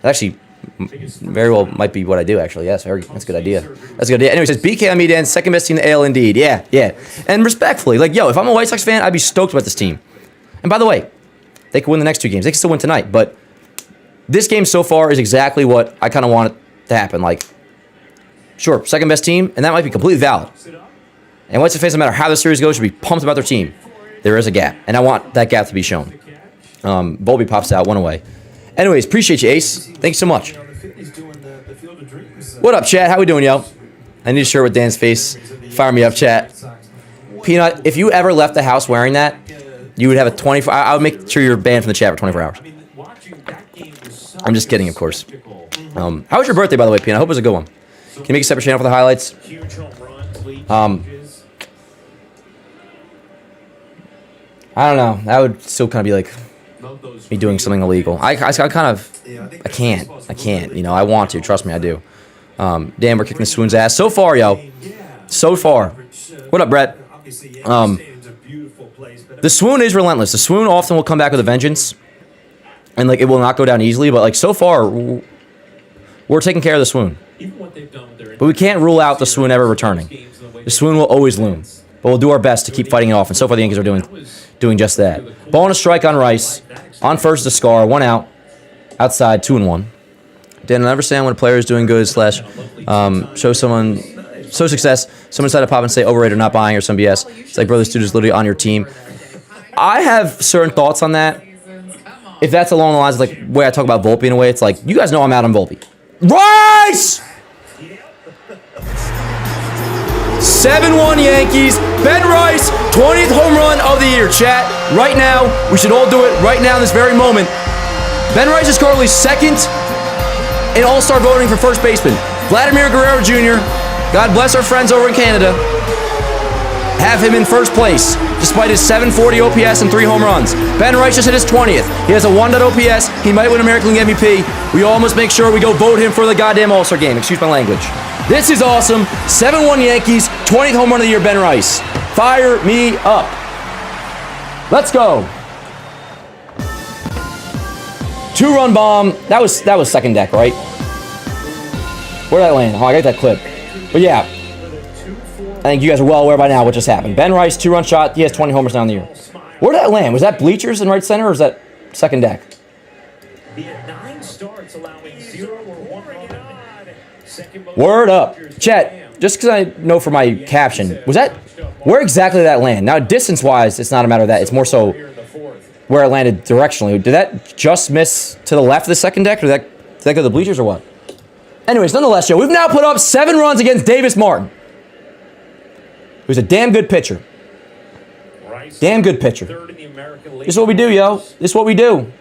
Actually, very well might be what I do, actually. Yes, that's a good idea. That's a good idea. Anyway, says BK on me, Dan. Second best team in the AL, indeed. Yeah. And respectfully, like, yo, if I'm a White Sox fan, I'd be stoked about this team. And by the way, they could win the next 2 games. They can still win tonight, but this game so far is exactly what I kind of want it to happen. Like, sure, second best team, and that might be completely valid. And White Sox fans, no matter how the series goes, should be pumped about their team. There is a gap, and I want that gap to be shown. Volpe pops out, 1 away. Anyways, appreciate you, Ace. Thank you so much. What up, chat? How we doing, yo? I need a shirt with Dan's face. Fire me up, chat. Peanut, if you ever left the house wearing that, you would have a 24... I would make sure you're banned from the chat for 24 hours. I'm just kidding, of course. How was your birthday, by the way, Peanut? I hope it was a good one. Can you make a separate channel for the highlights? I don't know. That would still kind of be like me doing something illegal. I can't. You know, I want to. Trust me, I do. Damn, we're kicking the Swoon's ass. So far, yo. So far. What up, Brett? The Swoon is relentless. The Swoon often will come back with a vengeance. And, like, it will not go down easily. But, like, so far, we're taking care of the Swoon. But we can't rule out the Swoon ever returning. The Swoon will always loom. But we'll do our best to keep fighting it off. And so far, the Yankees are doing just that. Ball and a strike on Rice. On first is a Scar. 1 out. Outside, 2-1. Dan, I understand when a player is doing good / show success. Someone decided to pop and say overrated or not buying or some BS. It's like, bro, this dude is literally on your team. I have certain thoughts on that. If that's along the lines of like way I talk about Volpe in a way, it's like, you guys know I'm out on Volpe. Rice! 7-1 Yankees. Ben Rice, 20th home run of the year, chat. Right now, we should all do it right now in this very moment. Ben Rice is currently second in All-Star voting for first baseman. Vladimir Guerrero Jr., God bless our friends over in Canada, have him in first place, despite his 740 OPS and 3 home runs. Ben Rice just hit his 20th. He has a 1 OPS. He might win American League MVP. We all must make sure we go vote him for the goddamn All-Star game. Excuse my language. This is awesome. 7-1 Yankees, 20th home run of the year, Ben Rice. Fire me up. Let's go. 2-run bomb. That was second deck, right? Where'd that land? Oh, I got that clip. But yeah, I think you guys are well aware by now what just happened. Ben Rice, 2-run shot. He has 20 homers down the year. Where'd that land? Was that bleachers in right center, or is that second deck? He had 9 starts, allowing 0 or 1 run. Word up. Chat, just because I know for my caption, was that, where exactly did that land? Now, distance-wise, it's not a matter of that. It's more so where it landed directionally. Did that just miss to the left of the second deck, or did that go to the bleachers, or what? Anyways, nonetheless, Joe, we've now put up 7 runs against Davis Martin, who's a damn good pitcher. Damn good pitcher. This is what we do, yo. This is what we do.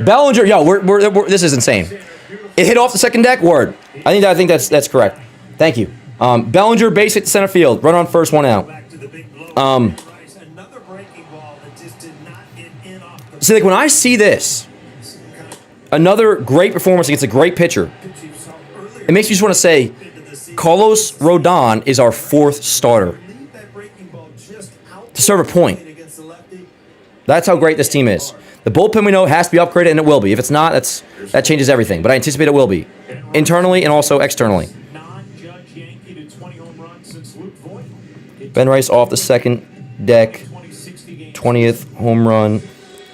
Bellinger, yo, this is insane. It hit off the second deck. Word. I think that's correct. Thank you. Bellinger, base hit to center field. Run on first, 1 out. See, like when I see this, another great performance against a great pitcher, it makes me just want to say, Carlos Rodon is our 4th starter to serve a point. That's how great this team is. The bullpen we know has to be upgraded, and it will be. If it's not, that changes everything. But I anticipate it will be, internally and also externally. Ben Rice off the second deck, 20th home run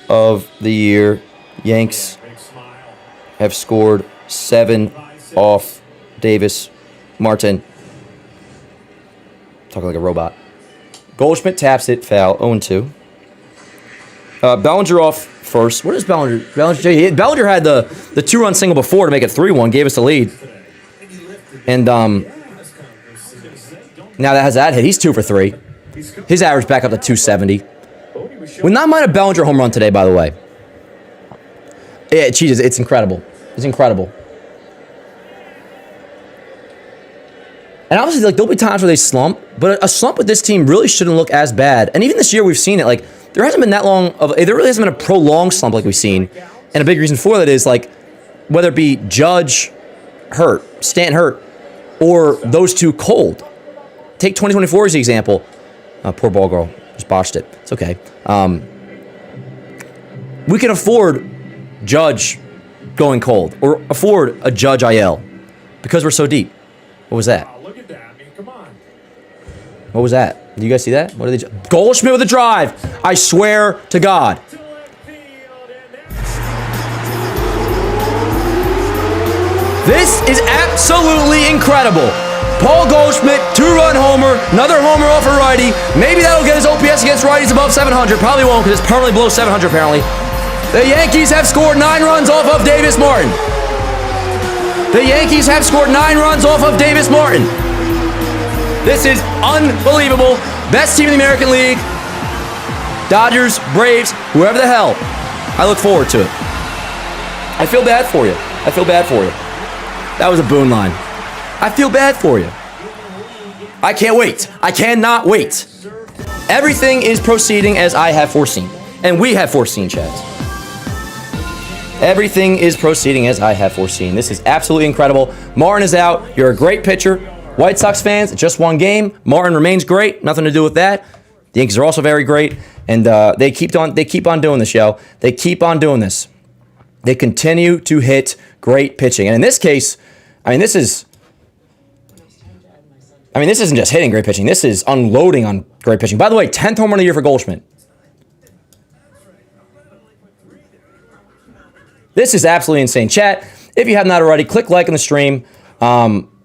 of the year. Yanks have scored 7 off Davis Martin. Talking like a robot. Goldschmidt taps it, foul, 0-2. Bellinger off first. What is Bellinger? Bellinger had the 2-run single before to make it 3-1, gave us the lead. And now that has that hit, he's 2 for 3. His average back up to 270. Would not mind a Bellinger home run today, by the way. Yeah, geez, it's incredible. It's incredible. And obviously, like, there'll be times where they slump, but a slump with this team really shouldn't look as bad. And even this year, we've seen it. Like, there hasn't been that long of, there really hasn't been a prolonged slump like we've seen. And a big reason for that is, like, whether it be Judge hurt, Stanton hurt, or those two cold. Take 2024 as the example. Poor ball girl. Just botched it. It's okay. We can afford Judge going cold, or afford a Judge IL, because we're so deep. What was that? Look at that. I mean, come on. What was that? Did you guys see that? What did they? Goldschmidt with a drive. I swear to God. This is absolutely incredible. Paul Goldschmidt, 2-run homer, another homer off a righty. Maybe that'll get his OPS against righties above 700. Probably won't, because it's permanently below 700 apparently. The Yankees have scored 9 runs off of Davis Martin. The Yankees have scored 9 runs off of Davis Martin. This is unbelievable. Best team in the American League. Dodgers, Braves, whoever the hell. I look forward to it. I feel bad for you. I feel bad for you. That was a Boone line. I feel bad for you. I can't wait. I cannot wait. Everything is proceeding as I have foreseen. And we have foreseen, Chad. Everything is proceeding as I have foreseen. This is absolutely incredible. Martin is out. You're a great pitcher. White Sox fans, it's just 1 game. Martin remains great. Nothing to do with that. The Yankees are also very great. And they keep on doing this, yo. They keep on doing this. They continue to hit great pitching. And in this case, this isn't just hitting great pitching. This is unloading on great pitching. By the way, 10th home run of the year for Goldschmidt. This is absolutely insane. Chat, if you have not already, click like on the stream.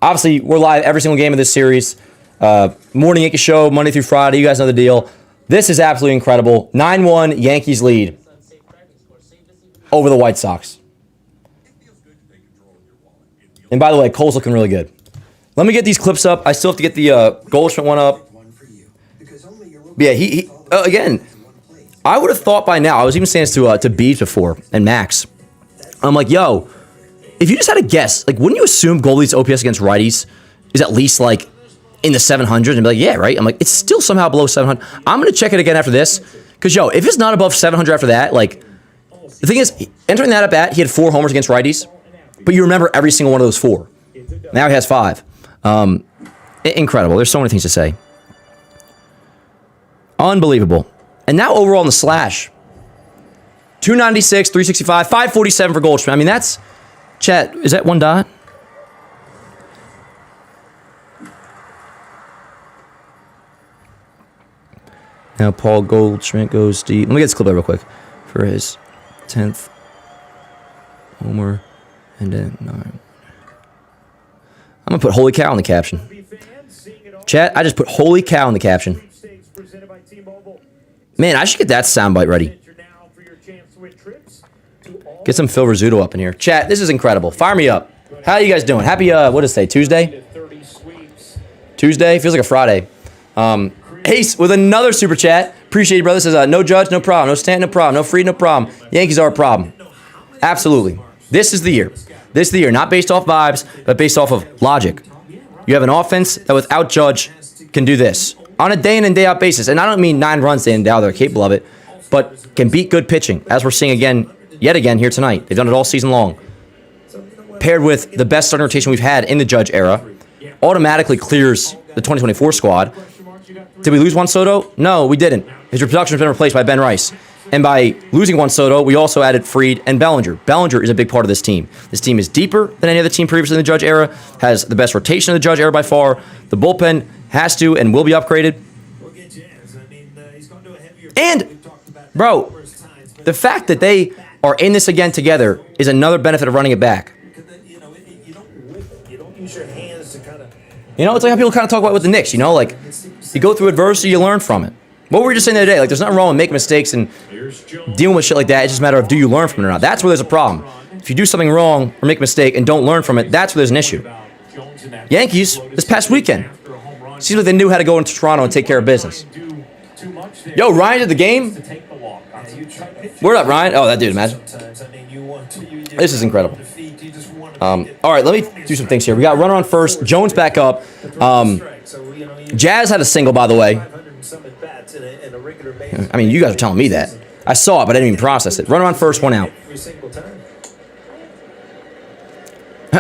Obviously, we're live every single game of this series. Morning Yankee show, Monday through Friday. You guys know the deal. This is absolutely incredible. 9-1 Yankees lead over the White Sox. And by the way, Cole's looking really good. Let me get these clips up. I still have to get the Goldschmidt one up. Yeah, he again, I would have thought by now, I was even saying this to Beebs before, and Max. I'm like, yo, if you just had a guess, like, wouldn't you assume Goldie's OPS against righties is at least, like, in the 700s? And be like, yeah, right? I'm like, it's still somehow below 700. I'm going to check it again after this. Because, yo, if it's not above 700 after that, like, The thing is, entering that at bat, he had 4 homers against righties, but you remember every single one of those 4. Now he has 5. Incredible. There's so many things to say. Unbelievable. And now overall in the slash, 296, 365, 547 for Goldschmidt. I mean, that's, chat, is that 1 dot? Now Paul Goldschmidt goes deep. Let me get this clip out real quick for his 10th homer and then 9. I'm going to put holy cow in the caption. Chat, I just put holy cow in the caption. Man, I should get that soundbite ready. Get some Phil Rizzuto up in here. Chat, this is incredible. Fire me up. How are you guys doing? Happy, what is today, Tuesday? Tuesday? Feels like a Friday. Ace with another super chat. Appreciate it, brother. Says, no Judge, no problem. No Stanton, no problem. No Fried, no problem. Yankees are a problem. Absolutely. This is the year. This is the year. Not based off vibes, but based off of logic. You have an offense that without Judge can do this on a day in and day out basis. And I don't mean 9 runs day in and day out. They're capable of it. But can beat good pitching, as we're seeing yet again here tonight. They've done it all season long. Paired with the best starting rotation we've had in the Judge era, automatically clears the 2024 squad. Did we lose Juan Soto? No, we didn't. His production has been replaced by Ben Rice. And by losing Juan Soto, we also added Fried and Bellinger. Bellinger is a big part of this team. This team is deeper than any other team previously in the Judge era, has the best rotation in the Judge era by far. The bullpen has to and will be upgraded. And, bro, the fact that they are in this again together is another benefit of running it back. You know, it's like how people kind of talk about with the Knicks, you know, like you go through adversity, you learn from it. What were we just saying the other day? Like, there's nothing wrong with making mistakes and dealing with shit like that. It's just a matter of do you learn from it or not. That's where there's a problem. If you do something wrong or make a mistake and don't learn from it, that's where there's an issue. Yankees, this past weekend, seems like they knew how to go into Toronto and take care of business. Yo, Ryan did the game? Word up, Ryan. Oh, that dude, imagine. This is incredible. All right, let me do some things here. We got runner on first. Jones back up. Jazz had a single, by the way. I mean, you guys are telling me that. I saw it, but I didn't even process it. Runner on first, 1 out.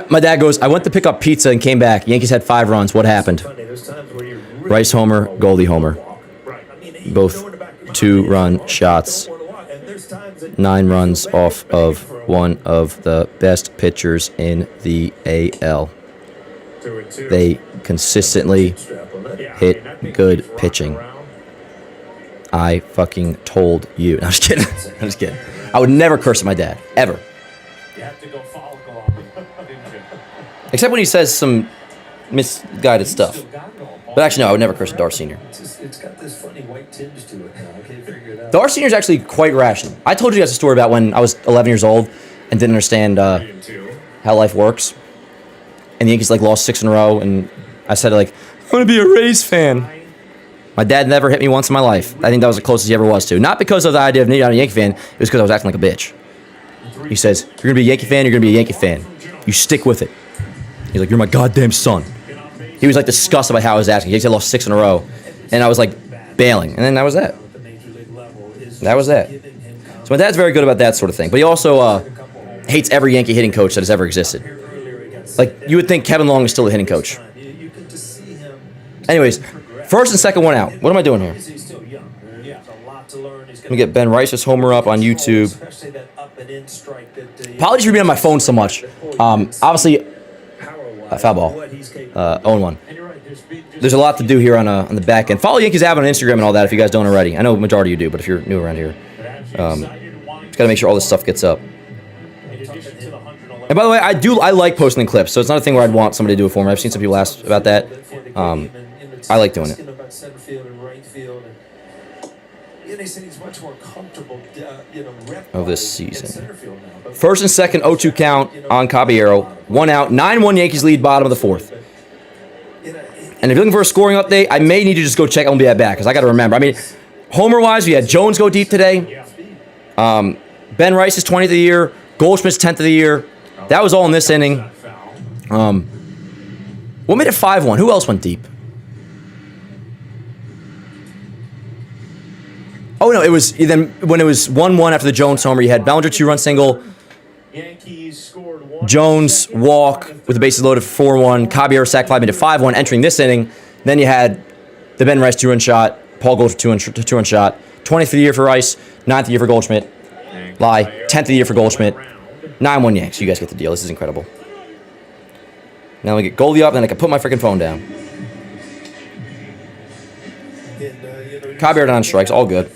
My dad goes, I went to pick up pizza and came back. Yankees had 5 runs. What happened? Rice homer, Goldie homer. Both 2-run shots. 9 runs off of one of the best pitchers in the AL. They consistently hit good pitching. I fucking told you. No, I'm just kidding. I'm just kidding. I would never curse at my dad. Ever. Except when he says some misguided stuff. But actually, no, I would never curse at Dar Sr. It's got this funny white tinge to it now. I can't figure it out. Dar Sr. is actually quite rational. I told you guys a story about when I was 11 years old and didn't understand how life works. And the Yankees lost 6 in a row, and I said I want to be a Rays fan. My dad never hit me once in my life. I think that was the closest he ever was to. Not because of the idea of being a Yankee fan. It was because I was acting like a bitch. He says, you're going to be a Yankee fan, you're going to be a Yankee fan. You stick with it. He's like, you're my goddamn son. He was disgusted by how I was asking. He lost 6 in a row. And I was bailing. And then that was that. That was that. So my dad's very good about that sort of thing. But he also hates every Yankee hitting coach that has ever existed. You would think Kevin Long is still a hitting coach. Anyways, first and second, 1 out. What am I doing here? Let me get Ben Rice's homer up on YouTube. Apologies for being on my phone so much. Obviously, foul ball. 0-1. There's a lot to do here on the back end. Follow Yankees Avenue on Instagram and all that if you guys don't already. I know the majority of you do, but if you're new around here, just got to make sure all this stuff gets up. And by the way, I like posting clips, so it's not a thing where I'd want somebody to do it for me. I've seen some people ask about that. I like doing it. Of this season. First and second, 0-2 count on Caballero. 1 out. 9-1 Yankees lead, bottom of the 4th. And if you're looking for a scoring update, I may need to just go check on that back, because I got to remember. I mean, homer-wise, we had Jones go deep today. Ben Rice is 20th of the year. Goldschmidt's 10th of the year. That was all in this inning. What made it 5-1? Who else went deep? Oh, no, it was then when it was 1-1 after the Jones homer, you had Bellinger 2-run single, Yankees scored one. Jones walk with the bases loaded for 4-1, Caballero sac fly made it 5-1 entering this inning. Then you had the Ben Rice 2-run shot, Paul Gold for 2-run shot, 20th of the year for Rice, 9th of the year for Goldschmidt. Lie, 10th of the year for Goldschmidt. 9-1 Yanks. You guys get the deal. This is incredible. Now we get Goldie up, then I can put my freaking phone down. Caballero on strikes, all good.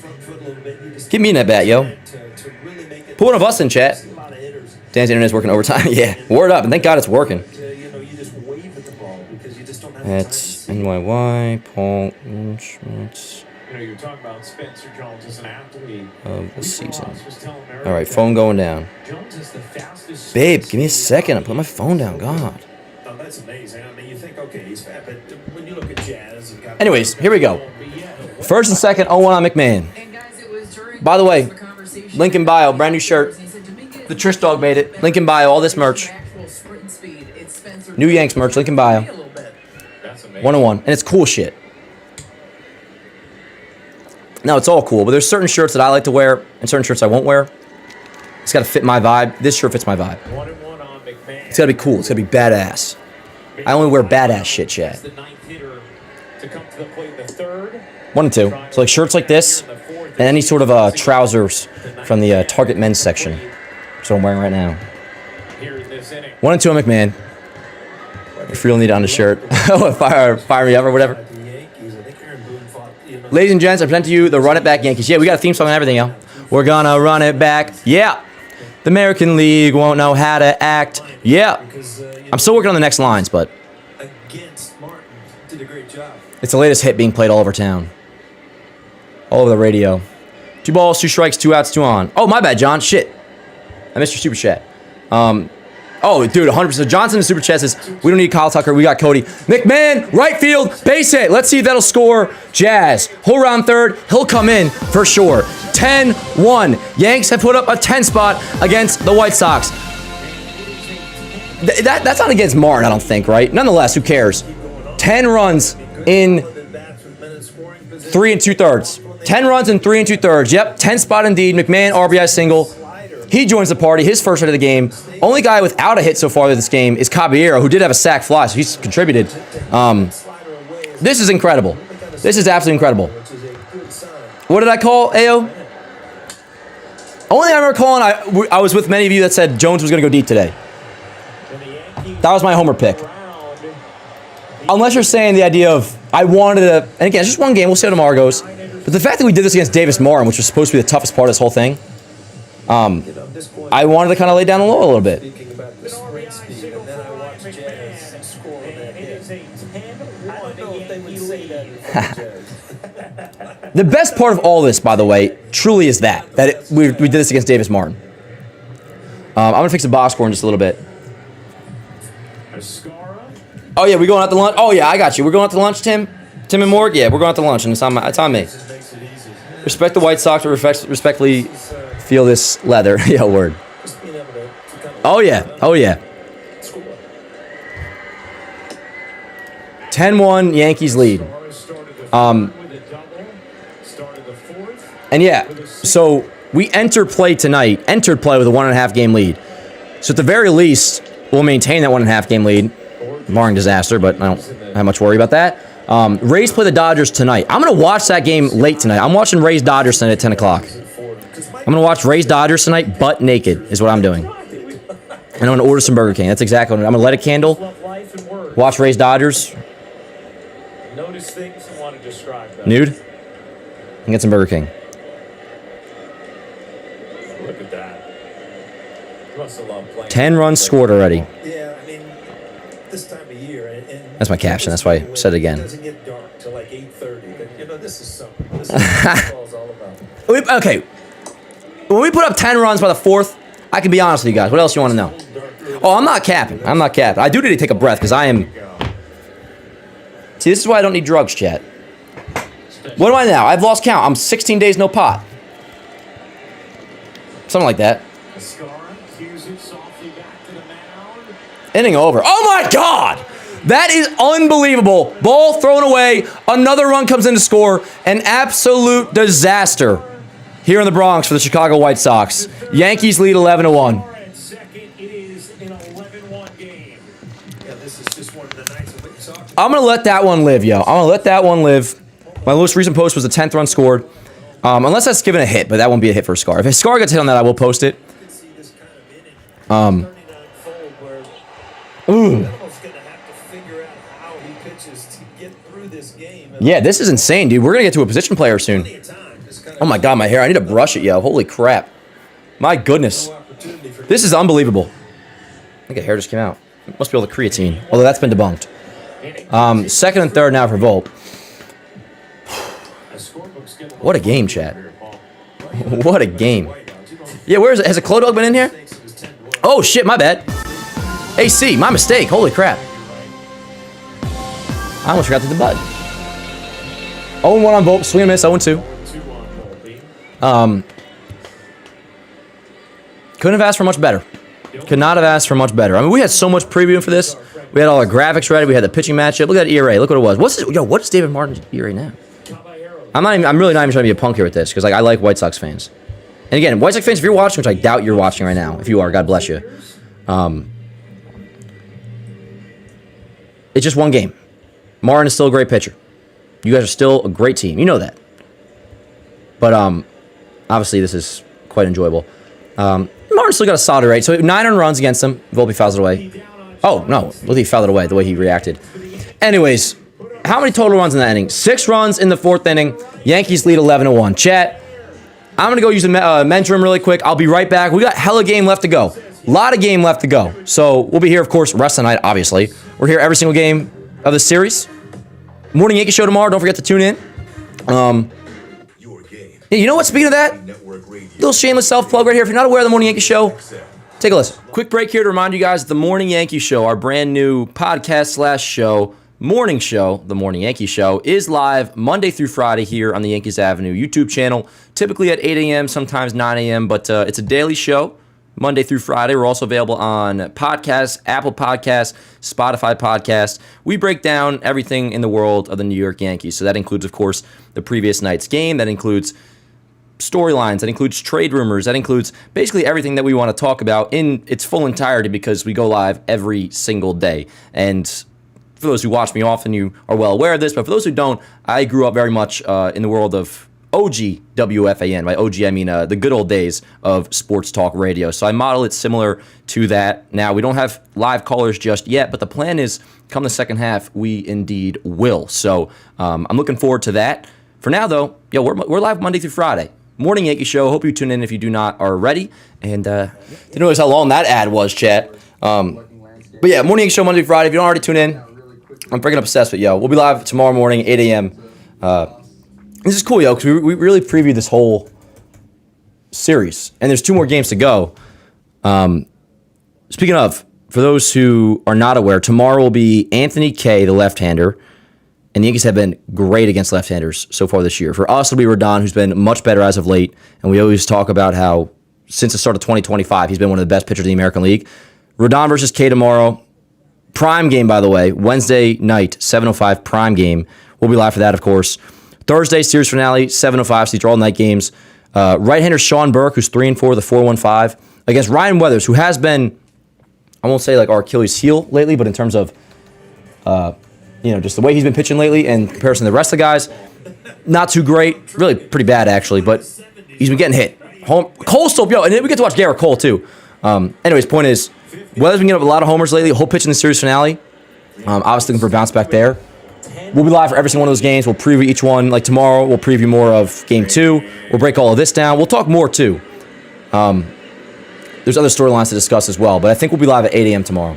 Get me in that bat, yo. Put one of us in, chat. Dan's internet's working overtime. Yeah, word up, and thank God it's working. That's NYY, Paul Schmitz. You're talking about Spencer Jones as an athlete of the season. All right, phone going down. Jones is the fastest. Babe, give me a second. I'm putting my phone down. God. Oh, that's amazing. I mean, you think, okay, he's fat, but when you look at Jazz and got Anyways, here we go. First and second, 0-1 on McMahon. And guys, it was during By the way, the conversation link in bio, brand new shirt. he said, "Dominguez The Trish Dog made it. Link in bio, all this merch. actual sprint and speed. It's Spencer New Yanks merch, link in bio. A little bit. That's amazing. 1-1, and it's cool shit. No, it's all cool, but there's certain shirts that I like to wear and certain shirts I won't wear. It's got to fit my vibe. This shirt fits my vibe. 1-1 on McMahon. It's got to be cool. It's got to be badass. I only wear badass shit, chat. The ninth hitter to come to the plate, the third. 1 and 2. So like shirts like this and any sort of trousers from the Target men's section. That's what I'm wearing right now. Here in this inning. 1 and 2 on McMahon. If you really need it on the shirt, fire me up or whatever. the Yankees. I think Aaron Boone fought, Ladies and gents, I present to you the Run It Back Yankees. Yeah, we got a theme song and everything, yo. We're gonna run it back. Yeah. The American League won't know how to act. Yeah. I'm still working on the next lines, but against Martin. Did a great job. it's the latest hit being played all over town. All over the radio. 2 balls, 2 strikes, 2 outs, 2 on. Oh, my bad, John. Shit. I missed your super chat. Oh, dude, 100%. Johnson in the super chat says, we don't need Kyle Tucker. We got Cody. McMahon, right field, base hit. Let's see if that'll score Jazz. Whole round third. He'll come in for sure. 10-1. Yanks have put up a 10 spot against the White Sox. That's not against Martin, I don't think, right? Nonetheless, who cares? 10 runs in 3 2/3. 10 runs in 3 2/3. Yep, 10 spot indeed. McMahon, RBI single. He joins the party, his first hit of the game. Only guy without a hit so far this game is Caballero, who did have a sac fly, so he's contributed. This is incredible. This is absolutely incredible. What did I call AO? Only thing I remember calling, I was with many of you that said Jones was going to go deep today. That was my homer pick. Unless you're saying the idea of, I wanted to, and again, it's just one game, we'll see how tomorrow goes. But the fact that we did this against Davis Martin, which was supposed to be the toughest part of this whole thing, I wanted to kind of lay down the law a little bit. Speaking about the sprint speed, and then I watched Jazz score on that hit. I don't know if they would say that in Jazz. The best part of all this, by the way, truly is that we did this against Davis Martin. I'm going to fix the box score in just a little bit. Oh, yeah, we going out to lunch? Oh, yeah, I got you. We're going out to lunch, Tim? Tim and Morg? Yeah, we're going out to lunch, and it's on me. Respect the White Sox, but respectfully feel this leather. Yeah, word. Oh, yeah. Oh, yeah. 10-1, Yankees lead. And yeah, so we entered play with a 1.5 game lead. So at the very least, we'll maintain that 1.5 game lead. Barring disaster, but I don't have much worry about that. Rays play the Dodgers tonight. I'm going to watch that game late tonight. I'm watching Rays-Dodgers tonight at 10 o'clock. I'm going to watch Rays-Dodgers tonight, butt naked, is what I'm doing. And I'm going to order some Burger King. That's exactly what I'm going to light a candle, watch Rays-Dodgers. Notice things and want to describe them. Nude, and get some Burger King. Look at that. You must have loved playing. 10 runs scored already. Yeah, I mean, this time of year, and That's my caption. That's why I said it again. It doesn't get dark till like 8:30. But this is something. This is what baseball's all about. Okay, when we put up 10 runs by the 4th, I can be honest with you guys. What else you want to know? Oh, I'm not capping. I'm not capping. I do need to take a breath because I am... See, this is why I don't need drugs, chat. What am I now? I've lost count. I'm 16 days no pot. Something like that. Inning over. Oh my God! That is unbelievable. Ball thrown away. Another run comes in to score. An absolute disaster here in the Bronx for the Chicago White Sox. Yankees lead 11-1. At second, it is an 11-1 game. Yeah, this is just one of the nights of what you saw. I'm going to let that one live, yo. I'm going to let that one live. My most recent post was a 10th run scored. Unless that's given a hit, but that won't be a hit for a Scar. If a Scar gets hit on that, I will post it. Ooh. Yeah, this is insane, dude. We're going to get to a position player soon. Oh my God, my hair. I need to brush it, yo. Holy crap. My goodness. This is unbelievable. I think a hair just came out. It must be all the creatine, although that's been debunked. Second and third now for Volpe. What a game, chat. What a game. Yeah, where is it? Has a Clo Dog been in here? Oh, shit, my bad. AC, my mistake. Holy crap. I almost forgot to debut. 0-1 on Volpe. Swing and miss. 0-2. Couldn't have asked for much better. Could not have asked for much better. I mean, we had so much preview for this. We had all our graphics ready. We had the pitching matchup. Look at that ERA. Look what it was. What is David Martin's ERA now? I'm really not even trying to be a punk here with this, because like I like White Sox fans. And again, White Sox fans, if you're watching, which I doubt you're watching right now, if you are, God bless you. It's just one game. Martin is still a great pitcher. You guys are still a great team. You know that. But obviously this is quite enjoyable. Martin still got a solid rate. So 9 earned runs against him. Volpe fouls it away. Oh, no. Look, he fouled it away the way he reacted. Anyways, how many total runs in that inning? 6 runs in the 4th inning. Yankees lead 11-1. Chat, I'm going to go use the men's room really quick. I'll be right back. We got hella game left to go. A lot of game left to go. So we'll be here, of course, rest of the night, obviously. We're here every single game of the series. Morning Yankee show tomorrow. Don't forget to tune in. Yeah, you know what? Speaking of that, little shameless self-plug right here. If you're not aware of the Morning Yankee show, take a listen. Quick break here to remind you guys, the Morning Yankee show, our brand new podcast/show, morning show, the Morning Yankee show, is live Monday through Friday here on the Yankees Avenue YouTube channel, typically at 8 a.m., sometimes 9 a.m., but it's a daily show, Monday through Friday. We're also available on podcasts, Apple Podcasts, Spotify Podcasts. We break down everything in the world of the New York Yankees. So that includes, of course, the previous night's game. That includes storylines. That includes trade rumors. That includes basically everything that we want to talk about in its full entirety, because we go live every single day. And for those who watch me often, you are well aware of this. But for those who don't, I grew up very much in the world of OG WFAN. By OG, I mean the good old days of sports talk radio. So I model it similar to that. Now, we don't have live callers just yet, but the plan is come the second half, we indeed will. So I'm looking forward to that. For now, though, we're live Monday through Friday. Morning Yankee show. Hope you tune in if you do not already. And didn't realize how long that ad was, chat. But yeah, Morning Yankee show Monday through Friday. If you don't already tune in, I'm freaking obsessed with we'll be live tomorrow morning, 8 a.m. This is cool, because we really previewed this whole series. And there's 2 more games to go. Speaking of, for those who are not aware, tomorrow will be Anthony Kay, the left-hander. And the Yankees have been great against left-handers so far this year. For us, it'll be Rodon, who's been much better as of late. And we always talk about how, since the start of 2025, he's been one of the best pitchers in the American League. Rodon versus Kay tomorrow. Prime game, by the way. Wednesday night, 7:05 prime game. We'll be live for that, of course. Thursday, series finale, 7:05. So these are all night games. Right-hander Sean Burke, who's 3-4, the 4.15, against Ryan Weathers, who has been, I won't say like our Achilles heel lately, but in terms of, just the way he's been pitching lately in comparison to the rest of the guys, not too great. Really pretty bad, actually, but he's been getting hit. Cole's still, and we get to watch Garrett Cole, too. Anyways, point is, Weathers been getting up a lot of homers lately. Whole pitch in the series finale. Obviously looking for a bounce back there. We'll be live for every single one of those games. We'll preview each one. Like tomorrow, we'll preview more of Game 2. We'll break all of this down. We'll talk more, too. There's other storylines to discuss as well, but I think we'll be live at 8 a.m. tomorrow.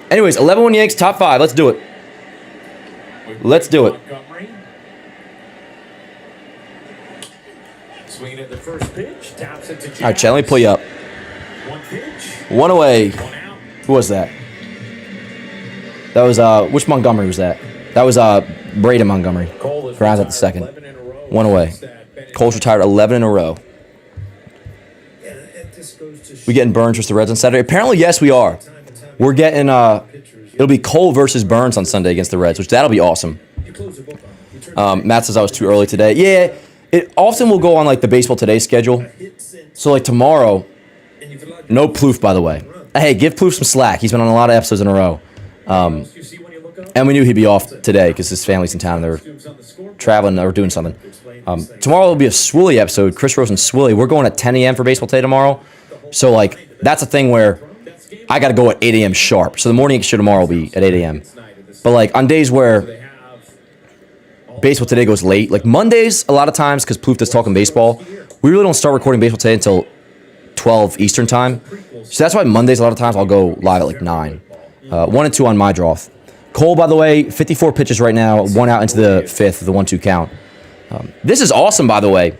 Anyways, 11-1 Yanks, top 5. Let's do it. Let's do it. Swinging at the first pitch, taps it to All right, Chad, let me pull you up. One pitch, 1 away. one out. Who was that? That was, which Montgomery was that? That was Braden Montgomery. Cole is Rounds out the second. 11 in a row. 1 away. Cole's retired 11 in a row. We getting Burns versus the Reds on Saturday? Apparently, yes, we are. We're getting, it'll be Cole versus Burns on Sunday against the Reds, which that'll be awesome. Matt says I was too early today. Yeah, it often will go on like the Baseball Today schedule. So like tomorrow, no Plouffe, by the way. Hey, give Plouffe some slack. He's been on a lot of episodes in a row. And we knew he'd be off today because his family's in town. They're traveling or doing something. Tomorrow will be a Swilly episode. Chris Rose and Swilly. We're going at 10 a.m. for Baseball Today tomorrow. So, like, that's a thing where I got to go at 8 a.m. sharp. So the morning show tomorrow will be at 8 a.m. But, like, on days where Baseball Today goes late, like Mondays, a lot of times, because Plouffe does Talking Baseball, we really don't start recording Baseball Today until 12 Eastern time. So that's why Mondays, a lot of times, I'll go live at, like, 9. 1 and 2 on my draw. Cole, by the way, 54 pitches right now, 1 out into the 5th, the 1-2 count. This is awesome, by the way.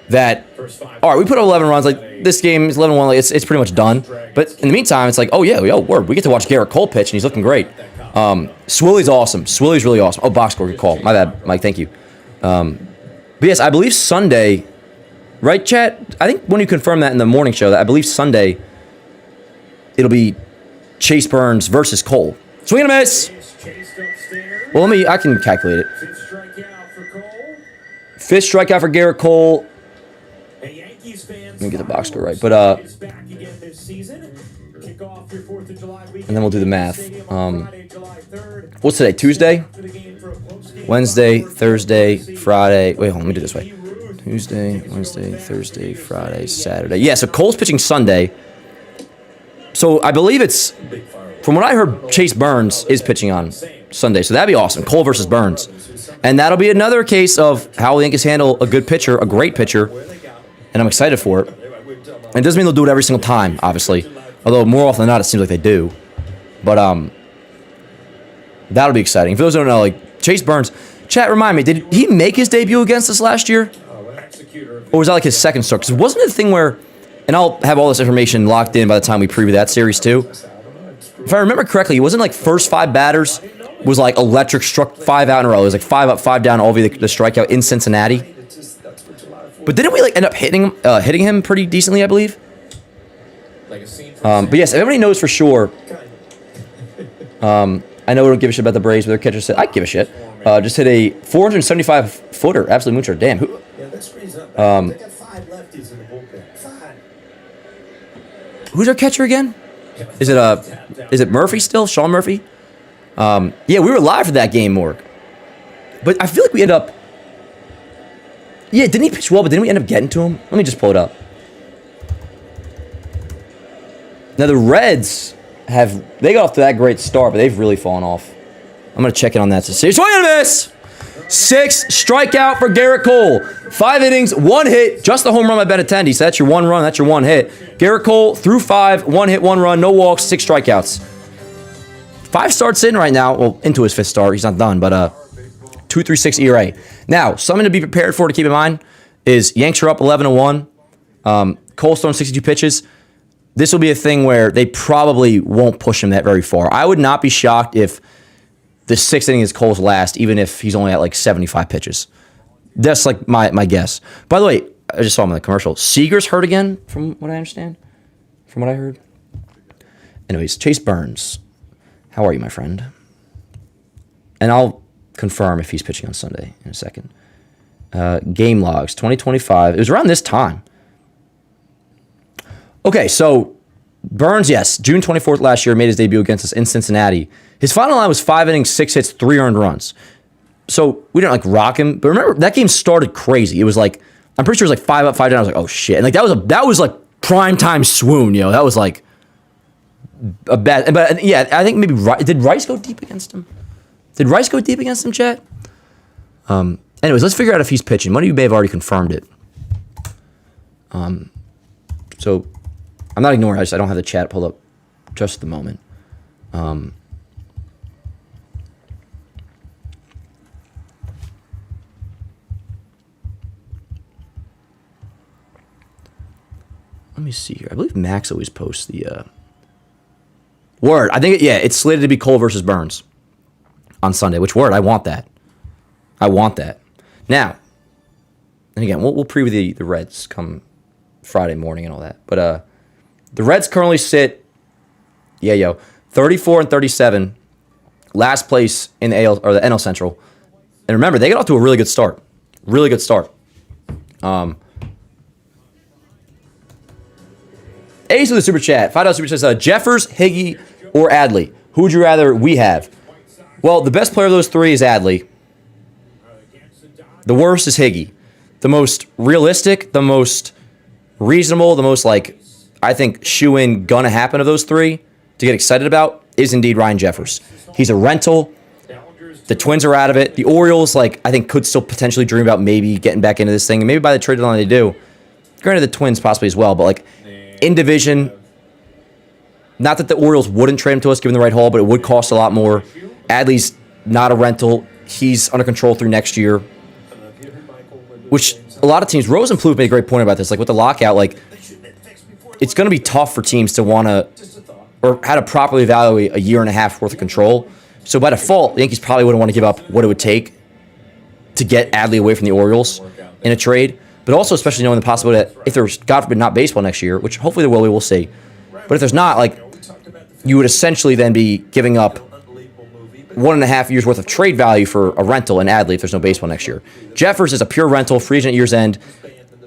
That, all right, we put up 11 runs. Like, this game is 11-1. Like, it's pretty much done. But in the meantime, it's like, oh, yeah, word. We get to watch Garrett Cole pitch, and he's looking great. Swilly's awesome. Swilly's really awesome. Oh, box score, good call. My bad, Mike, thank you. But yes, I believe Sunday, right, chat? I think when you confirm that in the morning show, that I believe Sunday, it'll be Chase Burns versus Cole. Swing and a miss. Well, I can calculate it. Fifth strikeout for Garrett Cole. Let me get the box score right. But, and then we'll do the math. What's today? Tuesday? Wednesday, Thursday, Friday. Wait, hold on. Let me do it this way. Tuesday, Wednesday, Thursday, Friday, Saturday. Yeah, so Cole's pitching Sunday. So I believe it's, from what I heard, Chase Burns is pitching on Sunday. So that'd be awesome. Cole versus Burns. And that'll be another case of how the Yankees handle a good pitcher, a great pitcher. And I'm excited for it. And it doesn't mean they'll do it every single time, obviously. Although more often than not, it seems like they do. But that'll be exciting. For those who don't know, like Chase Burns, chat, remind me, did he make his debut against us last year? Or was that like his second start? Because wasn't it a thing where, and I'll have all this information locked in by the time we preview that series too. If I remember correctly, it wasn't like first 5 batters was like electric, struck 5 out in a row. It was like 5 up, 5 down, all via the strikeout in Cincinnati. But didn't we like end up hitting him pretty decently, I believe? But yes, everybody knows for sure. I know we don't give a shit about the Braves, but their catcher said, I give a shit. Just hit a 475-footer, absolute moocher. Damn. Who? Who's our catcher again? Is it Murphy still? Sean Murphy? Yeah, we were live for that game, Morg. But I feel like we end up. Yeah, didn't he pitch well? But didn't we end up getting to him? Let me just pull it up. Now the Reds they got off to that great start, but they've really fallen off. I'm gonna check in on that to see. Swing and a miss. 6 strikeout for Garrett Cole. 5 innings, 1 hit, just the home run by Benintendi. So that's your 1 run, that's your 1 hit. Garrett Cole through 5, 1 hit, 1 run, no walks, 6 strikeouts. 5 starts in right now. Well, into his 5th start. He's not done, but 2.36 ERA. Now, something to be prepared for to keep in mind is Yanks are up 11-1. Cole's thrown 62 pitches. This will be a thing where they probably won't push him that very far. I would not be shocked if the 6th inning is Cole's last, even if he's only at like 75 pitches. That's like my guess. By the way, I just saw him in the commercial. Seager's hurt again, from what I understand, from what I heard. Anyways, Chase Burns. How are you, my friend? And I'll confirm if he's pitching on Sunday in a second. Game logs, 2025. It was around this time. Okay, so Burns, yes, June 24th last year, made his debut against us in Cincinnati. His final line was 5 innings, 6 hits, 3 earned runs. So we didn't like rock him, but remember that game started crazy. It was like, I'm pretty sure it was like 5 up, 5 down. I was like, oh shit, and like that was like prime time swoon, yo. That was like a bad. But yeah, I think maybe did Rice go deep against him? Did Rice go deep against him, chat? Anyways, let's figure out if he's pitching. One of you may have already confirmed it. So I'm not ignoring it. I don't have the chat pulled up just at the moment. Let me see here. I believe Max always posts the word. I think it's slated to be Cole versus Burns on Sunday. Which word? I want that. Now, and again, we'll preview the Reds come Friday morning and all that. But the Reds currently sit, 34 and 37, last place in the AL or the NL Central. And remember, they got off to a really good start. Really good start. Ace with the super chat. $5 super chat says, Jeffers, Higgy, or Adley. Who would you rather we have? Well, the best player of those three is Adley. The worst is Higgy. The most realistic, the most reasonable, the most, like, I think, shoe-in gonna happen of those three to get excited about is indeed Ryan Jeffers. He's a rental. The Twins are out of it. The Orioles, like, I think could still potentially dream about maybe getting back into this thing. And maybe by the trade deadline they do. Granted, the Twins possibly as well. But, like, in division, not that the Orioles wouldn't trade him to us given the right haul, but it would cost a lot more. Adley's not a rental. He's under control through next year. Which a lot of teams, Rose and Plouffe made a great point about this. Like, with the lockout, like, it's going to be tough for teams to want to, or how to properly evaluate a year and a half worth of control. So by default, the Yankees probably wouldn't want to give up what it would take to get Adley away from the Orioles in a trade. But also, especially knowing the possibility that if there's, God forbid, not baseball next year, which hopefully there will, we will see. But if there's not, like, you would essentially then be giving up 1.5 years worth of trade value for a rental in Adley if there's no baseball next year. Jeffers is a pure rental, free agent at year's end,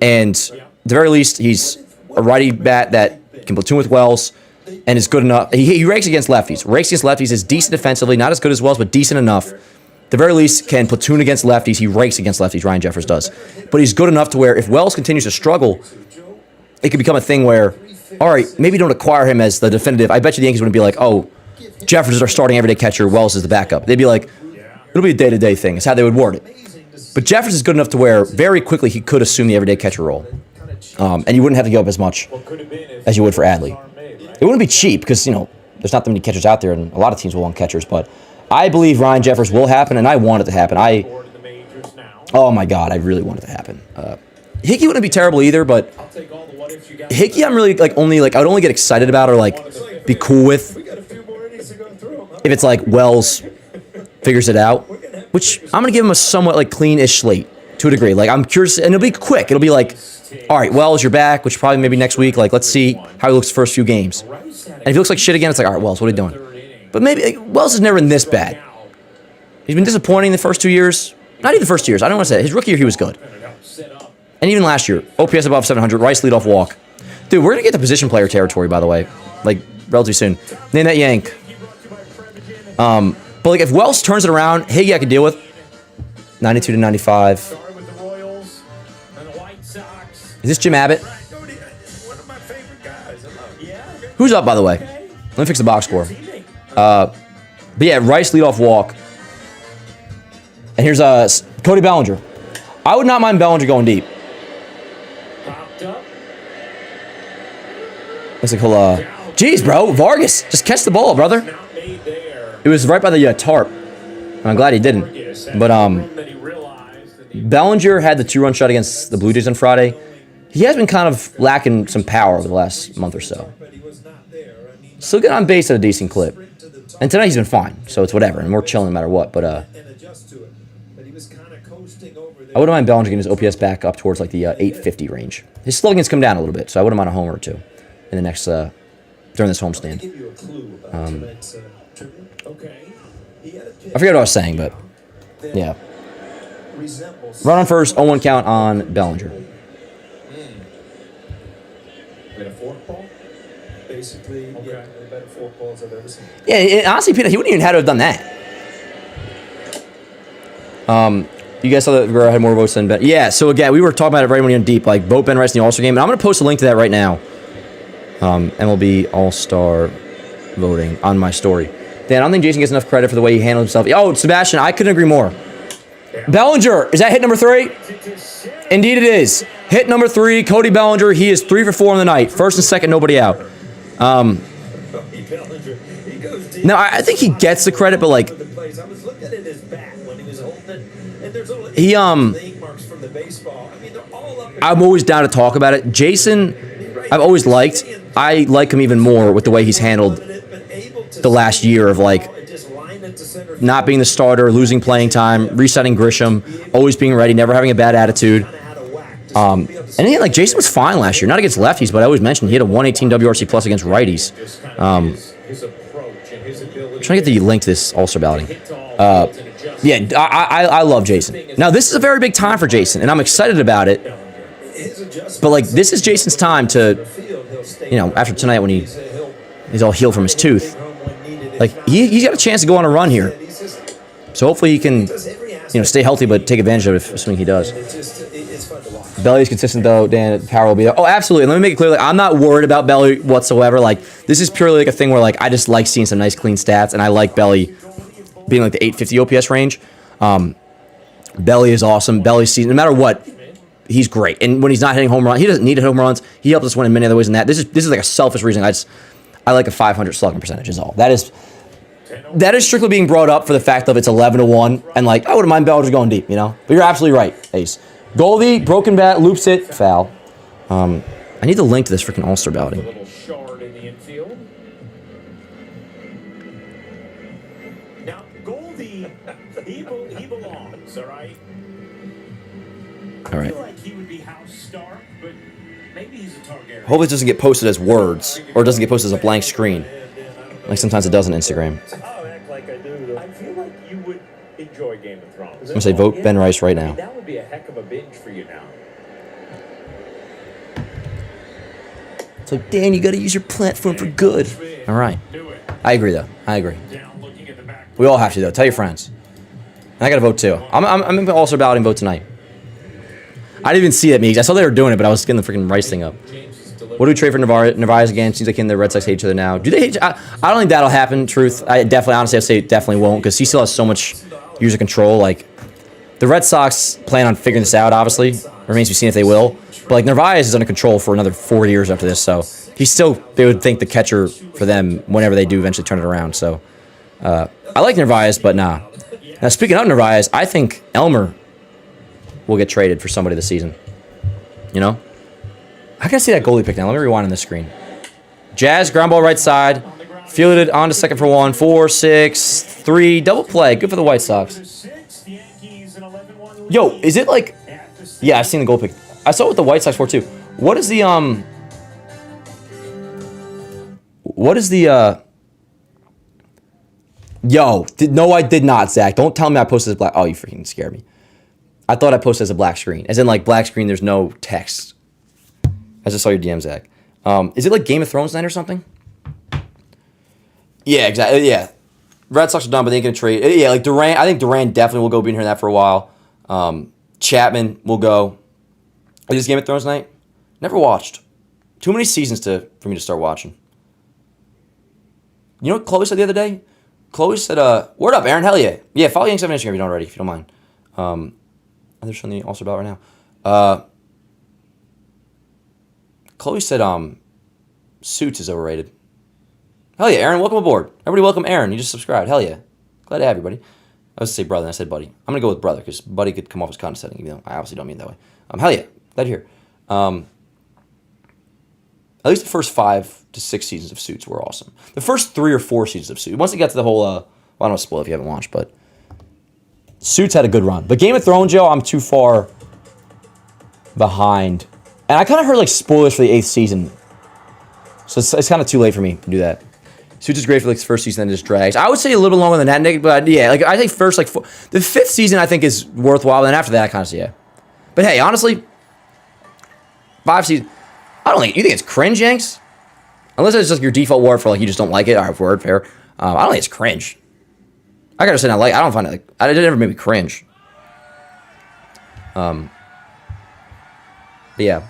and at the very least, he's a righty bat that can platoon with Wells and is good enough. He rakes against lefties. Rakes against lefties, is decent defensively, not as good as Wells, but decent enough. At the very least, can platoon against lefties. He rakes against lefties, Ryan Jeffers does. But he's good enough to where if Wells continues to struggle, it could become a thing where, all right, maybe don't acquire him as the definitive. I bet you the Yankees wouldn't be like, oh, Jeffers is our starting everyday catcher, Wells is the backup. They'd be like, it'll be a day-to-day thing. It's how they would word it. But Jeffers is good enough to where very quickly he could assume the everyday catcher role. And you wouldn't have to give up as much as you would for Adley. It wouldn't be cheap because, you know, there's not that many catchers out there, and a lot of teams will want catchers. But I believe Ryan Jeffers will happen, and I want it to happen. Oh, my God, I really want it to happen. Hickey wouldn't be terrible either, but Hickey I'm really, like, only, like, I would only get excited about or, like, be cool with if it's, like, Wells figures it out, which I'm going to give him a somewhat, like, clean-ish slate to a degree. Like, I'm curious, and it'll be quick. It'll be like, all right, Wells, you're back, which probably maybe next week. Like, let's see how he looks the first few games. And if he looks like shit again, it's like, all right, Wells, what are you doing? But maybe, like, Wells has never been this bad. He's been disappointing the first 2 years. Not even the first 2 years. I don't want to say it. His rookie year, he was good. And even last year, OPS above 700, Rice leadoff walk. Dude, we're going to get to position player territory, by the way, like, relatively soon. Name that Yank. But, like, if Wells turns it around, Higgy I could deal with. 92 to 95. Is this Jim Abbott? Who's up, by the way? Let me fix the box score. But yeah, Rice leadoff walk. And here's Cody Bellinger. I would not mind Bellinger going deep. Looks like he'll, jeez, bro. Vargas, just catch the ball, brother. It was right by the tarp. And I'm glad he didn't. But Bellinger had the 2-run shot against the Blue Jays on Friday. He has been kind of lacking some power over the last month or so. Still get on base at a decent clip. And tonight he's been fine, so it's whatever. And we're chilling no matter what. But I wouldn't mind Bellinger getting his OPS back up towards like the 850 range. His slogan's come down a little bit, so I wouldn't mind a homer or two in the next during this homestand. I forget what I was saying, but yeah. Run on first, 0-1 count on Bellinger. Basically, yeah, the better fork balls I've ever seen. Yeah, honestly, Peter, he wouldn't even have to have done that. You guys saw that Guerrero had more votes than Ben. Yeah, so again, we were talking about it right when he went deep, like vote Ben Rice in the All-Star game. And I'm going to post a link to that right now. MLB All-Star voting on my story. Dan, I don't think Jason gets enough credit for the way he handled himself. Oh, Sebastian, I couldn't agree more. Bellinger, is that hit number 3? Indeed it is. Hit number 3, Cody Bellinger. He is 3 for 4 on the night. First and second, nobody out. Now, I think he gets the credit, but like, I'm always down to talk about it. Jason, I've always liked. I like him even more with the way he's handled the last year of like not being the starter, losing playing time, resetting Grisham, always being ready, never having a bad attitude. And again, like Jason was fine last year, not against lefties, but I always mentioned he had a 118 WRC plus against righties. I'm trying to get the link to this All-Star balloting. Yeah, I love Jason. Now, this is a very big time for Jason, and I'm excited about it. But, like, this is Jason's time to, you know, after tonight when he's all healed from his tooth. Like, he's got a chance to go on a run here. So hopefully he can, you know, stay healthy but take advantage of it, assuming he does. Belly's consistent, though. Dan, power will be there. Oh, absolutely. Let me make it clear. Like, I'm not worried about Belly whatsoever. Like, this is purely like a thing where, like, I just like seeing some nice, clean stats, and I like Belly being like the 850 OPS range. Belly is awesome. Belly's season, no matter what, he's great. And when he's not hitting home runs, he doesn't need home runs. He helps us win in many other ways than that. This is like a selfish reason. I like a 500 slugging percentage is all. That is strictly being brought up for the fact of it's 11-1, and like, I wouldn't mind Belly just going deep, you know? But you're absolutely right, Ace. Goldie, broken bat, loops it, foul. I need the link to this freaking All-Star balloting. A little shard in the infield. Now, Goldie, he belongs, all right? All right. I feel like he would be house star, but maybe he's a target. Hopefully it doesn't get posted as words, or it doesn't get posted as a blank screen. Like sometimes it does on Instagram. I'll act like I do. I feel like you would enjoy Game of Thrones. I'm going to say vote Ben Rice right now. That would be a heck of a binge for you now. It's like, Dan, you got to use your platform for good. All right. I agree, though. I agree. We all have to, though. Tell your friends. And I got to vote, too. I'm also balloting vote tonight. I didn't even see that, Meeks. I saw they were doing it, but I was getting the freaking Rice thing up. What do we trade for Narvaez again? Seems like the Red Sox hate each other now. Do they hate? I don't think that'll happen. Truth, I definitely, honestly, I'd say it definitely won't because he still has so much user control. Like the Red Sox plan on figuring this out. Obviously, remains to be seen if they will. But like Narvaez is under control for another 4 years after this, so he's still. They would think the catcher for them whenever they do eventually turn it around. So I like Narvaez, but nah. Now speaking of Narvaez, I think Elmer will get traded for somebody this season. You know. I can see that goalie pick now. Let me rewind on this screen. Jazz, ground ball right side. Fielded on to second for 1. 4, 6, 3. Double play. Good for the White Sox. Yo, is it like... Yeah, I've seen the goal pick. I saw it with the White Sox for too. What is the... What is the... Yo, no, I did not, Zach. Don't tell me I posted as black... Oh, you freaking scared me. I thought I posted as a black screen. As in, like, black screen, there's no text. I just saw your DM, Zach. Is it like Game of Thrones night or something? Yeah, exactly. Yeah. Red Sox are done, but they ain't going to trade. Yeah, like Durant. I think Durant definitely will go be in here that for a while. Chapman will go. Is this Game of Thrones night? Never watched. Too many seasons for me to start watching. You know what Chloe said the other day? Chloe said, word up, Aaron. Hell yeah. Yeah, follow Yankees Avenue Instagram if you don't already, if you don't mind. They're showing the All-Star ballot right now. Chloe said, Suits is overrated. Hell yeah, Aaron, welcome aboard. Everybody welcome Aaron. You just subscribed. Hell yeah. Glad to have you, buddy. I was going to say brother, and I said buddy. I'm going to go with brother, because buddy could come off as condescending, even though I obviously don't mean it that way. Hell yeah. Glad to hear. At least the first 5 to 6 seasons of Suits were awesome. The first 3 or 4 seasons of Suits. Once it got to the whole, well, I don't want to spoil if you haven't watched, but Suits had a good run. But Game of Thrones, Joe, I'm too far behind. And I kind of heard like spoilers for the 8th season. So it's kind of too late for me to do that. Suits is great for like the first season, then it just drags. I would say a little longer than that, Nick, but yeah, like I think first like the 5th season I think is worthwhile, and after that I kind of see it. But hey, honestly, 5 seasons, I don't think, you think it's cringe, Yanks? Unless it's just your default word for like you just don't like it. All right, word, fair. I don't think it's cringe. I gotta say I don't find it like, it never made me cringe. But yeah.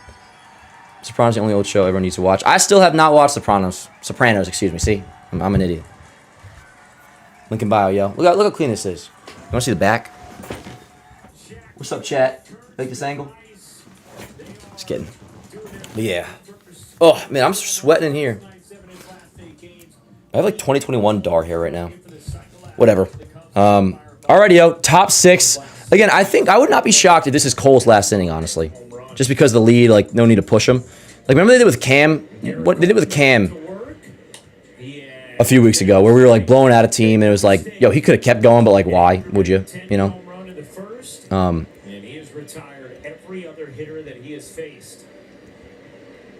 Sopranos is the only old show everyone needs to watch. I still have not watched Sopranos, excuse me. See? I'm an idiot. Link in bio, yo. Look how clean this is. You want to see the back? What's up, chat? Like this angle? Just kidding. But yeah. Oh, man, I'm sweating in here. I have like 2021 dar hair right now. Whatever. Alrighty, yo. Top 6. Again, I think I would not be shocked if this is Cole's last inning, honestly. Just because the lead, like, no need to push him. Like, remember they did with Cam? What they did with Cam a few weeks ago, where we were, like, blowing out a team, and it was like, yo, he could have kept going, but, like, why would you? You know?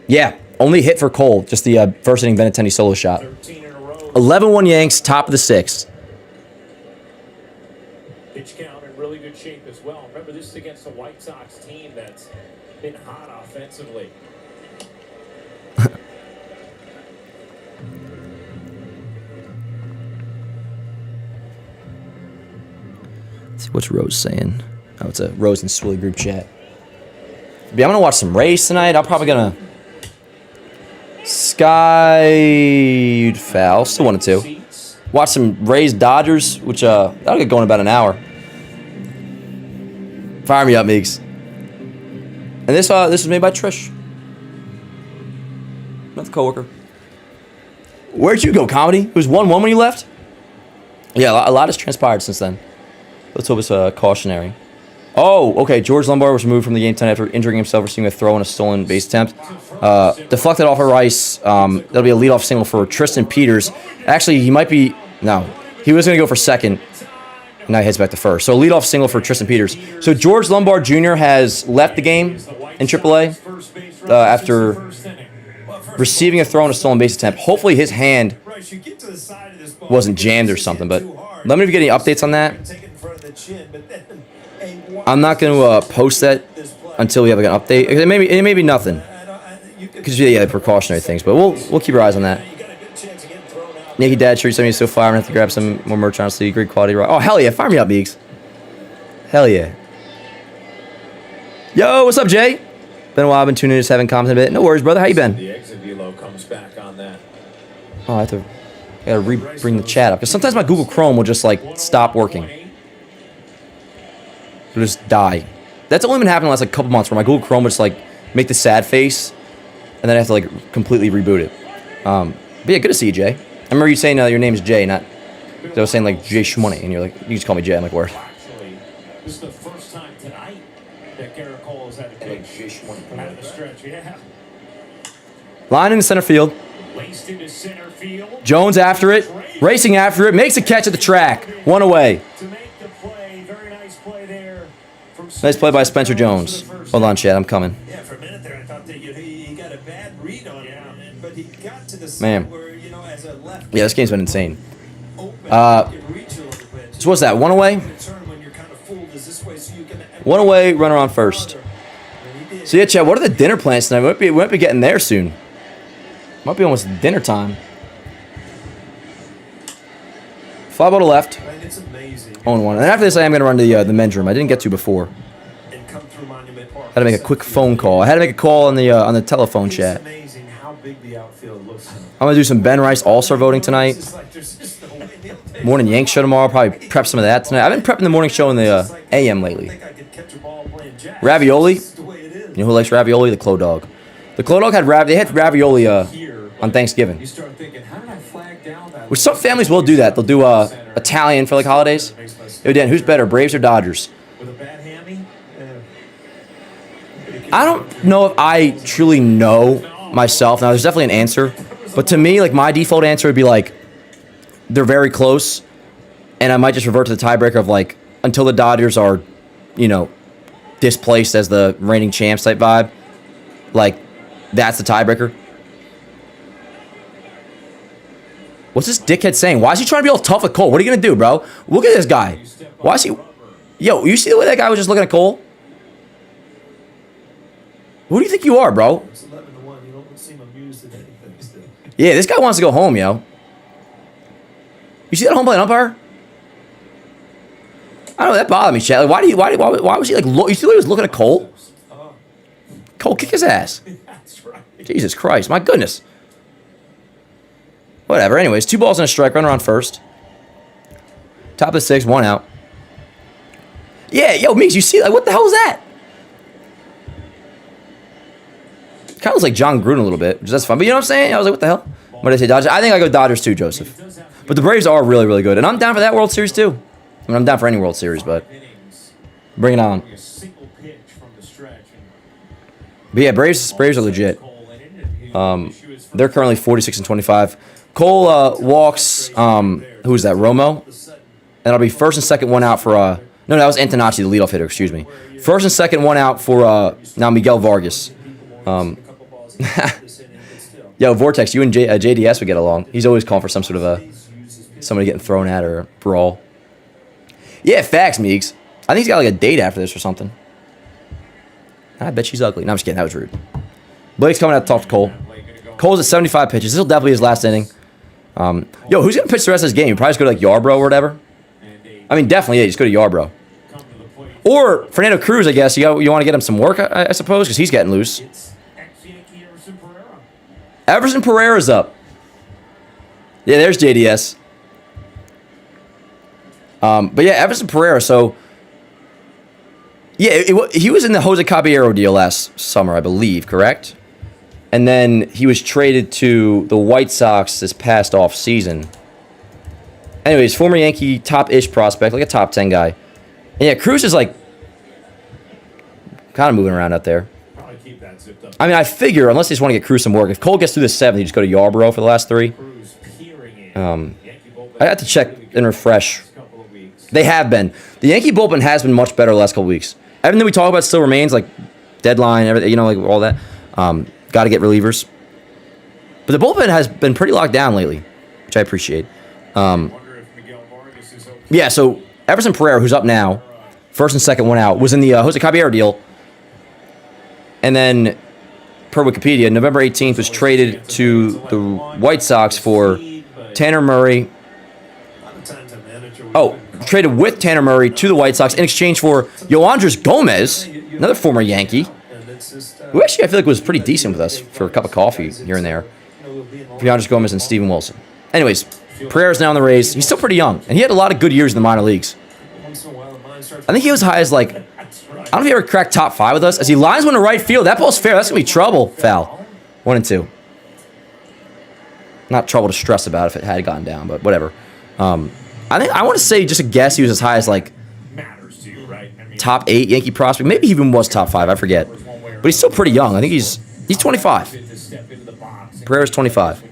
Yeah, only hit for Cole. Just the first inning Benintendi solo shot. 11-1 Yanks, top of the 6th. Pitch count in really good shape as well. Remember, this is against a White Sox team that's been hot offensively. Let's see what's Rose saying. Oh, it's a Rose and Swilly group chat. Yeah, I'm gonna watch some Rays tonight. I'm probably gonna Sky foul. Still 1-2. Watch some Rays Dodgers, which that'll get going in about an hour. Fire me up, Meeks. And this was made by Trish. Not the coworker. Where'd you go, Comedy? It was 1-1 when you left? Yeah, a lot has transpired since then. Let's hope it's cautionary. Oh, okay. George Lombard was removed from the game tonight after injuring himself receiving a throw and a stolen base attempt. Deflected off of Rice. That'll be a leadoff single for Tristan Peters. Actually, he might be... No. He was going to go for second. Now he heads back to first. So a leadoff single for Tristan Peters. So George Lombard Jr. has left the game in AAA after receiving a throw and a stolen base attempt. Hopefully his hand wasn't jammed or something. But let me get any updates on that. I'm not going to post that until we have like an update. It may be nothing. Because yeah, the precautionary things. But we'll keep our eyes on that. Yankee Dad shirt sent me so far. I'm going to have to grab some more merch, honestly. Great quality. Oh, hell yeah. Fire me up, Beeks. Hell yeah. Yo, what's up, Jay? Been a while. I've been tuning in, just having comments a bit. No worries, brother. How you been? The exit velo comes back on that. Oh, I gotta bring the chat up. Because sometimes my Google Chrome will just, like, stop working. It'll just die. That's only been happening the last, like, couple months where my Google Chrome will just, like, make the sad face. And then I have to, like, completely reboot it. But yeah, good to see you, Jay. I remember you saying your name is Jay, not... I was saying, like, Jay Schmoney, and you're like, you just call me Jay. I'm like, word. Actually, this is the first time tonight that Garrett Cole has had a pitch Jay Schmoney out of the stretch. Yeah. Line in the center field. Laced into center field. Jones after it. Racing after it. Makes a catch at the track. One away. To make the play. Very nice play there. Nice play by Spencer Jones. Hold on, Chad. I'm coming. Yeah, for a minute there, I thought that he got a bad read on him, but he got to the Man. where, as a left. Yeah, this game's been insane. Open, So what's that? One away? One away, runner on first. So yeah, Chad, what are the dinner plans tonight? We might be getting there soon. Might be almost dinner time. Fly ball to left. It's amazing. 0-1. And after this, I am going to run to the men's room. I didn't get to before. And come through Monument Park. Had to make a quick phone call. I had to make a call on the telephone chat. It's amazing how big the outfield looks. I'm going to do some Ben Rice All-Star voting tonight. Morning Yank show tomorrow. Probably prep some of that tonight. I've been prepping the morning show in the AM lately. Ravioli. You know who likes ravioli? The Clo Dog. The Clo Dog had ravioli on Thanksgiving. Which some families will do that. They'll do Italian for like holidays. Yo, Dan, who's better, Braves or Dodgers? I don't know if I truly know myself. Now, there's definitely an answer. But to me, like, my default answer would be like, they're very close. And I might just revert to the tiebreaker of like, until the Dodgers are, displaced as the reigning champs type vibe. Like, that's the tiebreaker. What's this dickhead saying? Why is he trying to be all tough with Cole? What are you going to do, bro? Look at this guy. Why is he... Yo, you see the way that guy was just looking at Cole? Who do you think you are, bro? Yeah, this guy wants to go home, yo. You see that home plate umpire? I don't know, that bothered me, Chad. Like, why was he like, you see the way he was looking at Cole? Cole, kick his ass. Jesus Christ, my goodness. Whatever, anyways, 2 balls and a strike, runner on first. Top of the 6th, 1 out. Yeah, yo, Meeks, you see, like, what the hell is that? Kind of looks like John Gruden a little bit, which that's fun. But you know what I'm saying? I was like, what the hell? What did I say, Dodgers? I think I go Dodgers too, Joseph. But the Braves are really, really good. And I'm down for that World Series too. I mean, I'm down for any World Series, but bring it on. But yeah, Braves are legit. They're currently 46-25. Cole walks, who is that, Romo? And it'll be first and second, 1 out for, no, that was Antonacci, the leadoff hitter, excuse me. First and second, 1 out for, now Miguel Vargas. Yo, Vortex, you and JDS would get along. He's always calling for some sort of somebody getting thrown at or a brawl. Yeah, facts, Meeks. I think he's got like a date after this or something. I bet she's ugly. No, I'm just kidding. That was rude. Blake's coming out to talk to Cole. Cole's at 75 pitches. This will definitely be his last inning. Yo, who's going to pitch the rest of this game? You probably just go to like Yarbrough or whatever. I mean, definitely, yeah, just go to Yarbrough. Or Fernando Cruz, I guess. You want to get him some work, I suppose, because he's getting loose. Everson Pereira's up. Yeah, there's JDS. But yeah, Everson Pereira, so... Yeah, he was in the Jose Caballero deal last summer, I believe, correct? And then he was traded to the White Sox this past off season. Anyways, former Yankee top-ish prospect, like a top 10 guy. And yeah, Cruz is like kind of moving around out there. I mean, I figure, unless they just want to get Cruz some work, if Cole gets through the 7th, you just go to Yarbrough for the last 3. I have to check and refresh. They have been. The Yankee bullpen has been much better the last couple weeks. Everything we talk about still remains, like deadline, everything, you know, like all that. Got to get relievers. But the bullpen has been pretty locked down lately, which I appreciate. Yeah, so Everson Pereira, who's up now, first and second one out, was in the Jose Caballero deal. And then, per Wikipedia, November 18th was traded to the White Sox for Tanner Murray. Oh, traded with Tanner Murray to the White Sox in exchange for Yoandres Gomez, another former Yankee, who actually I feel like was pretty decent with us for a cup of coffee here and there. For Yoandres Gomez and Steven Wilson. Anyways, Pereira's now in the Rays. He's still pretty young, and he had a lot of good years in the minor leagues. I think he was high as like, I don't know if he ever cracked top 5 with us. As he lines one to right field, that ball's fair. That's going to be trouble. Foul. 1 and 2. Not trouble to stress about if it had gotten down, but whatever. I want to say, just a guess, he was as high as like top 8 Yankee prospect. Maybe he even was top 5. I forget. But he's still pretty young. I think he's 25. Pereira's 25.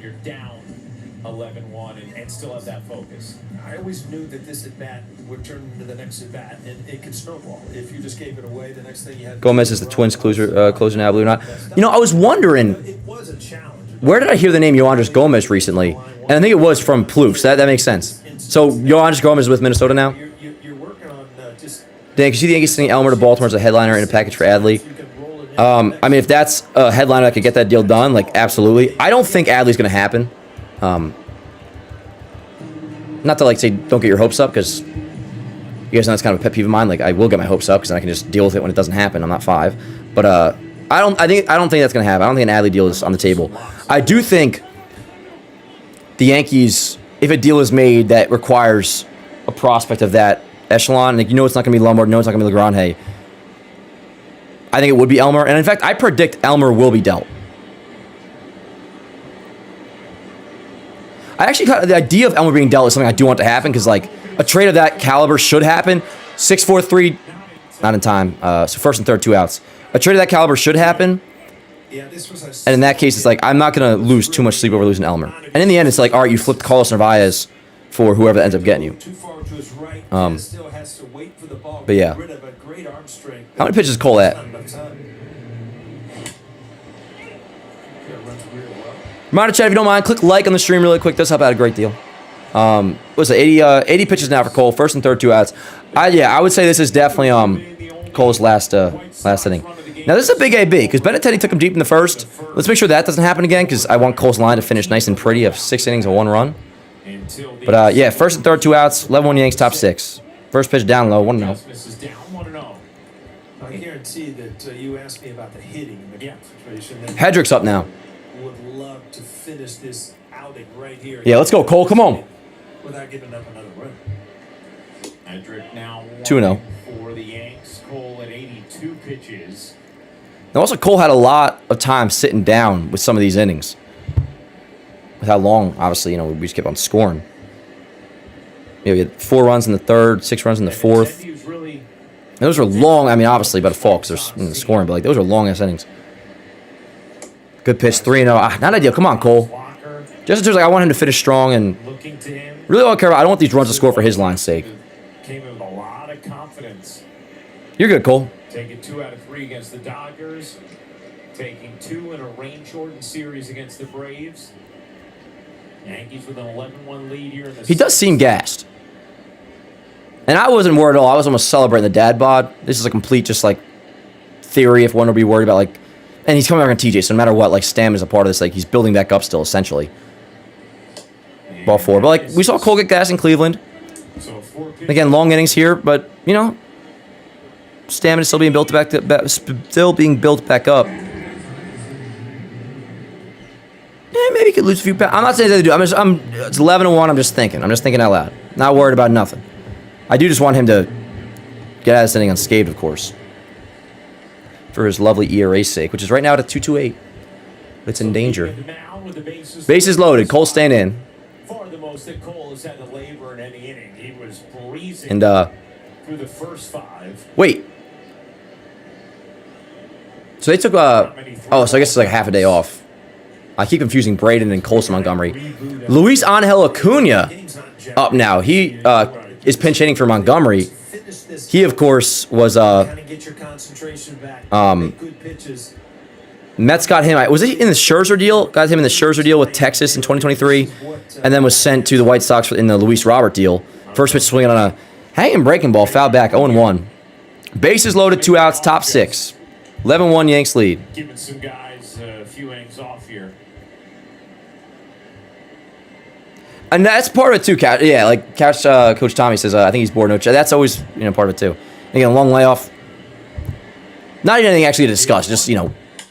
I always knew that this at bat would turn into the next at bat, and it could snowball. If you just gave it away, the next thing you had. Gomez is the Twins closer now, believe it or not. You know, I was wondering, where did I hear the name Yoandres Gomez recently? And I think it was from Plouffe, so that makes sense. So Yoandres Gomez is with Minnesota now? You're working on just... Dan, can you see the Yankees sending Elmer to Baltimore as a headliner in a package for Adley? I mean, if that's a headliner that could get that deal done, like, absolutely. I don't think Adley's going to happen. Not to, like, say don't get your hopes up, because you guys know that's kind of a pet peeve of mine. Like, I will get my hopes up, because then I can just deal with it when it doesn't happen. I'm not 5. But I don't think that's going to happen. I don't think an Adley deal is on the table. I do think the Yankees, if a deal is made that requires a prospect of that echelon, like, you know it's not going to be Lombard, no, it's not going to be LeGrand, I think it would be Elmer. And in fact, I predict Elmer will be dealt. I actually got the idea of Elmer being dealt is something I do want to happen, because like a trade of that caliber should happen. 6-4-3, not in time. So first and third, 2 outs. A trade of that caliber should happen. And in that case, it's like I'm not going to lose too much sleep over losing Elmer. And in the end, it's like, all right, you flipped Carlos Narvaez for whoever that ends up getting you. But yeah. How many pitches is Cole at? Reminder, chat, if you don't mind, click like on the stream really quick. Does help out a great deal. What's it? 80 pitches now for Cole. First and third, 2 outs. I would say this is definitely Cole's last inning. Now this is a big AB because Benintendi took him deep in the first. Let's make sure that doesn't happen again, because I want Cole's line to finish nice and pretty of 6 innings and 1 run. But yeah, first and third, 2 outs. 11-1 Yanks, top 6. First pitch down low, 1-0. I guarantee that you asked me about the hitting in the situation. Hedrick's up now. Would love to finish this outing right here. Yeah, let's go, Cole. Come on. Without giving up another run. Hedrick now 2-0 for the Yanks. Cole at 82 pitches. Now also, Cole had a lot of time sitting down with some of these innings. With how long, obviously, we just kept on scoring. We had 4 runs in the third, 6 runs in the fourth. And those were long. I mean, obviously, by default, because they're scoring, but like those are long-ass innings. Good pitch, 3-0. Not ideal. Come on, Cole. Just like I want him to finish strong, and really all I care about, I don't want these runs to score for his line's sake. Came in with a lot of confidence. You're good, Cole. Taking 2 out of 3 against the Dodgers. Taking 2 in a rain-shortened series against the Braves. Yankees with an 11-1 lead here in the He does seem gassed. And I wasn't worried at all. I was almost celebrating the dad bod. This is a complete just like theory if one would be worried about like, and he's coming back on TJ, so no matter what, like Stam is a part of this. Like he's building back up still, essentially. Ball four, but like we saw Cole get gas in Cleveland. Again, long innings here, but you know, Stam is still being built back up. Yeah, maybe he could lose a few pounds. I'm not saying that they do. It's 11-1. I'm just thinking out loud. Not worried about nothing. I do just want him to get out of this inning unscathed, of course, for his lovely ERA's sake, which is right now at a 2.28. But it's in danger. Bases loaded. Cole staying in. Far the most that Cole has had to labor in any inning. He was breezing And through the first 5. wait. So they took oh, so I guess it's like half a day off. I keep confusing Braden and Colson Montgomery. Luis Angel Acuna up now. He is pinch hitting for Montgomery. He, of course, was Mets got him. Was he in the Scherzer deal? Got him in the Scherzer deal with Texas in 2023, and then was sent to the White Sox in the Luis Robert deal. First pitch swinging on a hanging breaking ball, foul back, 0-1. Bases loaded, 2 outs, top 6. 11-1 Yanks lead. Giving some guys a few innings off here. And that's part of it too, Couch. Yeah, like Couch, Coach Tommy says, I think he's bored. That's always part of it too. Again, a long layoff. Not even anything actually to discuss. Just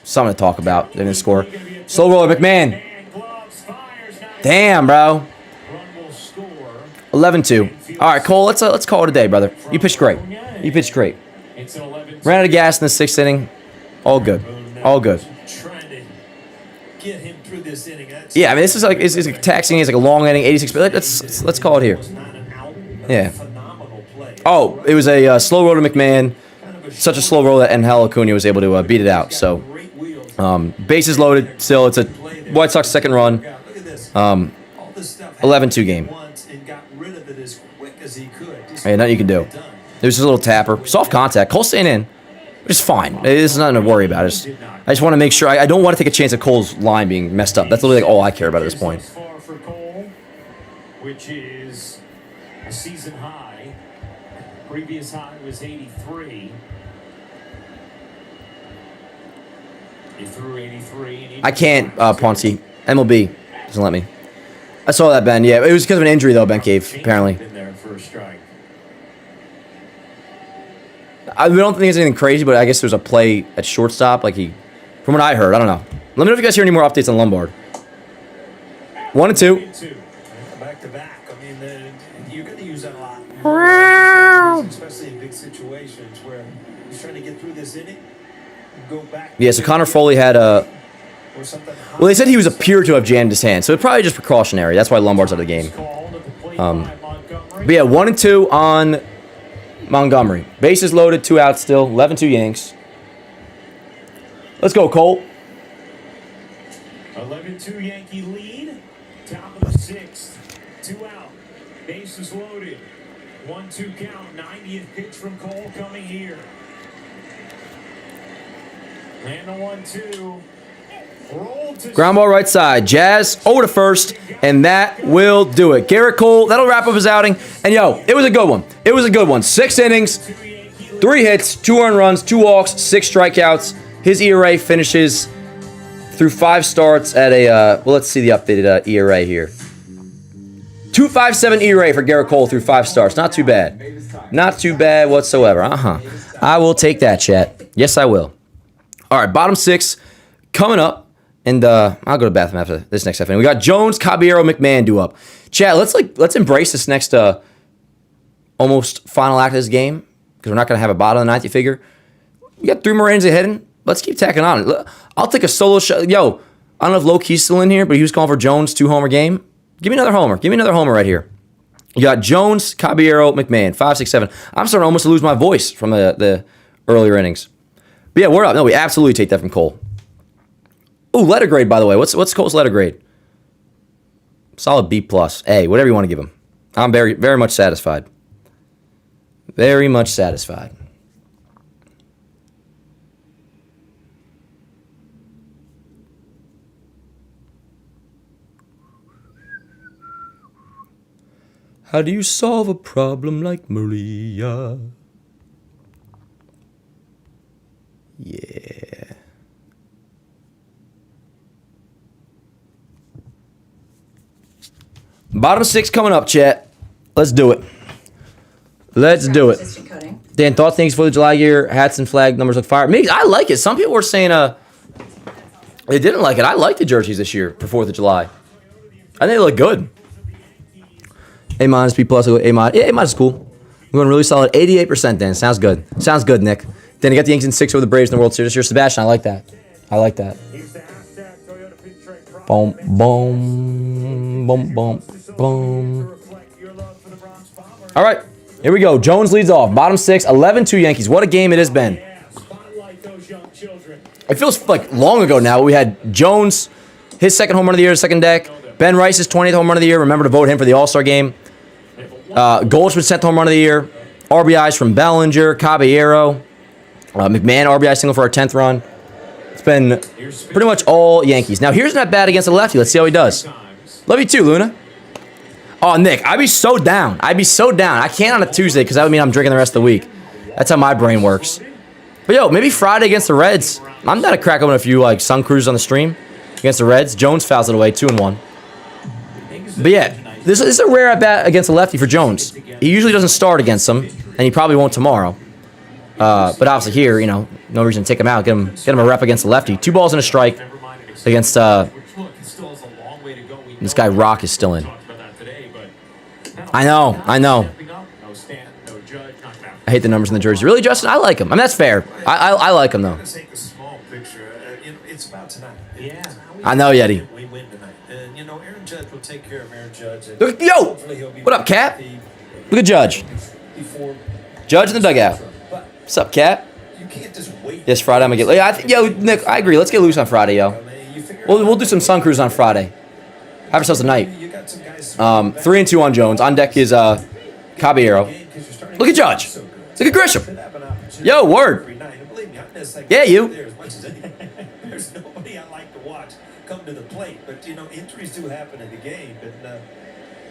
something to talk about. They're gonna score. Slow roller, McMahon. Damn, bro. 11-2. All right, Cole. Let's call it a day, brother. You pitched great. Ran out of gas in the 6th inning. All good. Get him through this inning. Yeah, I mean, this is like it's a taxing. It's like a long inning, 86. But let's call it here. Yeah. Oh, it was a slow roll to McMahon. Such a slow roll that Angel Acuna was able to beat it out. So, bases loaded. Still, it's a White Sox second run. 11-2 game. Hey, nothing you can do. There's a little tapper, soft contact. Cole staying in, which is fine. There's nothing to worry about. I just want to make sure. I don't want to take a chance of Cole's line being messed up. That's literally like all I care about at this point. Far for Cole, which is a season high. Previous high was 83. He threw 83. I can't, Ponzi. MLB doesn't let me. I saw that, Ben. Yeah, it was because of an injury, though, Ben Cave, apparently. Been there for a strike. I don't think it's anything crazy, but I guess there's a play at shortstop. Like from what I heard, I don't know. Let me know if you guys hear any more updates on Lombard. 1-2. Back to back. I mean, you're going to use that a lot. Especially in big situations where he's trying to get through this inning. Go back. Yeah, so Connor Foley had a. Well, they said he was appeared to have jammed his hand, so it's probably just precautionary. That's why Lombard's out of the game. But yeah, 1-2 on Montgomery. Bases loaded, 2 outs still. 11-2 Yanks. Let's go, Cole. 11-2 Yankee lead. Top of the 6th. 2 out. Bases loaded. 1-2 count. 90th pitch from Cole coming here. And the 1-2. Ground ball right side. Jazz over to first, and that will do it. Garrett Cole, that'll wrap up his outing. And yo, it was a good one. 6 innings, 3 hits, 2 earned runs, 2 walks, 6 strikeouts. His ERA finishes through 5 starts at a, well, let's see the updated ERA here. 2.57 ERA for Garrett Cole through 5 starts. Not too bad. Not too bad whatsoever. I will take that, chat. Yes, I will. All right, bottom 6 coming up. And I'll go to the bathroom after this next half inning. We got Jones, Caballero, McMahon due up. Chat, let's embrace this next almost final act of this game because we're not going to have a bottom of the 9th, you figure. We got 3 more innings ahead, and let's keep tacking on. I'll take a solo shot. Yo, I don't know if Low-Key's still in here, but he was calling for Jones 2-homer game. Give me another homer. Give me another homer right here. You got Jones, Caballero, McMahon, 5, 6, 7. I'm starting almost to lose my voice from the earlier innings. But yeah, word up. No, we absolutely take that from Cole. Ooh, letter grade, by the way. What's Cole's letter grade? Solid B+, A, whatever you want to give him. I'm very, very much satisfied. Very much satisfied. How do you solve a problem like Maria? Yeah. Bottom 6 coming up, chat. Let's do it. Let's do it. Dan, thoughts, things for the July year, hats and flag numbers look fire. Me, I like it. Some people were saying they didn't like it. I like the jerseys this year for 4th of July. I think they look good. A minus, B plus, A minus. Yeah, A minus is cool. We're going really solid. 88%, Dan. Sounds good. Sounds good, Nick. Then you got the Yankees in 6 over the Braves in the World Series this year. Sebastian, I like that. I like that. Boom, boom, boom, boom, boom. All right, here we go. Jones leads off. Bottom 6, 11-2 Yankees. What a game it has been. It feels like long ago now. We had Jones, his second home run of the year, second deck. Ben Rice's 20th home run of the year. Remember to vote him for the All-Star game. Goldschmidt's 10th home run of the year. RBIs from Bellinger, Caballero. McMahon RBI single for our 10th run. It's been pretty much all Yankees. Now, here's not bad against a lefty. Let's see how he does. Love you too, Luna. Oh, Nick, I'd be so down. I'd be so down. I can't on a Tuesday because that would mean I'm drinking the rest of the week. That's how my brain works. But, yo, maybe Friday against the Reds. I'm down to crack open a few, like, Sun Cruisers on the stream against the Reds. Jones fouls it away, 2-1. But, yeah, this is a rare at-bat against a lefty for Jones. He usually doesn't start against them, and he probably won't tomorrow. But obviously here, you know, no reason to take him out. Get him a rep against the lefty. 2 balls and a strike against this guy Rourke is still in. I know. I hate the numbers in the jersey. Really, Justin? I like him. I mean, that's fair. I like him, though. I know, Yeti. Look, yo! What up, Cap? Look at Judge. Judge in the dugout. What's up, Cap? Yes, Friday I'm going to get... Yo, Nick, I agree. Let's get loose on Friday, yo. We'll do some Sun Cruise on Friday. Have ourselves a night. 3-2 on Jones. On deck is Caballero. Look at Judge. Look at Grisham. Yo, word. Yeah, you. There's nobody I like to watch come to the plate, but you know injuries do happen in the game, and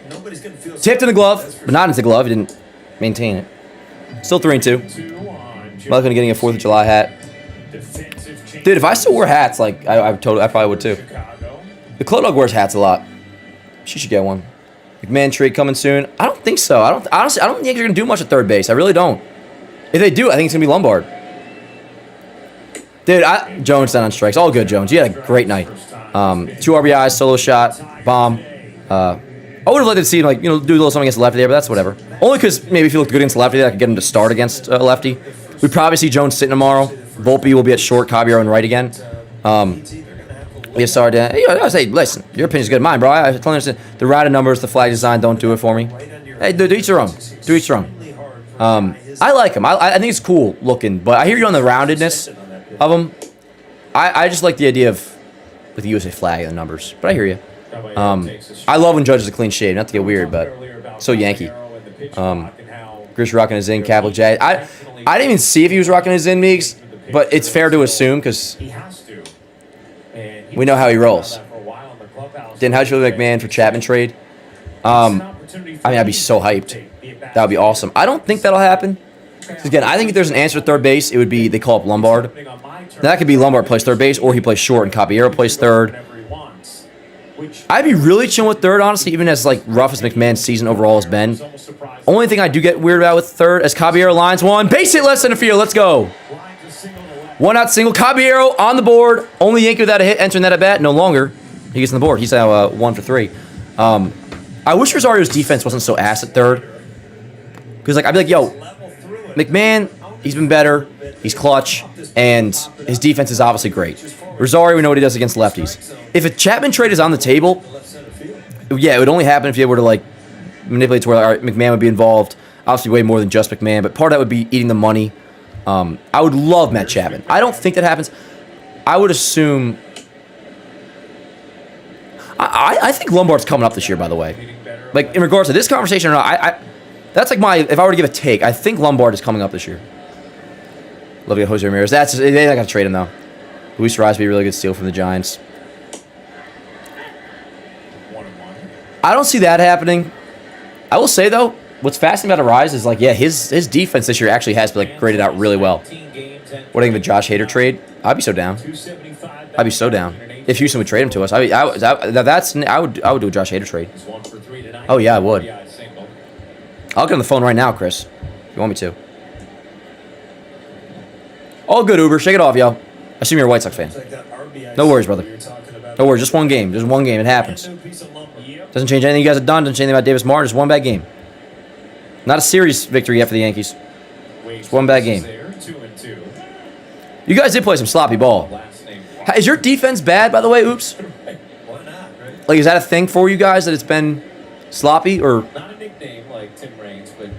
nobody's going to feel tipped in the glove, but not into the glove. He didn't maintain it. Still 3-2. I'm not going to getting a 4th of July hat. Dude, if I still wore hats, like I probably would too. The Club Dog wears hats a lot. She should get one. McMahon trade coming soon. I don't think so. Honestly, I don't think they're going to do much at third base. I really don't. If they do, I think it's going to be Lombard. Dude, Jones down on strikes. All good, Jones. You had a great night. 2 RBIs, solo shot, bomb. I would have liked to see him, like, you know, do a little something against the lefty there, but that's whatever. Only because maybe if he looked good against the lefty, I could get him to start against a lefty. We'd probably see Jones sitting tomorrow. Volpe will be at short, Caballero and right again. We started. I say, listen, your opinion's good. Mine, bro. I totally understand. The routed numbers, the flag design, don't do it for me. Hey, do each their own. Do each their own. I like him. I think it's cool looking, but I hear you on the roundedness of him. I just like the idea of with the USA flag and the numbers, but I hear you. I love when Judge is a clean shave. Not to get weird, but so Yankee. Grish rocking his in, Capital J. I didn't even see if he was rocking his in, Meeks, but it's fair to assume because we know how he rolls. Then how'd you feel McMahon for Chapman trade? I mean, I'd be so hyped. That would be awesome. I don't think that'll happen. Again, I think if there's an answer at third base, it would be they call up Lombard. Now, that could be Lombard plays third base, or he plays short and Caballero plays third. I'd be really chilling with third, honestly, even as like rough as McMahon's season overall has been. Only thing I do get weird about with third as Caballero lines one. Base hit less than a field. Let's go. 1 out single. Caballero on the board. Only Yankee without a hit entering that at bat. No longer. He gets on the board. He's now 1 for 3. I wish Rosario's defense wasn't so ass at third. Because like I'd be like, yo, McMahon, he's been better. He's clutch. And his defense is obviously great. Rosario, we know what he does against lefties. If a Chapman trade is on the table, yeah, it would only happen if you were to like manipulate to where all right, McMahon would be involved. Obviously, way more than just McMahon, but part of that would be eating the money. I would love Matt Chapman. I don't think that happens. I would assume. I think Lombard's coming up this year, by the way. Like in regards to this conversation or not, that's like my. If I were to give a take, I think Lombard is coming up this year. Love to get Jose Ramirez. They're not gonna trade him though. Luis Rise would be a really good steal from the Giants. I don't see that happening. I will say, though, what's fascinating about Arise is, like, yeah, his defense this year actually has, like, graded out really well. What do you think of the Josh Hader trade? I'd be so down. I'd be so down. If Houston would trade him to us, I would do a Josh Hader trade. Oh, yeah, I would. I'll get on the phone right now, Chris, if you want me to. All good, Uber. Shake it off, yo. I assume you're a White Sox fan. No worries, brother. No worries. Just one game. Just one game. It happens. Doesn't change anything you guys have done. Doesn't change anything about Davis Martin. Just one bad game. Not a series victory yet for the Yankees. Just one bad game. You guys did play some sloppy ball. Is your defense bad, by the way? Oops. Like, is that a thing for you guys that it's been sloppy or? Not a nickname like Tim Raines, but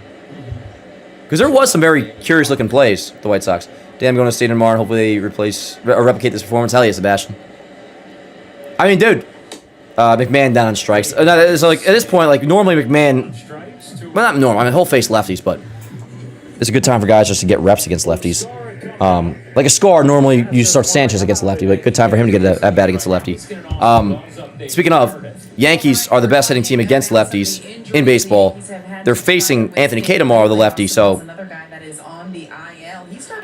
because there was some very curious looking plays. The White Sox. Damn, going to stadium tomorrow. Hopefully they replace or replicate this performance. Hell yeah, Sebastian. I mean, dude, McMahon down on strikes. So like at this point, like normally McMahon, well not normal. I mean, whole face lefties, but it's a good time for guys just to get reps against lefties. Like a score, normally you start Sanchez against the lefty, but good time for him to get at bat against the lefty. Speaking of, Yankees are the best hitting team against lefties in baseball. They're facing Anthony Kay tomorrow, the lefty. So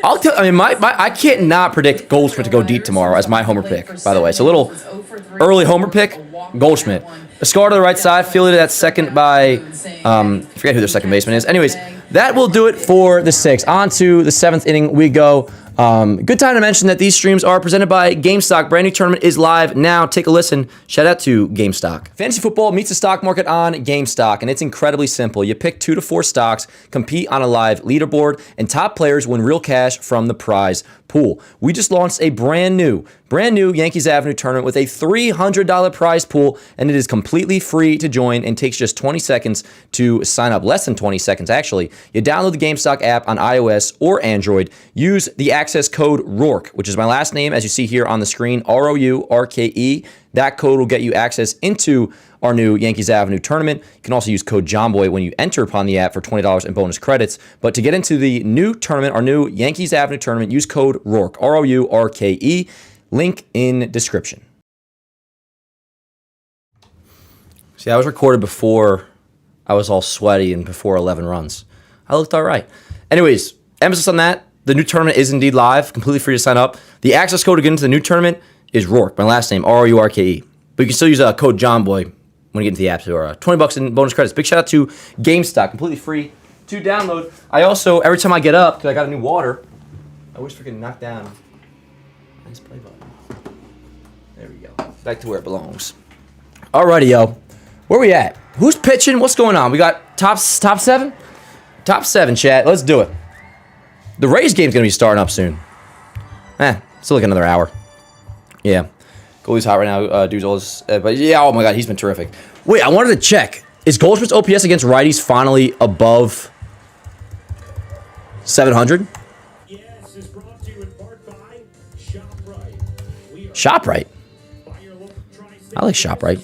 I can't not predict Goldschmidt to go deep tomorrow as my homer pick. By the way, it's a little early homer pick. Goldschmidt. Escobar to the right side, fielded at second by I forget who their second baseman is. Anyways, that will do it for the 6th. On to the 7th inning we go. Good time to mention that these streams are presented by GameStock. Brand new tournament is live now. Take a listen. Shout out to GameStock. Fantasy football meets the stock market on GameStock, and it's incredibly simple. You pick 2 to 4 stocks, compete on a live leaderboard, and top players win real cash from the prize pool. We just launched a brand new Yankees Avenue tournament with a $300 prize pool, and it is completely free to join and takes just 20 seconds to sign up. Less than 20 seconds, actually. You download the GameStock app on iOS or Android. Use the access code Rourke, which is my last name, as you see here on the screen, ROURKE. That code will get you access into our new Yankees Avenue tournament. You can also use code JOHNBOY when you enter upon the app for $20 in bonus credits. But to get into the new tournament, our new Yankees Avenue tournament, use code Rourke, ROURKE. Link in description. See, I was recorded before I was all sweaty and before 11 runs. I looked all right. Anyways, emphasis on that. The new tournament is indeed live, completely free to sign up. The access code to get into the new tournament is Rourke, my last name, ROURKE. But you can still use code JOHNBOY when you get into the app store. $20 in bonus credits. Big shout out to GameStock, completely free to download. I also, every time I get up, because I got a new water, I wish we could knock down. Nice play button. There we go. Back to where it belongs. Alrighty, yo. Where we at? Who's pitching? What's going on? We got top 7? Top 7, chat. Let's do it. The Rays game's going to be starting up soon. Still like another hour. Yeah. Goalie's hot right now. Dude's always, but yeah, oh my God, he's been terrific. Wait, I wanted to check. Is Goldschmidt's OPS against righties finally above 700? Yes, is brought to you in part by ShopRite. ShopRite. I like ShopRite.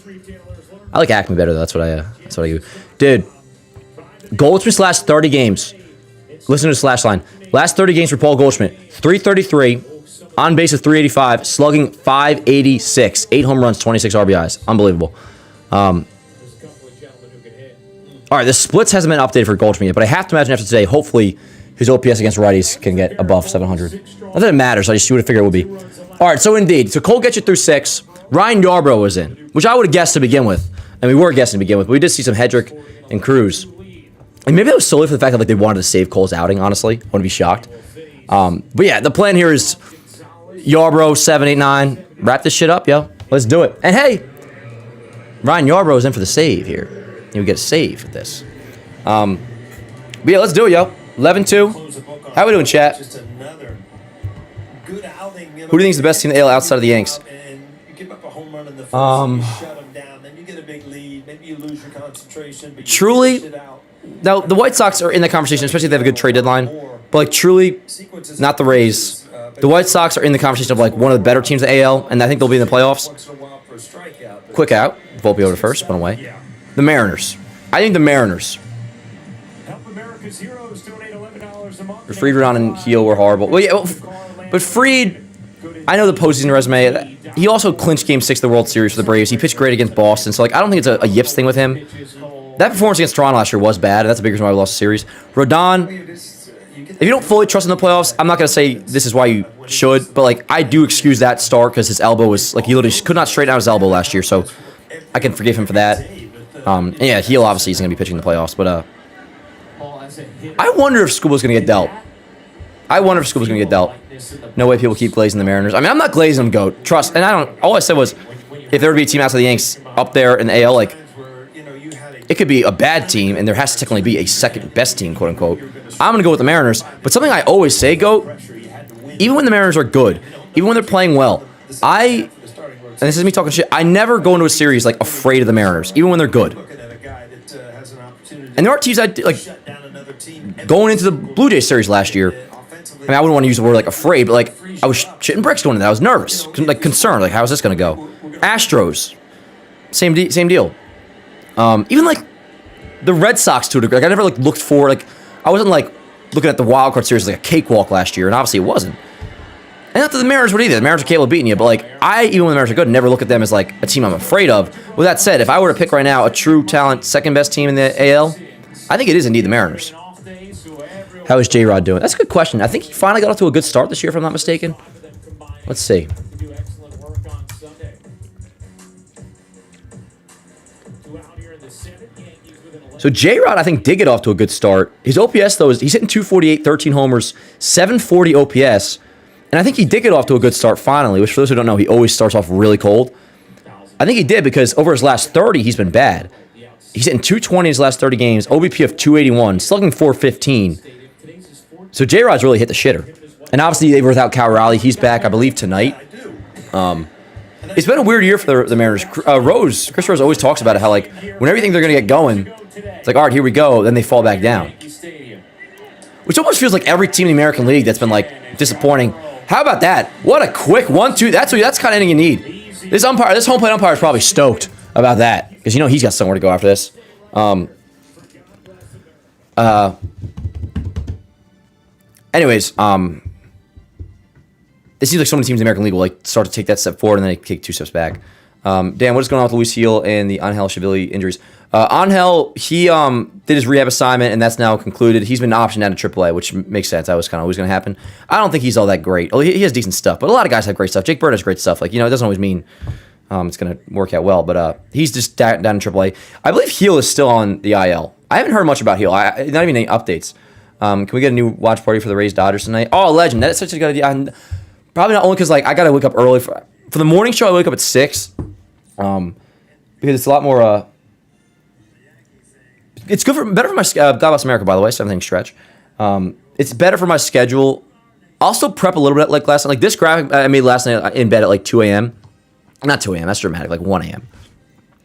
I like Acme better though. That's what I do. Dude, Goldschmidt's last 30 games. Listen to the slash line. Last 30 games for Paul Goldschmidt. 333, on base of 385, slugging 586, 8 home runs, 26 RBIs. Unbelievable. All right, the splits hasn't been updated for Goldschmidt yet, but I have to imagine after today, hopefully his OPS against righties can get above 700. Not that it matters. I just would have figured it would be. All right, so indeed, so Cole gets you through 6. Ryan Yarbrough was in, which I would have guessed to begin with. And we were guessing to begin with, but we did see some Hedrick and Cruz. And maybe that was solely for the fact that like they wanted to save Cole's outing, honestly. I wouldn't be shocked. But yeah, the plan here is Yarbrough, 7, 8, 9. Wrap this shit up, yo. Let's do it. And hey, Ryan Yarbrough is in for the save here. You get a save with this. But yeah, let's do it, yo. 11-2. How we doing, chat? Who do you think is the best team in the AL outside of the Yanks? Truly, now the White Sox are in the conversation, especially if they have a good trade deadline. But like truly, not the Rays. The White Sox are in the conversation of like one of the better teams in the AL, and I think they'll be in the playoffs. Quick out. Volpe over to first, one away. The Mariners. I think the Mariners. Fried, Rodon, and Heel were horrible. Well, yeah, but Fried, I know the postseason resume. He also clinched Game 6 of the World Series for the Braves. He pitched great against Boston, so like I don't think it's a yips thing with him. That performance against Toronto last year was bad, and that's a big reason why we lost the series. Rodon, if you don't fully trust in the playoffs, I'm not going to say this is why you should, but, like, I do excuse that start because his elbow was, like, he literally could not straighten out his elbow last year, so I can forgive him for that. And yeah, Heel obviously isn't going to be pitching in the playoffs, but I wonder if Scuba's going to get dealt. No way people keep glazing the Mariners. I mean, I'm not glazing them, GOAT. Trust. And all I said was, if there would be a team outside the Yanks up there in the AL, like, it could be a bad team, and there has to technically be a second-best team, quote-unquote. I'm going to go with the Mariners. But something I always say, GOAT, even when the Mariners are good, even when they're playing well, and this is me talking shit, I never go into a series, like, afraid of the Mariners, even when they're good. And there are teams that, like, going into the Blue Jays series last year, I mean, I wouldn't want to use the word, like, afraid, but, like, I was shitting bricks going into that. I was nervous, like, concerned, like, how is this going to go? Astros, same deal. Even, like, the Red Sox, to a degree. Like, I never, like, looked for, like, I wasn't, like, looking at the wild card series like a cakewalk last year, and obviously it wasn't. And not that the Mariners would either. The Mariners are capable of beating you, but, like, even when the Mariners are good, never look at them as, like, a team I'm afraid of. With that said, if I were to pick right now a true talent second-best team in the AL, I think it is indeed the Mariners. How is J-Rod doing? That's a good question. I think he finally got off to a good start this year, if I'm not mistaken. Let's see. So J-Rod, I think, did get off to a good start. His OPS, though, he's hitting 248, 13 homers, 740 OPS. And I think he did get off to a good start finally, which for those who don't know, he always starts off really cold. I think he did because over his last 30, he's been bad. He's hitting 220 in his last 30 games, OBP of 281, slugging 415. So J-Rod's really hit the shitter. And obviously, they were without Cal Raleigh. He's back, I believe, tonight. It's been a weird year for the Mariners. Chris Rose always talks about it, how, like, whenever you think they're going to get going, it's like, all right, here we go. Then they fall back down. Which almost feels like every team in the American League that's been, like, disappointing. How about that? What a quick 1-2. That's the kind of inning you need. This home plate umpire is probably stoked about that because, you know, he's got somewhere to go after this. Anyways, it seems like so many teams in the American League will, like, start to take that step forward and then they take 2 steps back. Dan, what is going on with Luis Gil and the Angel Shavili injuries? Angel, he did his rehab assignment, and that's now concluded. He's been optioned down to AAA, which makes sense. That was kind of always going to happen. I don't think he's all that great. Well, he has decent stuff, but a lot of guys have great stuff. Jake Bird has great stuff. Like, you know, it doesn't always mean it's going to work out well, but he's just down in AAA. I believe Gil is still on the IL. I haven't heard much about Gil. Not even any updates. Can we get a new watch party for the Rays Dodgers tonight? Oh, legend. That's such a good idea. Probably not only because, like, I got to wake up early. For the morning show, I wake up at 6. Because it's a lot more. It's better for my God Bless America, by the way. 7-inning stretch. It's better for my schedule. I'll still prep a little bit like last night. Like this graphic I made last night in bed at like 2 a.m. Not 2 a.m. That's dramatic. Like 1 a.m.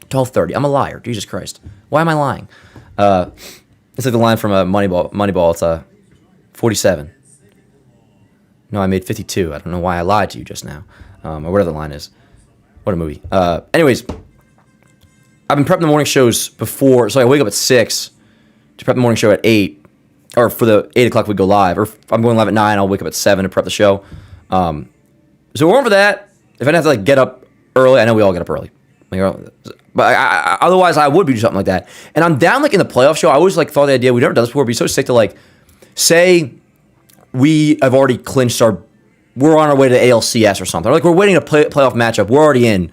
12:30. I'm a liar. Jesus Christ. Why am I lying? It's like the line from Moneyball. It's 47. No, I made 52. I don't know why I lied to you just now, or whatever the line is. What a movie. Anyways, I've been prepping the morning shows before, so I wake up at 6 to prep the morning show at 8, or for the 8 o'clock we go live, or if I'm going live at 9, I'll wake up at 7 to prep the show. So we're on for that. If I didn't have to, like, get up early, I know we all get up early. But otherwise, I would be doing something like that. And I'm down, like, in the playoff show. I always, like, thought the idea, we've never done this before, it'd be so sick to, like, say we have already clinched we're on our way to ALCS or something. Or, like, we're waiting a playoff matchup. We're already in.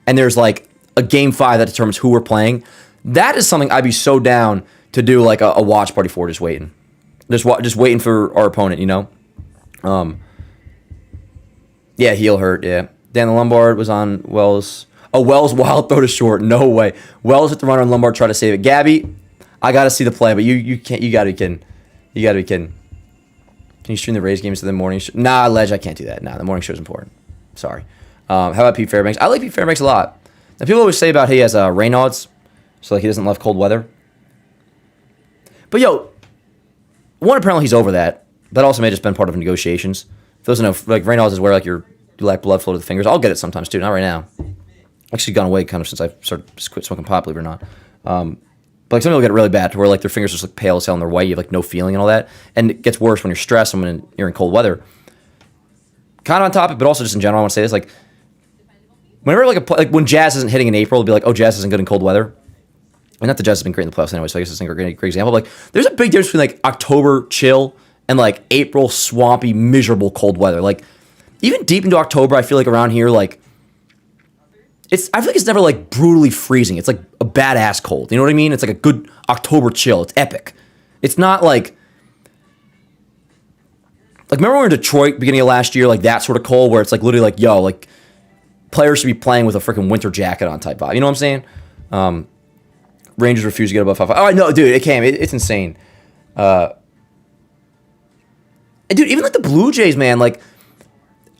And there's, like, a game 5 that determines who we're playing. That is something I'd be so down to do, like, a watch party for, just waiting. Just waiting for our opponent, you know? Yeah, heel hurt, yeah. Dan the Lombard was on Wells. Oh, Wells wild throw to short. No way. Wells hit the runner on Lombard, try to save it. Gabby, I got to see the play, but you can't. You got to be kidding. You got to be kidding. Can you stream the Rays games to the morning show? Nah, Ledge, I can't do that. Nah, the morning show is important. Sorry. How about Pete Fairbanks? I like Pete Fairbanks a lot. Now, people always say about he has Raynaud's, so, like, he doesn't love cold weather. But, yo, one, apparently he's over that. That also may have just been part of negotiations. For those who know, like, Raynaud's is where, like, you lack blood flow to the fingers. I'll get it sometimes, too. Not right now. Actually gone away kind of since I quit smoking pot, believe it or not. But, like, some people get it really bad to where, like, their fingers just look pale as hell and they're white. You have, like, no feeling and all that. And it gets worse when you're stressed and when you're in cold weather. Kind of on topic, but also just in general, I want to say this. Like, whenever, like when Jazz isn't hitting in April, it'll be like, oh, Jazz isn't good in cold weather. And not the Jets have been great in the playoffs anyway, so I guess it's a great example. Like, there's a big difference between like October chill and like April swampy, miserable cold weather. Like, even deep into October, I feel like around here, like, I feel like it's never like brutally freezing. It's like a badass cold. You know what I mean? It's like a good October chill. It's epic. It's not like remember we were in Detroit beginning of last year, like that sort of cold where it's like literally like, yo, like players should be playing with a freaking winter jacket on type vibe. You know what I'm saying? Rangers refuse to get above 5-5. Oh, no, dude, it came. It's insane. And dude, even like the Blue Jays, man, like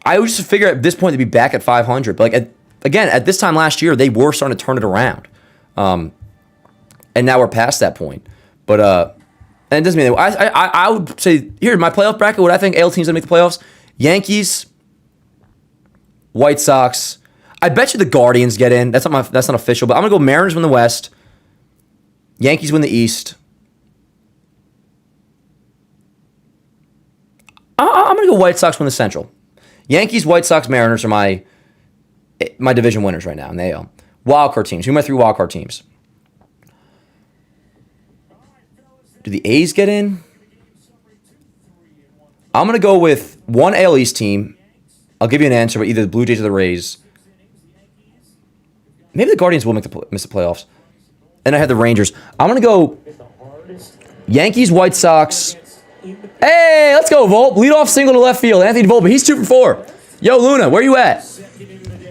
I was just figure at this point to be back at 500. But like again, at this time last year, they were starting to turn it around. And now we're past that point. But and it doesn't mean I would say here my playoff bracket. What I think AL teams that make the playoffs: Yankees, White Sox. I bet you the Guardians get in. That's not official, but I'm gonna go Mariners win the West. Yankees win the East. I'm gonna go White Sox win the Central. Yankees, White Sox, Mariners are my division winners right now in the AL. Wildcard teams. Who are my 3 wildcard teams? Do the A's get in? I'm going to go with one AL East team. I'll give you an answer, but either the Blue Jays or the Rays. Maybe the Guardians will miss the playoffs. And I had the Rangers. I'm going to go Yankees, White Sox. Hey, let's go, Volpe. Leadoff single to left field. Anthony Volpe. He's 2 for 4. Yo, Luna, where you at?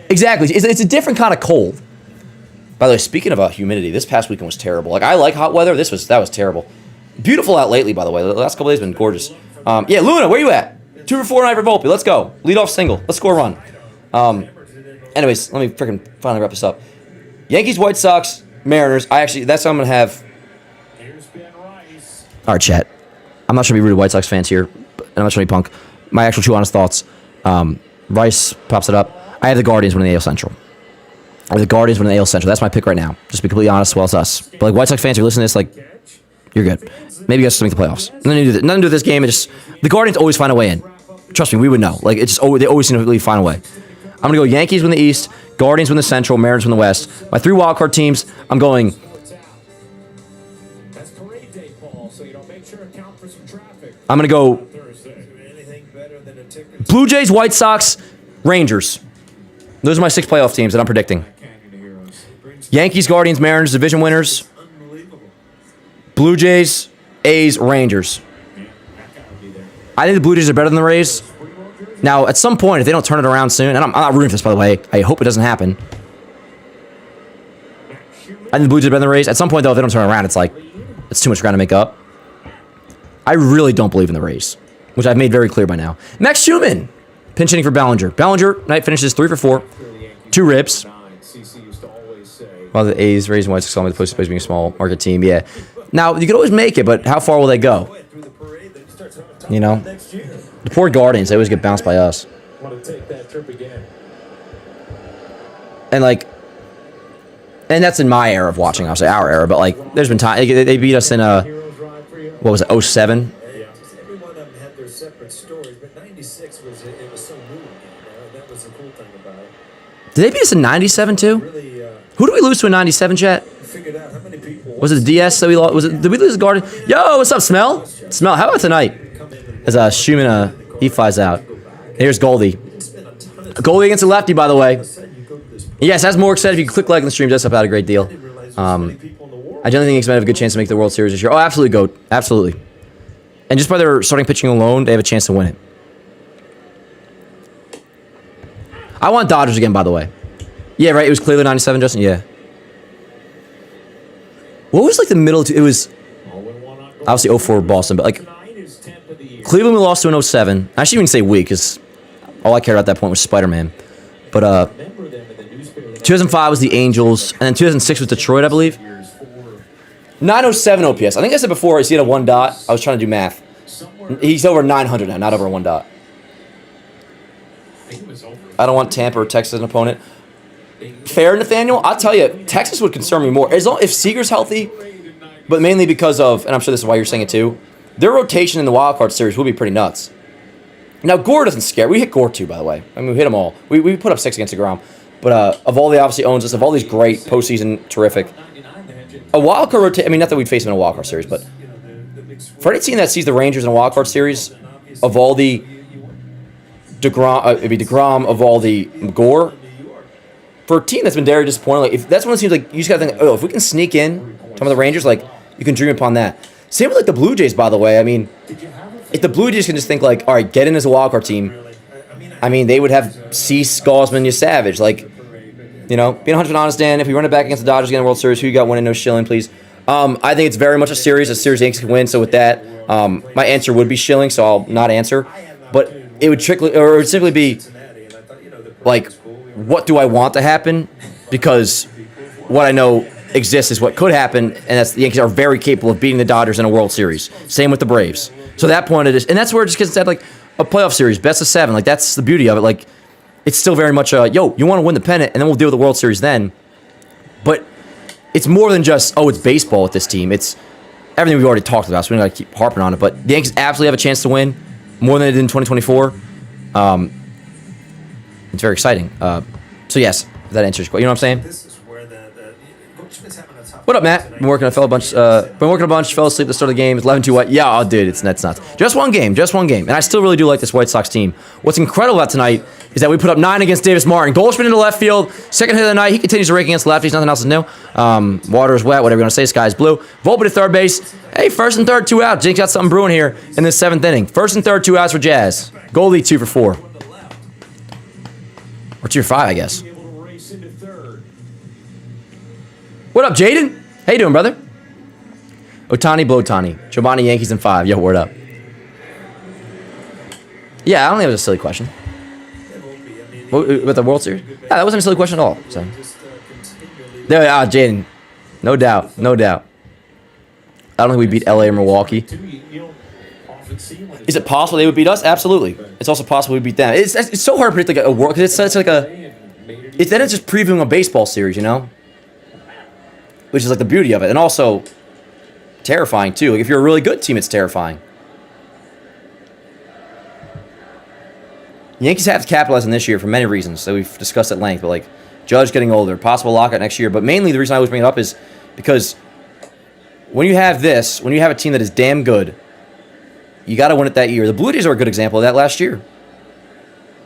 Exactly. It's a different kind of cold. By the way, speaking about humidity, this past weekend was terrible. Like, I like hot weather. That was terrible. Beautiful out lately, by the way. The last couple days have been gorgeous. Yeah, Luna, where you at? 2 for 4 tonight for Volpe. Let's go. Lead off single. Let's score a run. Anyways, let me freaking finally wrap this up. Yankees, White Sox, Mariners. That's how I'm going to have. All right, chat. I'm not trying to be rude to White Sox fans here, and I'm not trying to be punk. My actual true honest thoughts. Rice pops it up. I have the Guardians winning the AL Central. The Guardians winning the AL Central. That's my pick right now. Just to be completely honest, well, it's us. But like White Sox fans, you're listening to this, like, you're good. Maybe you guys still make the playoffs. Nothing to do with this game. The Guardians always find a way in. Trust me, we would know. Like they always seem to find a way. I'm gonna go Yankees win the East, Guardians win the Central, Mariners win the West. My 3 wildcard teams. I'm going. I'm gonna go. Blue Jays, White Sox, Rangers. Those are my 6 playoff teams that I'm predicting. Yankees, Guardians, Mariners, division winners. Blue Jays, A's, Rangers. I think the Blue Jays are better than the Rays. Now, at some point, if they don't turn it around soon, and I'm not rooting for this, by the way. I hope it doesn't happen. I think the Blue Jays are better than the Rays. At some point, though, if they don't turn it around, it's too much ground to make up. I really don't believe in the Rays, which I've made very clear by now. Max Schumann, pinch hitting for Bellinger. Bellinger, night finishes 3 for 4. 2 ribs. Well, the A's, Rays, and White Sox all made the postseason being a small market team. Yeah. Now, you could always make it, but how far will they go? You know? The poor Guardians, they always get bounced by us. And, like, and that's in my era of watching, I'll say our era, but, like, there's been time. They beat us in, what was it, 07? Every one of them had their separate stories, but 96 was so new. That was the cool thing about it. Did they beat us in 97 too? Who did we lose to in 97, chat? Was it the DS that we lost? Did we lose the Guardian? Yo, what's up, Smell? Smell, how about tonight? As Schumann, he flies out. Here's Goldie. Goldie against the lefty, by the way. Yes, as Morg said, if you click like on the stream, does help out a great deal. I generally think X-Men have a good chance to make the World Series this year. Oh, absolutely, GOAT. Absolutely. And just by their starting pitching alone, they have a chance to win it. I want Dodgers again, by the way. Yeah, right. It was Cleveland 97, Justin. Yeah. What was like the middle? It was obviously 04 Boston, but like Cleveland we lost to in 07. I shouldn't even say we, because all I cared about at that point was Spider-Man. But 2005 was the Angels, and then 2006 was Detroit, I believe. 907 OPS. I think I said before, is he at a 1 dot? I was trying to do math. He's over 900 now, not over a 1 dot. I don't want Tampa or Texas as an opponent. Fair, Nathaniel. I'll tell you, Texas would concern me more. As long if Seager's healthy, but mainly because of, and I'm sure this is why you're saying it too, their rotation in the wild card series will be pretty nuts. Now, Gore doesn't scare. We hit Gore too, by the way. I mean, we hit them all. We put up 6 against the ground. But of all the obviously owns us, of all these great postseason, terrific. a wild card rotation. I mean, not that we'd face them in a wild card series, but for any team that sees the Rangers in a wild card series, of all the it'd be DeGrom, of all the Gore, for a team that's been very disappointing, like if that's one of the teams, like you just gotta think, oh, if we can sneak in some of the Rangers, like you can dream upon that. Same with like the Blue Jays, by the way. I mean, if the Blue Jays can just think like, all right, get in as a wild card team, I mean, they would have Cease, Gaussman, Savage, like, you know, being 100% honest, Dan, if we run it back against the Dodgers again in the World Series, who you got winning? No Schilling, please. I think it's very much a series Yankees can win. So with that, my answer would be Schilling, so I'll not answer. But it would simply be like, what do I want to happen? Because what I know exists is what could happen, and that's the Yankees are very capable of beating the Dodgers in a World Series. Same with the Braves. So at that point it is, and that's where it just gets to like a playoff series, best of 7. Like that's the beauty of it. Like it's still very much a yo, you want to win the pennant, and then we'll deal with the World Series then. But it's more than just it's baseball with this team. It's everything we've already talked about, so we don't got to keep harping on it. But the Yankees absolutely have a chance to win more than they did in 2024. It's very exciting. So yes, that answers your question. You know what I'm saying? This is where What up, Matt? Been working a bunch. Fell asleep at the start of the game. It's 11-2 what? Yeah, oh, dude, it's nuts. Just one game. And I still really do like this White Sox team. What's incredible about tonight is that we put up 9 against Davis Martin. Goldschmidt into left field. Second hit of the night. He continues to rake against lefties. Nothing else is new. Water is wet. Whatever you want to say. Sky is blue. Volpe to third base. Hey, first and third, 2 out. Jinx got something brewing here in this 7th inning. First and third, 2 outs for Jazz. Goldie 2 for 4. Or 2 for 5, I guess. What up, Jaden? How you doing, brother? Otani, Blotani. Giovanni, Yankees in 5. Yo, word up. Yeah, I don't think it was a silly question. With the World Series? Yeah, that wasn't a silly question at all. So. There, Jaden. No doubt. I don't think we beat LA or Milwaukee. Is it possible they would beat us? Absolutely. It's also possible we beat them. It's so hard to predict like a world because it's like then it's just previewing a baseball series, you know, which is like the beauty of it, and also terrifying too. Like if you're a really good team, it's terrifying. Yankees have to capitalize on this year for many reasons that we've discussed at length. But like Judge getting older, possible lockout next year. But mainly the reason I always bring it up is because when you have a team that is damn good, you got to win it that year. The Blue Jays are a good example of that last year.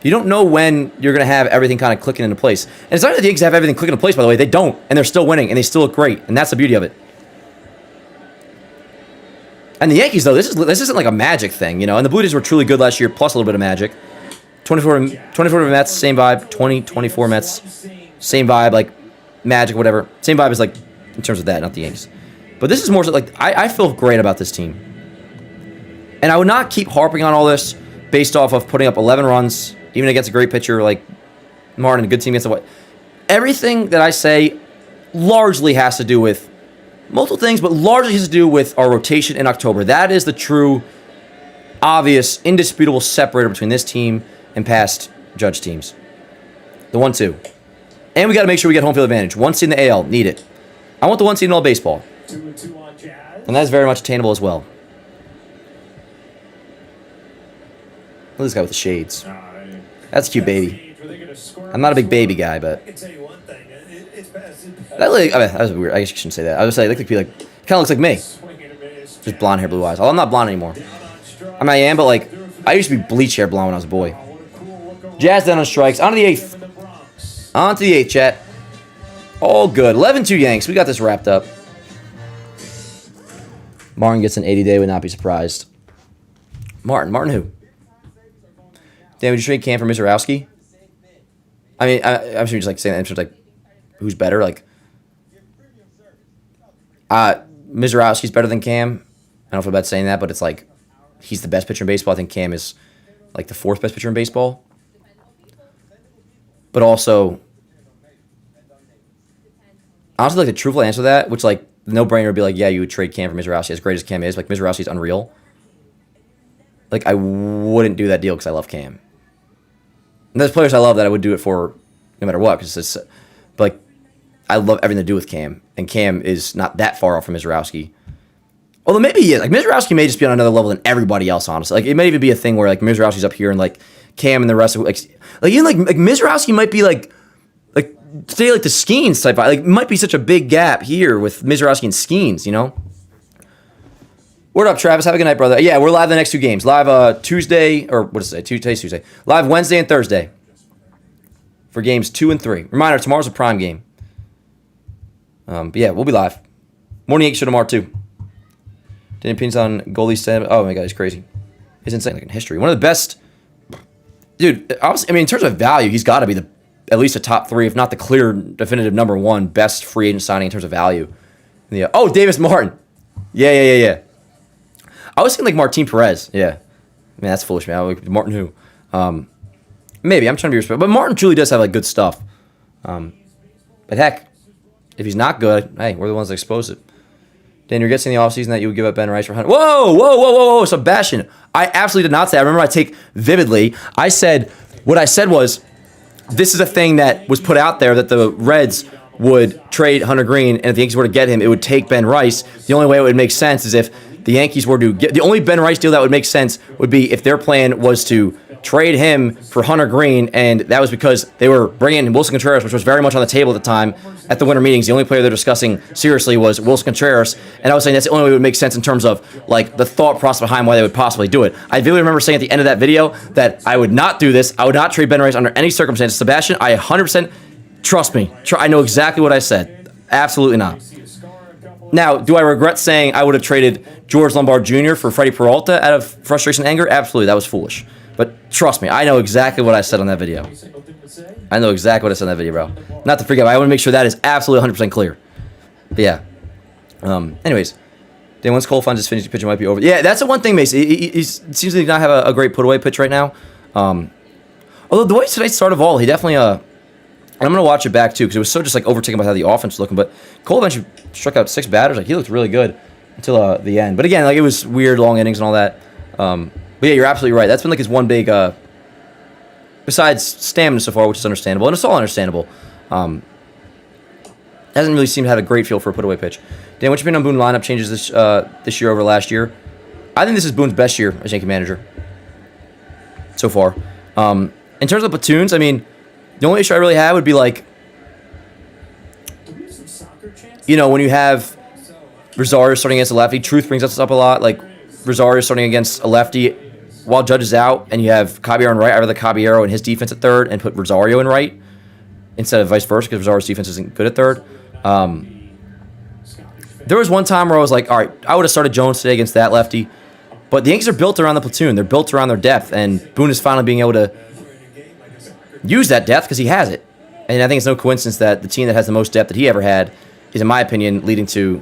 You don't know when you're going to have everything kind of clicking into place. And it's not that the Yankees have everything clicking into place, by the way. They don't, and they're still winning, and they still look great. And that's the beauty of it. And the Yankees, though, this isn't like a magic thing, you know. And the Blue Jays were truly good last year, plus a little bit of magic. 24 Mets, same vibe. 24 Mets, same vibe, like magic, whatever. Same vibe as like in terms of that, not the Yankees. But this is more so like I feel great about this team. And I would not keep harping on all this based off of putting up 11 runs, even against a great pitcher like Martin, a good team against the White. Everything that I say largely has to do with multiple things, but largely has to do with our rotation in October. That is the true, obvious, indisputable separator between this team and past Judge teams. The 1-2. And we got to make sure we get home field advantage. 1 seed in the AL, need it. I want the 1 seed in all baseball. 2-2 on Jazz. And that is very much attainable as well. Look at this guy with the shades. That's a cute baby. I'm not a big baby guy, but I can tell you one thing. It's past. that was weird. I guess you shouldn't say that. I would say it looked like kind of looks like me. Just blonde hair, blue eyes. Although I'm not blonde anymore. I mean, I am, but like I used to be bleach hair blonde when I was a boy. Jazz down on strikes. On to the 8th. On to the 8th, chat. All good. 11-2 Yanks. We got this wrapped up. Martin gets an 80-day. Would not be surprised. Martin who? Dan, would you trade Cam for Mizorowski? I mean, I'm sure you're just like saying that in terms of like who's better. Like, Mizorowski's better than Cam. I don't know if I'm about saying that, but it's like he's the best pitcher in baseball. I think Cam is like the 4th best pitcher in baseball. But also, honestly, like the truthful answer to that, which like no brainer would be like, yeah, you would trade Cam for Mizorowski. As great as Cam is, like Mizorowski's unreal. Like I wouldn't do that deal because I love Cam. And there's players I love that I would do it for no matter what. Because it's, but like, I love everything to do with Cam. And Cam is not that far off from Mizorowski. Although maybe he is. Like, Mizorowski may just be on another level than everybody else, honestly. Like, it may even be a thing where, like, Mizorowski's up here and, like, Cam and the rest of like Mizorowski might be, like say like the Skeens type. Like, it might be such a big gap here with Mizorowski and Skeens, you know? Word up, Travis. Have a good night, brother. Yeah, we're live the next 2 games. Live Tuesday, or what is it? Today's Tuesday. Live Wednesday and Thursday for games 2 and 3. Reminder, tomorrow's a prime game. But yeah, we'll be live. Morning Yankees show tomorrow, too. Didn't opinions on goalie stand. Oh, my God, he's crazy. He's insane, like in history. One of the best. Dude, obviously, I mean, in terms of value, he's got to be at least a top 3, if not the clear, definitive number 1 best free agent signing in terms of value. Yeah. Oh, Davis Martin. Yeah. I was thinking like Martin Perez. Yeah. Man, that's foolish, man. Like, Martin who? Maybe. I'm trying to be respectful. But Martin truly does have like good stuff. But heck, if he's not good, hey, we're the ones that expose it. Dan, you're guessing in the offseason that you would give up Ben Rice for Hunter. Whoa, Sebastian. I absolutely did not say that. I remember I take vividly. What I said was, this is a thing that was put out there that the Reds would trade Hunter Green, and if the Yankees were to get him, it would take Ben Rice. The only way it would make sense is if the Yankees were to get the only Ben Rice deal that would make sense would be if their plan was to trade him for Hunter Green, and that was because they were bringing in Wilson Contreras, which was very much on the table at the time at the winter meetings. The only player they're discussing seriously was Wilson Contreras, and I was saying that's the only way it would make sense in terms of like the thought process behind why they would possibly do it. I vividly remember saying at the end of that video that I would not do this. I would not trade Ben Rice under any circumstances. Sebastian, I 100% trust me. I know exactly what I said. Absolutely not. Now, do I regret saying I would have traded George Lombard Jr. for Freddie Peralta out of frustration and anger? Absolutely, that was foolish. But trust me, I know exactly what I said on that video. I know exactly what I said on that video, bro. Not to forget, I want to make sure that is absolutely 100% clear. But yeah. Anyways, then once Cole finds his finishing pitch, it might be over. Yeah, that's the one thing, Mason. He seems to not have a great put-away pitch right now. Although the way today started all, he definitely... I'm going to watch it back, too, because it was so just, like, overtaken by how the offense was looking. But Cole eventually struck out 6 batters. Like, he looked really good until the end. But, again, like, it was weird, long innings and all that. But, yeah, you're absolutely right. That's been, like, his one big, besides stamina so far, which is understandable. And it's all understandable. Hasn't really seemed to have a great feel for a put-away pitch. Dan, what's your opinion on Boone lineup changes this year over last year? I think this is Boone's best year as Yankee manager so far. In terms of the platoons, I mean... The only issue I really had would be like, you know, when you have Rosario starting against a lefty, Truth brings us up a lot. Like Rosario starting against a lefty while Judge is out, and you have Caballero in right. I'd rather Caballero and his defense at third and put Rosario in right instead of vice versa because Rosario's defense isn't good at third. There was one time where I was like, all right, I would have started Jones today against that lefty, but the Yankees are built around the platoon. They're built around their depth, and Boone is finally being able to use that depth because he has it. And I think it's no coincidence that the team that has the most depth that he ever had is, in my opinion, leading to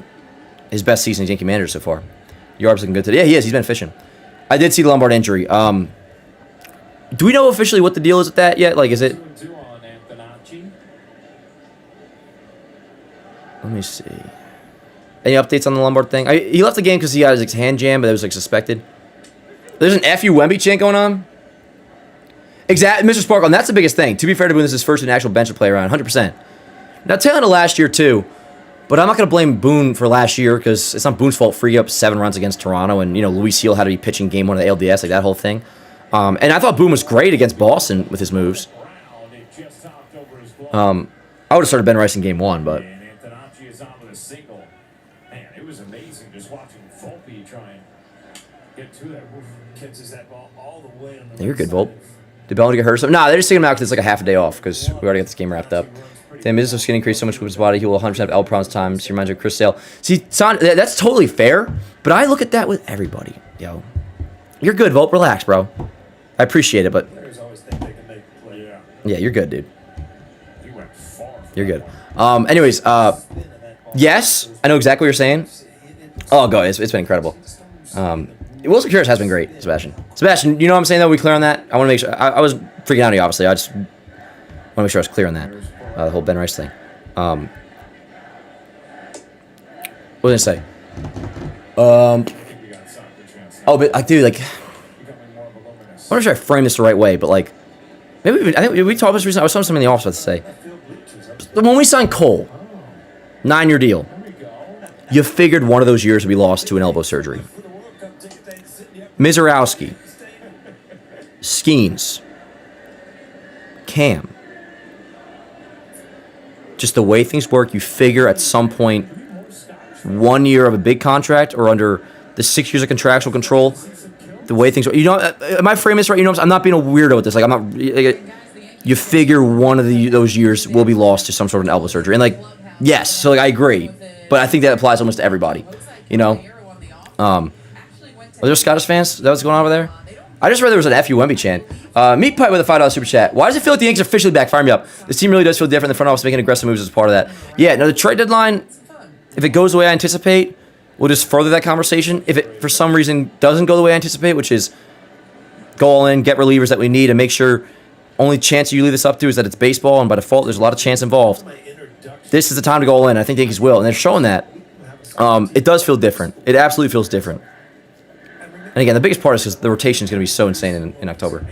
his best season as Yankee manager so far. Yarb's looking good today. Yeah, he is. He's been efficient. I did see the Lombard injury. Do we know officially what the deal is with that yet? Like, is it... Let me see. Any updates on the Lombard thing? He left the game because he got his hand jammed, but it was like suspected. There's an F.U. Wemby chant going on. Exactly, Mr. Sparkle, and that's the biggest thing. To be fair to Boone, this is his first actual bench to play around, 100%. Now, tail end of last year, too, but I'm not going to blame Boone for last year because it's not Boone's fault for up 7 runs against Toronto, and, you know, Luis Heel had to be pitching game 1 of the ALDS, like that whole thing. And I thought Boone was great against Boston with his moves. I would have started Ben Rice in game 1, but... Man, it was amazing just watching Volpe try and get to that. Catches that ball all the way on the Yeah, you're good, Volpe. Did Bell get hurt or something? Nah, they're just taking him out because it's like a half a day off because we already got this game wrapped up. Damn, business of skin increase so much with his body. He will 100% have L Pron's time. She reminds me of Chris Sale. See, that's totally fair, but I look at that with everybody. Yo, you're good, Volpe. Relax, bro. I appreciate it, but yeah, you're good, dude. You're good. Anyways, yes, I know exactly what you're saying. Oh, go. It's been incredible. Wilson Contreras has been great, Sebastian. Sebastian, you know what I'm saying, though? We clear on that? I want to make sure. I was freaking out on you, obviously. I just want to make sure I was clear on that. The whole Ben Rice thing. What was I going to say? Oh, but, dude, like, I'm not sure I framed this the right way, but, like, maybe I think we talked about this recently. I was talking something in the office about to say. But when we signed Cole, 9-year deal, you figured one of those years would be lost to an elbow surgery. Mizorowski, Skeens, Cam, just the way things work, you figure at some point 1 year of a big contract or under the 6 years of contractual control, the way things work. Am I framing this right? I'm not being a weirdo with this. Like, I'm not. You figure one of those years will be lost to some sort of an elbow surgery, and like, yes, so like I agree, but I think that applies almost to everybody. Are there Scottish fans? Is that what's going on over there? I just read there was an FU Wemby chant. Meat Pipe with a $5 super chat. Why does it feel like the Yankees are officially back? Fire me up. This team really does feel different. The front office making aggressive moves as part of that. Yeah, no, the trade deadline, if it goes the way I anticipate, we'll just further that conversation. If it, for some reason, doesn't go the way I anticipate, which is go all in, get relievers that we need, and make sure only chance you leave this up to is that it's baseball, and by default, there's a lot of chance involved. This is the time to go all in. I think the Yankees will, and they're showing that. It does feel different. It absolutely feels different. And again, the biggest part is because the rotation is going to be so insane in October.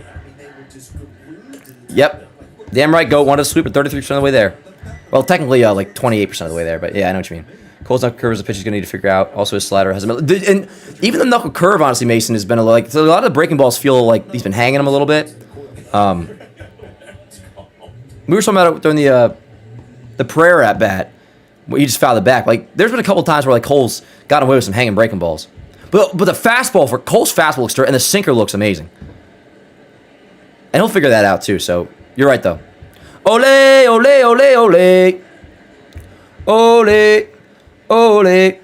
Yep. Damn right, Goat wanted to sweep at 33% of the way there. Well, technically, like 28% of the way there, but yeah, I know what you mean. Cole's knuckle curve is a pitch he's going to need to figure out. Also, his slider hasn't been... And even the knuckle curve, honestly, Mason, has been so a lot of the breaking balls feel like he's been hanging them a little bit. We were talking about it during the Pereira at bat, where he just fouled it back. Like, there's been a couple of times where like Cole's gotten away with some hanging breaking balls. But the fastball for Cole's fastball looks and the sinker looks amazing. And he'll figure that out too. So you're right though. Ole, ole, ole, ole. Ole, ole.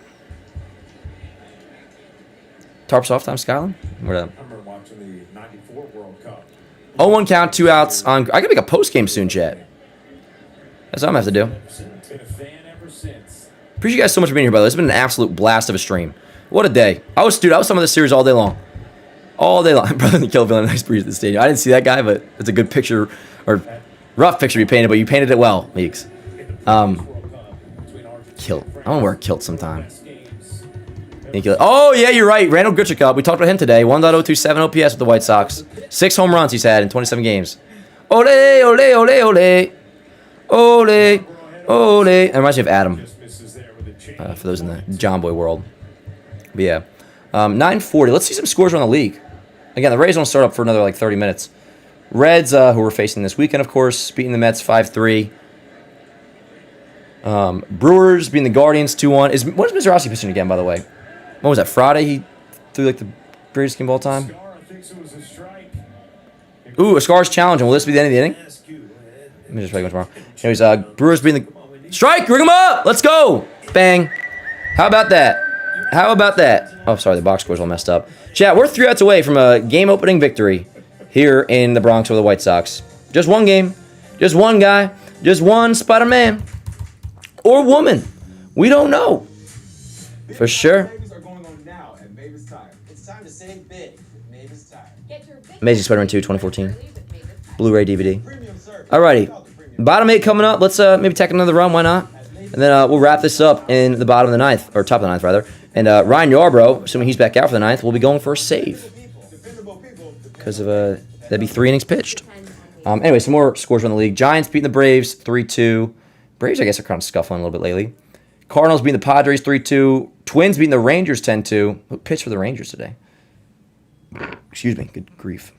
Tarps off time, Skyline? What up? I remember watching the 94 World Cup. 0-1 count, 2 outs. I gotta make a post game soon, chat. That's what I'm gonna have to do. Been a fan ever since. Appreciate you guys so much for being here, by the way. It's been an absolute blast of a stream. What a day. I was some of this series all day long. All day long. Brother the Kill feeling a nice breeze at the stadium. I didn't see that guy, but it's a good picture, or rough picture you painted, but you painted it well, Meeks. Kilt. I want to wear a kilt sometime. Oh, yeah, you're right. Randall Grichuk. We talked about him today. 1.027 OPS with the White Sox. 6 home runs he's had in 27 games. Ole, ole, ole, ole. Ole, ole. It reminds me of Adam. For those in the John Boy world. But yeah. 9:40. Let's see some scores around the league. Again, the Rays won't start up for another like 30 minutes. Reds, who we're facing this weekend, of course, beating the Mets 5-3. Brewers beating the Guardians 2-1. When is Mr. Rossi pitching again, by the way? What was that, Friday? He threw like the greatest game of all time? Ooh, Ascar's challenge. Will this be the end of the inning? Let me just play one tomorrow. Anyways, Brewers beating the... Strike! Ring him up! Let's go! Bang. How about that? How about that? Oh, sorry, the box score's all messed up. Chat, we're 3 outs away from a game-opening victory here in the Bronx over the White Sox. Just one game. Just one guy. Just one Spider-Man. Or woman. We don't know. For sure. Amazing Spider-Man 2, 2014. Blu-ray DVD. Alrighty. Bottom 8 coming up. Let's maybe tack another run. Why not? And then we'll wrap this up in the bottom of the ninth. Or top of the ninth, rather. And Ryan Yarbrough, assuming he's back out for the ninth, will be going for a save. Because of that'd be 3 innings pitched. Anyway, some more scores around the league. Giants beating the Braves 3-2. Braves, I guess, are kind of scuffling a little bit lately. Cardinals beating the Padres 3-2. Twins beating the Rangers 10-2. Who pitched for the Rangers today? Excuse me. Good grief.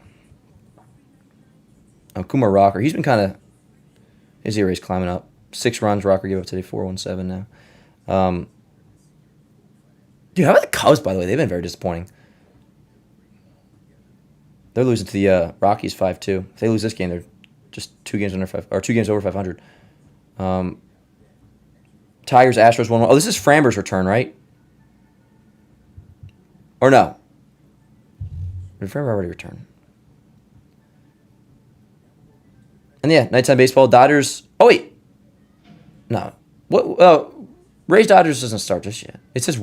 Kumar Rocker. He's been kind of... His ERA's climbing up. 6 runs. Rocker gave up today. 4.17 now. Dude, how about the Cubs, by the way? They've been very disappointing. They're losing to the Rockies 5-2. If they lose this game, they're just 2 games over 500. Tigers, Astros 1-1. Oh, this is Framber's return, right? Or no? Did Framber already return? And yeah, nighttime baseball. Dodgers. Oh wait, no. What? Rays Dodgers doesn't start just yet. It says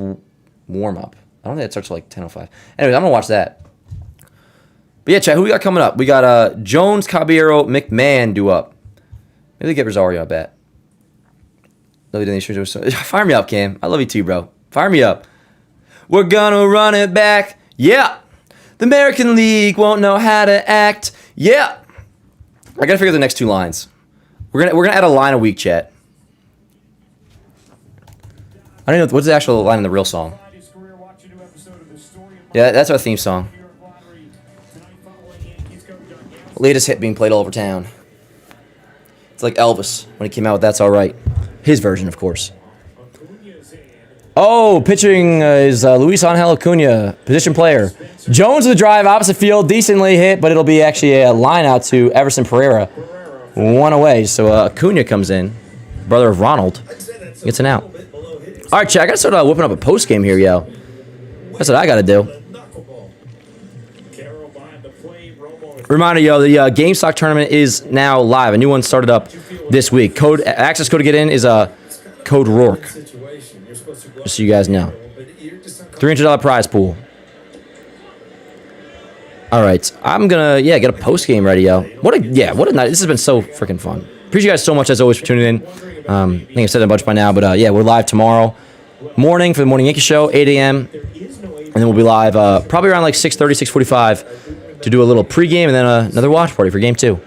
warm up. I don't think it starts till like 10:05. Anyways, I'm gonna watch that. But yeah, chat. Who we got coming up? We got Jones, Caballero, McMahon due up. Maybe they get Rosario at bat. Fire me up, Cam. I love you too, bro. Fire me up. We're gonna run it back. Yeah. The American League won't know how to act. Yeah. I gotta figure the next 2 lines. We're gonna add a line a week, chat. I don't know what's the actual line in the real song. Yeah, that's our theme song. Latest hit being played all over town. It's like Elvis when he came out with "That's All Right." His version, of course. Oh, pitching is Luis Angel Acuna, position player. Jones with the drive, opposite field, decently hit, but it'll be actually a line out to Everson Pereira. 1 away, so Acuna comes in, brother of Ronald, gets an out. All right, chat, I got to start whipping up a post game here, yo. That's what I got to do. Reminder, yo, the GameStop tournament is now live. A new one started up this week. Access code to get in is code Rourke. Just so you guys know. $300 prize pool. All right, I'm gonna get a post game ready, yo. What a night! This has been so freaking fun. Appreciate you guys so much as always for tuning in. I think I've said it a bunch by now, but yeah, we're live tomorrow morning for the Morning Yankee Show, 8 a.m. And then we'll be live probably around like 6:30, 6:45 to do a little pregame and then another watch party for Game 2.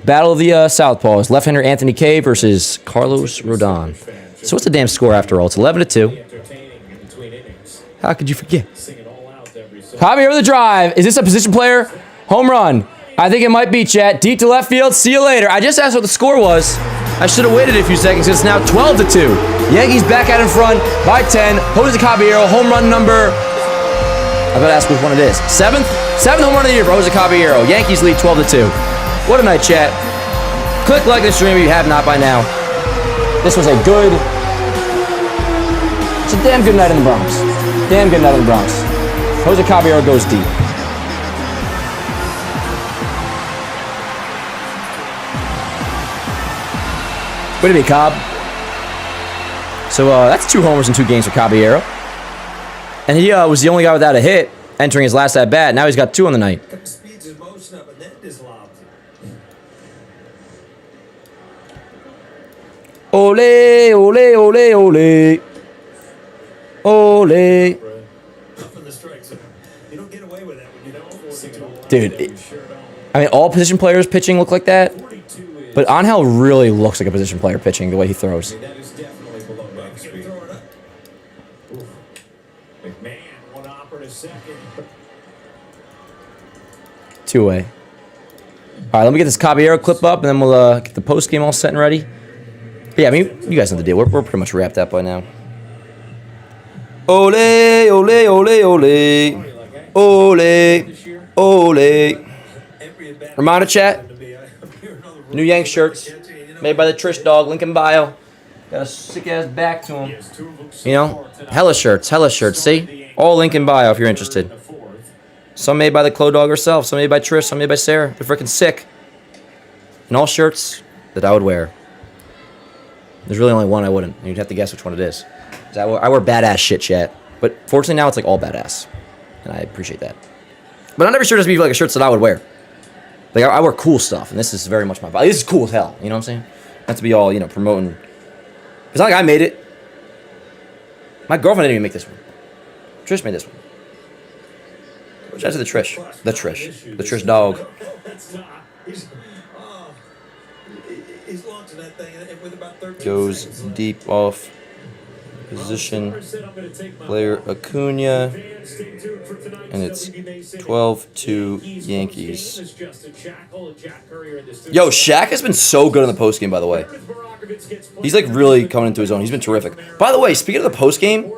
Battle of the Southpaws. Left-hander Anthony K versus Carlos Rodon. So what's the damn score after all? It's 11-2. How could you forget? Javier with the drive. Is this a position player? Home run. I think it might be, chat. Deep to left field. See you later. I just asked what the score was. I should have waited a few seconds. It's now 12-2. Yankees back out in front by 10. Jose Caballero, home run number... I gotta ask which one it is. Seventh home run of the year for Jose Caballero. Yankees lead 12-2. What a night, chat. Click like this stream if you have not by now. This was it's a damn good night in the Bronx. Damn good night in the Bronx. Jose Caballero goes deep. Way to be, Cobb. So that's 2 homers in 2 games for Caballero. And he was the only guy without a hit entering his last at-bat. Now he's got 2 on the night. Ole, ole, ole, ole. Ole. Dude, I mean, all position players pitching look like that, but Angel really looks like a position player pitching the way he throws. Two-way. All right, let me get this Caballero clip up, and then we'll get the post game all set and ready. But yeah, I mean, you guys know the deal. We're pretty much wrapped up by now. Ole, ole, ole, ole. Ole, ole. Reminder, chat. New Yank shirts made by the Trish Dog. Link in bio. Got a sick-ass back to him. You know, hella shirts. See? All link in bio if you're interested. Some made by the Clo Dog herself. Some made by Trish. Some made by Sarah. They're freaking sick. And all shirts that I would wear. There's really only one I wouldn't. And you'd have to guess which one it is. I wear badass shit, chat. But fortunately now it's like all badass. And I appreciate that. But not every shirt has to be like a shirt that I would wear. Like I wear cool stuff. And this is very much my vibe. This is cool as hell. You know what I'm saying? Not to be all, promoting. It's not like I made it. My girlfriend didn't even make this one. Trish made this one. Shout out to the Trish. The Trish Dog. Goes deep off position. Player Acuna. And it's 12-2 Yankees. Yo, Shaq has been so good in the postgame, by the way. He's like really coming into his own. He's been terrific. By the way, speaking of the postgame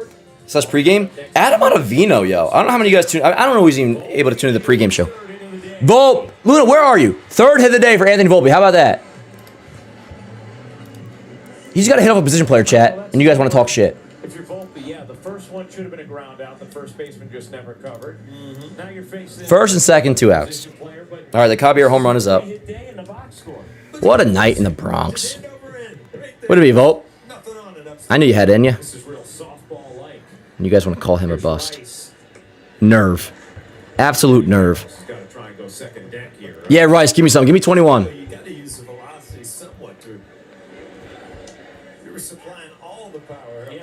/ pregame, Adam Ottavino, yo. I don't know how many of you guys tune. I don't know who's even able to tune into the pregame show. Volpe, Luna, where are you? 3rd hit of the day for Anthony Volpe. How about that? He's got to hit off a position player, chat, and you guys want to talk shit. If you're Volpe, yeah, the first one should have been a ground out. The first baseman just never covered. Now you're facing first and second, 2 outs. All right, the Caballero home run is up. What a night in the Bronx. What did it be, Volpe? I knew you had it in you. And you guys want to call him a bust. Nerve. Absolute nerve. Yeah, Rice, give me something. Give me 21.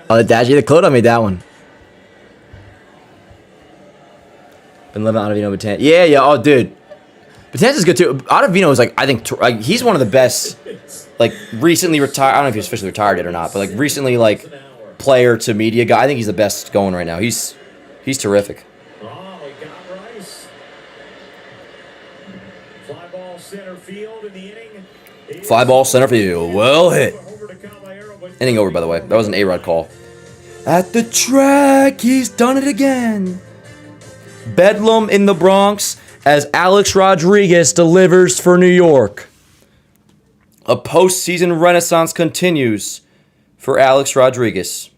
Oh, the Dash, the Clodo made that one. Been living Ottavino Batanzas. Yeah. Oh, dude. Batanzas is good too. Ottavino is I think he's one of the best. Recently retired. I don't know if he's officially retired yet or not, but recently player to media guy. I think he's the best going right now. He's terrific. Oh, he got Rice. Fly ball center field in the inning. Fly ball center field. Well hit. Inning over, by the way. That was an A-Rod call. At the track, he's done it again. Bedlam in the Bronx as Alex Rodriguez delivers for New York. A postseason renaissance continues for Alex Rodriguez.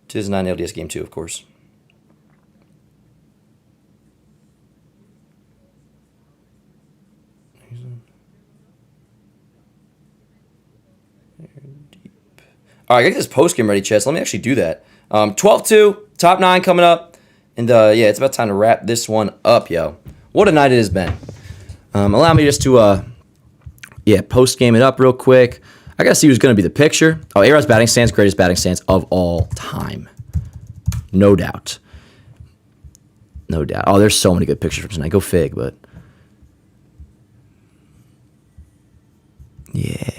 2009 LDS Game 2, of course. All right, I got this post-game ready, Chess. Let me actually do that. 12-2, top 9 coming up. And, yeah, it's about time to wrap this one up, yo. What a night it has been. Allow me just to, post-game it up real quick. I got to see who's going to be the picture. Oh, A-Rod's batting stance, greatest batting stance of all time. No doubt. No doubt. Oh, there's so many good pictures from tonight. Go fig, but... yeah.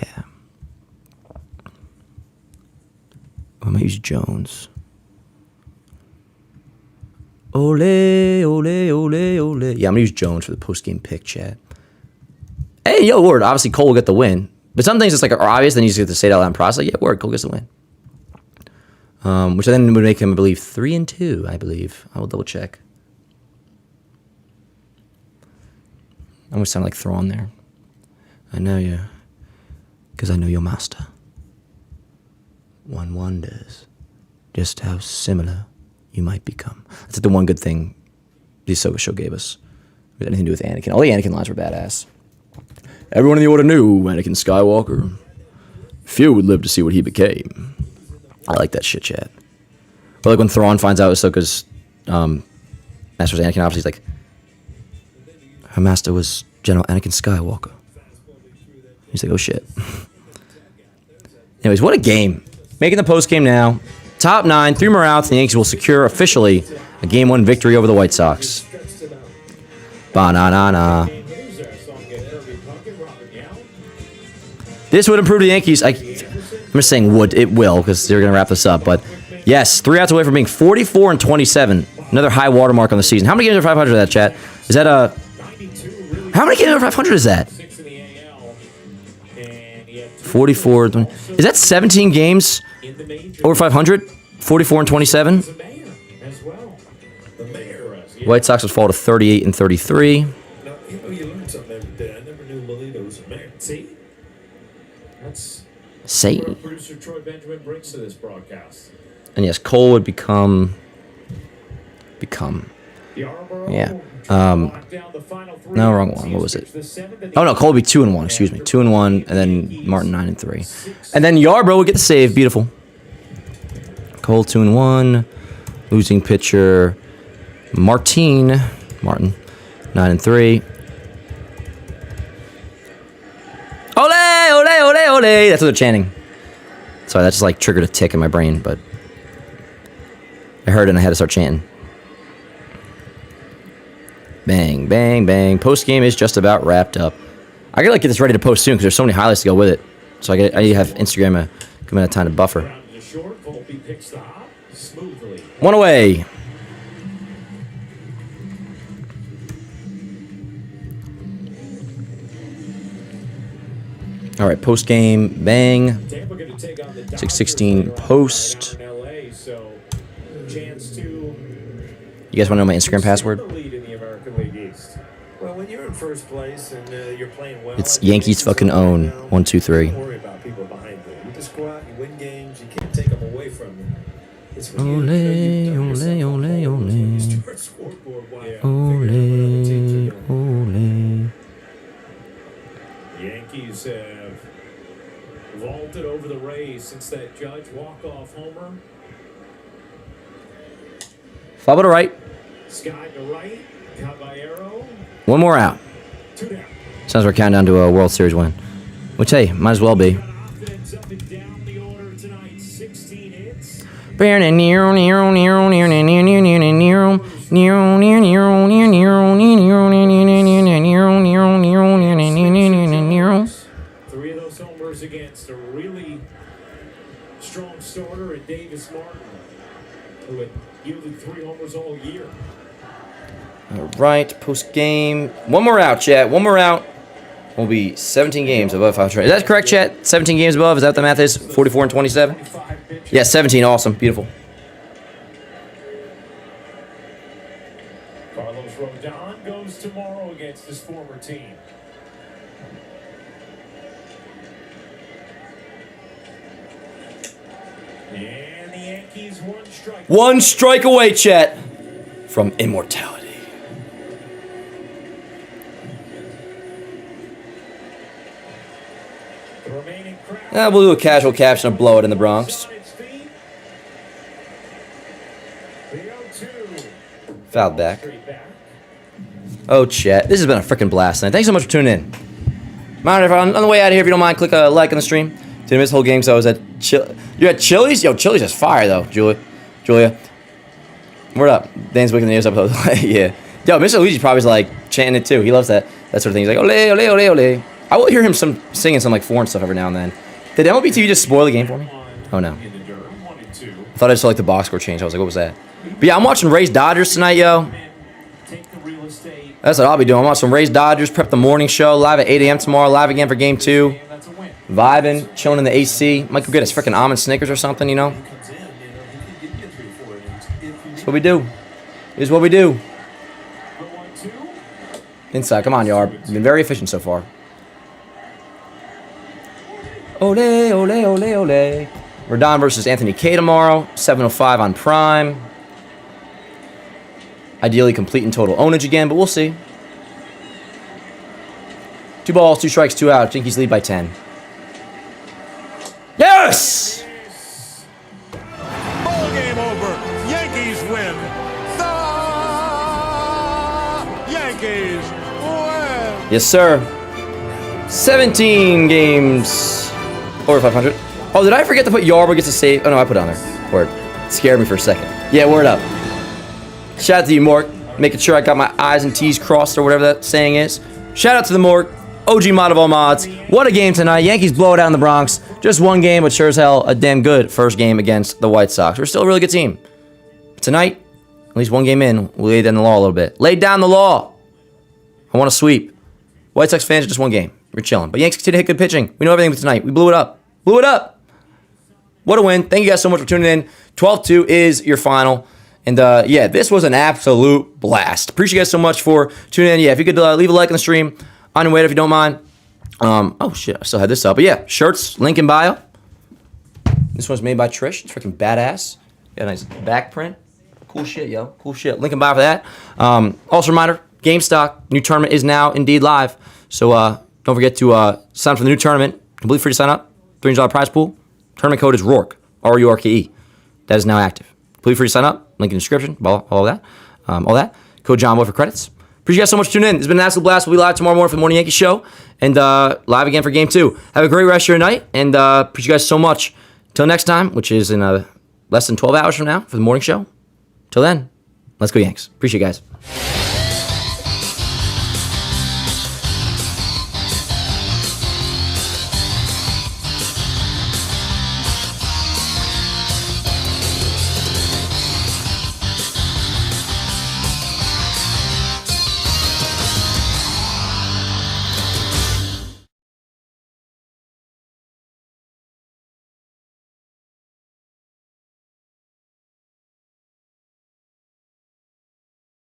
I'm going to use Jones. Ole, ole, ole, ole. Yeah, I'm going to use Jones for the post-game pick, chat. Hey, yo, word. Obviously, Cole will get the win. But some things it's like are obvious, then you just get to say it out loud and process. Like, yeah, word, Cole gets the win. Which then would make him, I believe, 3-2, I believe. I will double check. I almost sound like Thrawn there. I know you. Because I know your master. One wonders just how similar you might become. That's the one good thing the Ahsoka show gave us. It had anything to do with Anakin. All the Anakin lines were badass. Everyone in the Order knew Anakin Skywalker. Few would live to see what he became. I like that shit, chat. But like when Thrawn finds out Ahsoka's master was Anakin, obviously he's like, her master was General Anakin Skywalker. He's like, oh shit. Anyways, what a game. Making the post game now. Top 9, 3 more outs, and the Yankees will secure officially a Game 1 victory over the White Sox. Ba-na-na-na. This would improve the Yankees. I'm just saying would. It will, because they're going to wrap this up. But, yes, 3 outs away from being 44-27. Another high watermark on the season. How many games are 500 is that, chat? Is that a... How many games are 500 is that? 44. Is that 17 games over 500? 44-27. White Sox would fall to 38-33. Now, you learn something every day. I never knew Melito was a mayor. See? That's Say. where producer Troy Benjamin brings to this broadcast. And yes, Cole would become. Yeah. No, wrong one. What was it? Oh no, Cole would be 2-1. Excuse me, 2-1, and then Martin 9-3, and then Yarbrough would get the save. Beautiful. Cole 2-1, losing pitcher Martin 9-3. Ole, ole, ole, ole. That's what they're chanting. Sorry, that just like triggered a tick in my brain, but I heard it and I had to start chanting. Bang, bang, bang. Post game is just about wrapped up. I gotta like get this ready to post soon because there's so many highlights to go with it. So I need to have Instagram a good amount of time to buffer. One away. All right, post game, bang. 6:16 post. You guys want to know my Instagram password? well, when you're in first place and you're playing well. It's Yankees fucking own 1, 2, 3. Don't worry about people behind you. You just go out, you win games. You can't take them away from you. It's when Ole, ole, ole, ole. Ole. Yankees have vaulted over the Rays since that Judge walk-off homer. Flop to right. Sky to right. Caballero. One more out. 2 down. Sounds like we're counting down to a World Series win. Which, hey, might as well be. Offense up and down the order tonight. 16 hits. Three of those homers against a really strong starter at Davis Martin, who had yielded 3 homers all year. All right, post game. One more out, chat. One more out. will be 17 games above 500. Is that correct, chat? 17 games above? Is that what the math is? 44 and 27? Yeah, 17. Awesome. Beautiful. Carlos Rodon goes tomorrow against his former team. And the Yankees One strike away, chat, from immortality. We'll do a casual caption of blow it in the Bronx. Fouled back. Oh, chat. This has been a freaking blast tonight. Thanks so much for tuning in. Mind if on the way out of here, if you don't mind, click a like on the stream. Didn't miss the whole game, so I was at You're at Chili's? Yo, Chili's is fire, though, Julia. Word up. Dan's wicked in the news episode. Yeah. Yo, Mr. Luigi's probably like chanting it, too. He loves that sort of thing. He's like, ole, ole, ole, ole. I will hear him singing some like foreign stuff every now and then. Did MLB TV just spoil the game for me? Oh, no. I thought I saw like the box score change. I was like, what was that? But yeah, I'm watching Rays Dodgers tonight, yo. That's what I'll be doing. I'm watching some Rays Dodgers, prep the morning show, live at 8 a.m. tomorrow, live again for game 2. Vibing, chilling in the AC. Might go get his freaking almond Snickers or something, you know? That's what we do. Is what we do. Inside, come on, Yarb. You've been very efficient so far. Ole, ole, ole, ole. Rodon versus Anthony K tomorrow, 7:05 on Prime. Ideally complete in total ownage again, but we'll see. 2 balls, 2 strikes, 2 out. Yankees lead by 10. Yes! Ball game over. Yankees win. The Yankees win. Yes, sir. 17 games over 500. Oh, did I forget to put Yarber gets a save? Oh, no, I put it on there. Word. It scared me for a second. Yeah, word up. Shout out to you, Mork. Making sure I got my I's and T's crossed or whatever that saying is. Shout out to the Mork. OG mod of all mods. What a game tonight. Yankees blow it out in the Bronx. Just one game, but sure as hell a damn good first game against the White Sox. We're still a really good team. Tonight, at least one game in, we laid down the law a little bit. Laid down the law. I want to sweep. White Sox fans, just one game. We're chilling. But Yankees continue to hit good pitching. We know everything with tonight. We blew it up. Blew it up. What a win. Thank you guys so much for tuning in. 12-2 is your final. And yeah, this was an absolute blast. Appreciate you guys so much for tuning in. Yeah, if you could leave a like on the stream. On your way if you don't mind. Oh shit, I still had this up. But yeah, shirts, link in bio. This one's made by Trish. It's freaking badass. Got a nice back print. Cool shit, yo. Cool shit. Link in bio for that. Also reminder, GameStock, new tournament is now indeed live. So don't forget to sign up for the new tournament. Completely free to sign up. $300 prize pool. Tournament code is Rourke. R-U-R-K-E. That is now active. Completely free to sign up. Link in the description. All that. All that. Code John Boy for credits. Appreciate you guys so much for tuning in. It's been an absolute blast. We'll be live tomorrow morning for the Morning Yankee Show. And live again for Game 2. Have a great rest of your night. And appreciate you guys so much. Till next time, which is in less than 12 hours from now for the morning show. Till then, let's go Yanks. Appreciate you guys.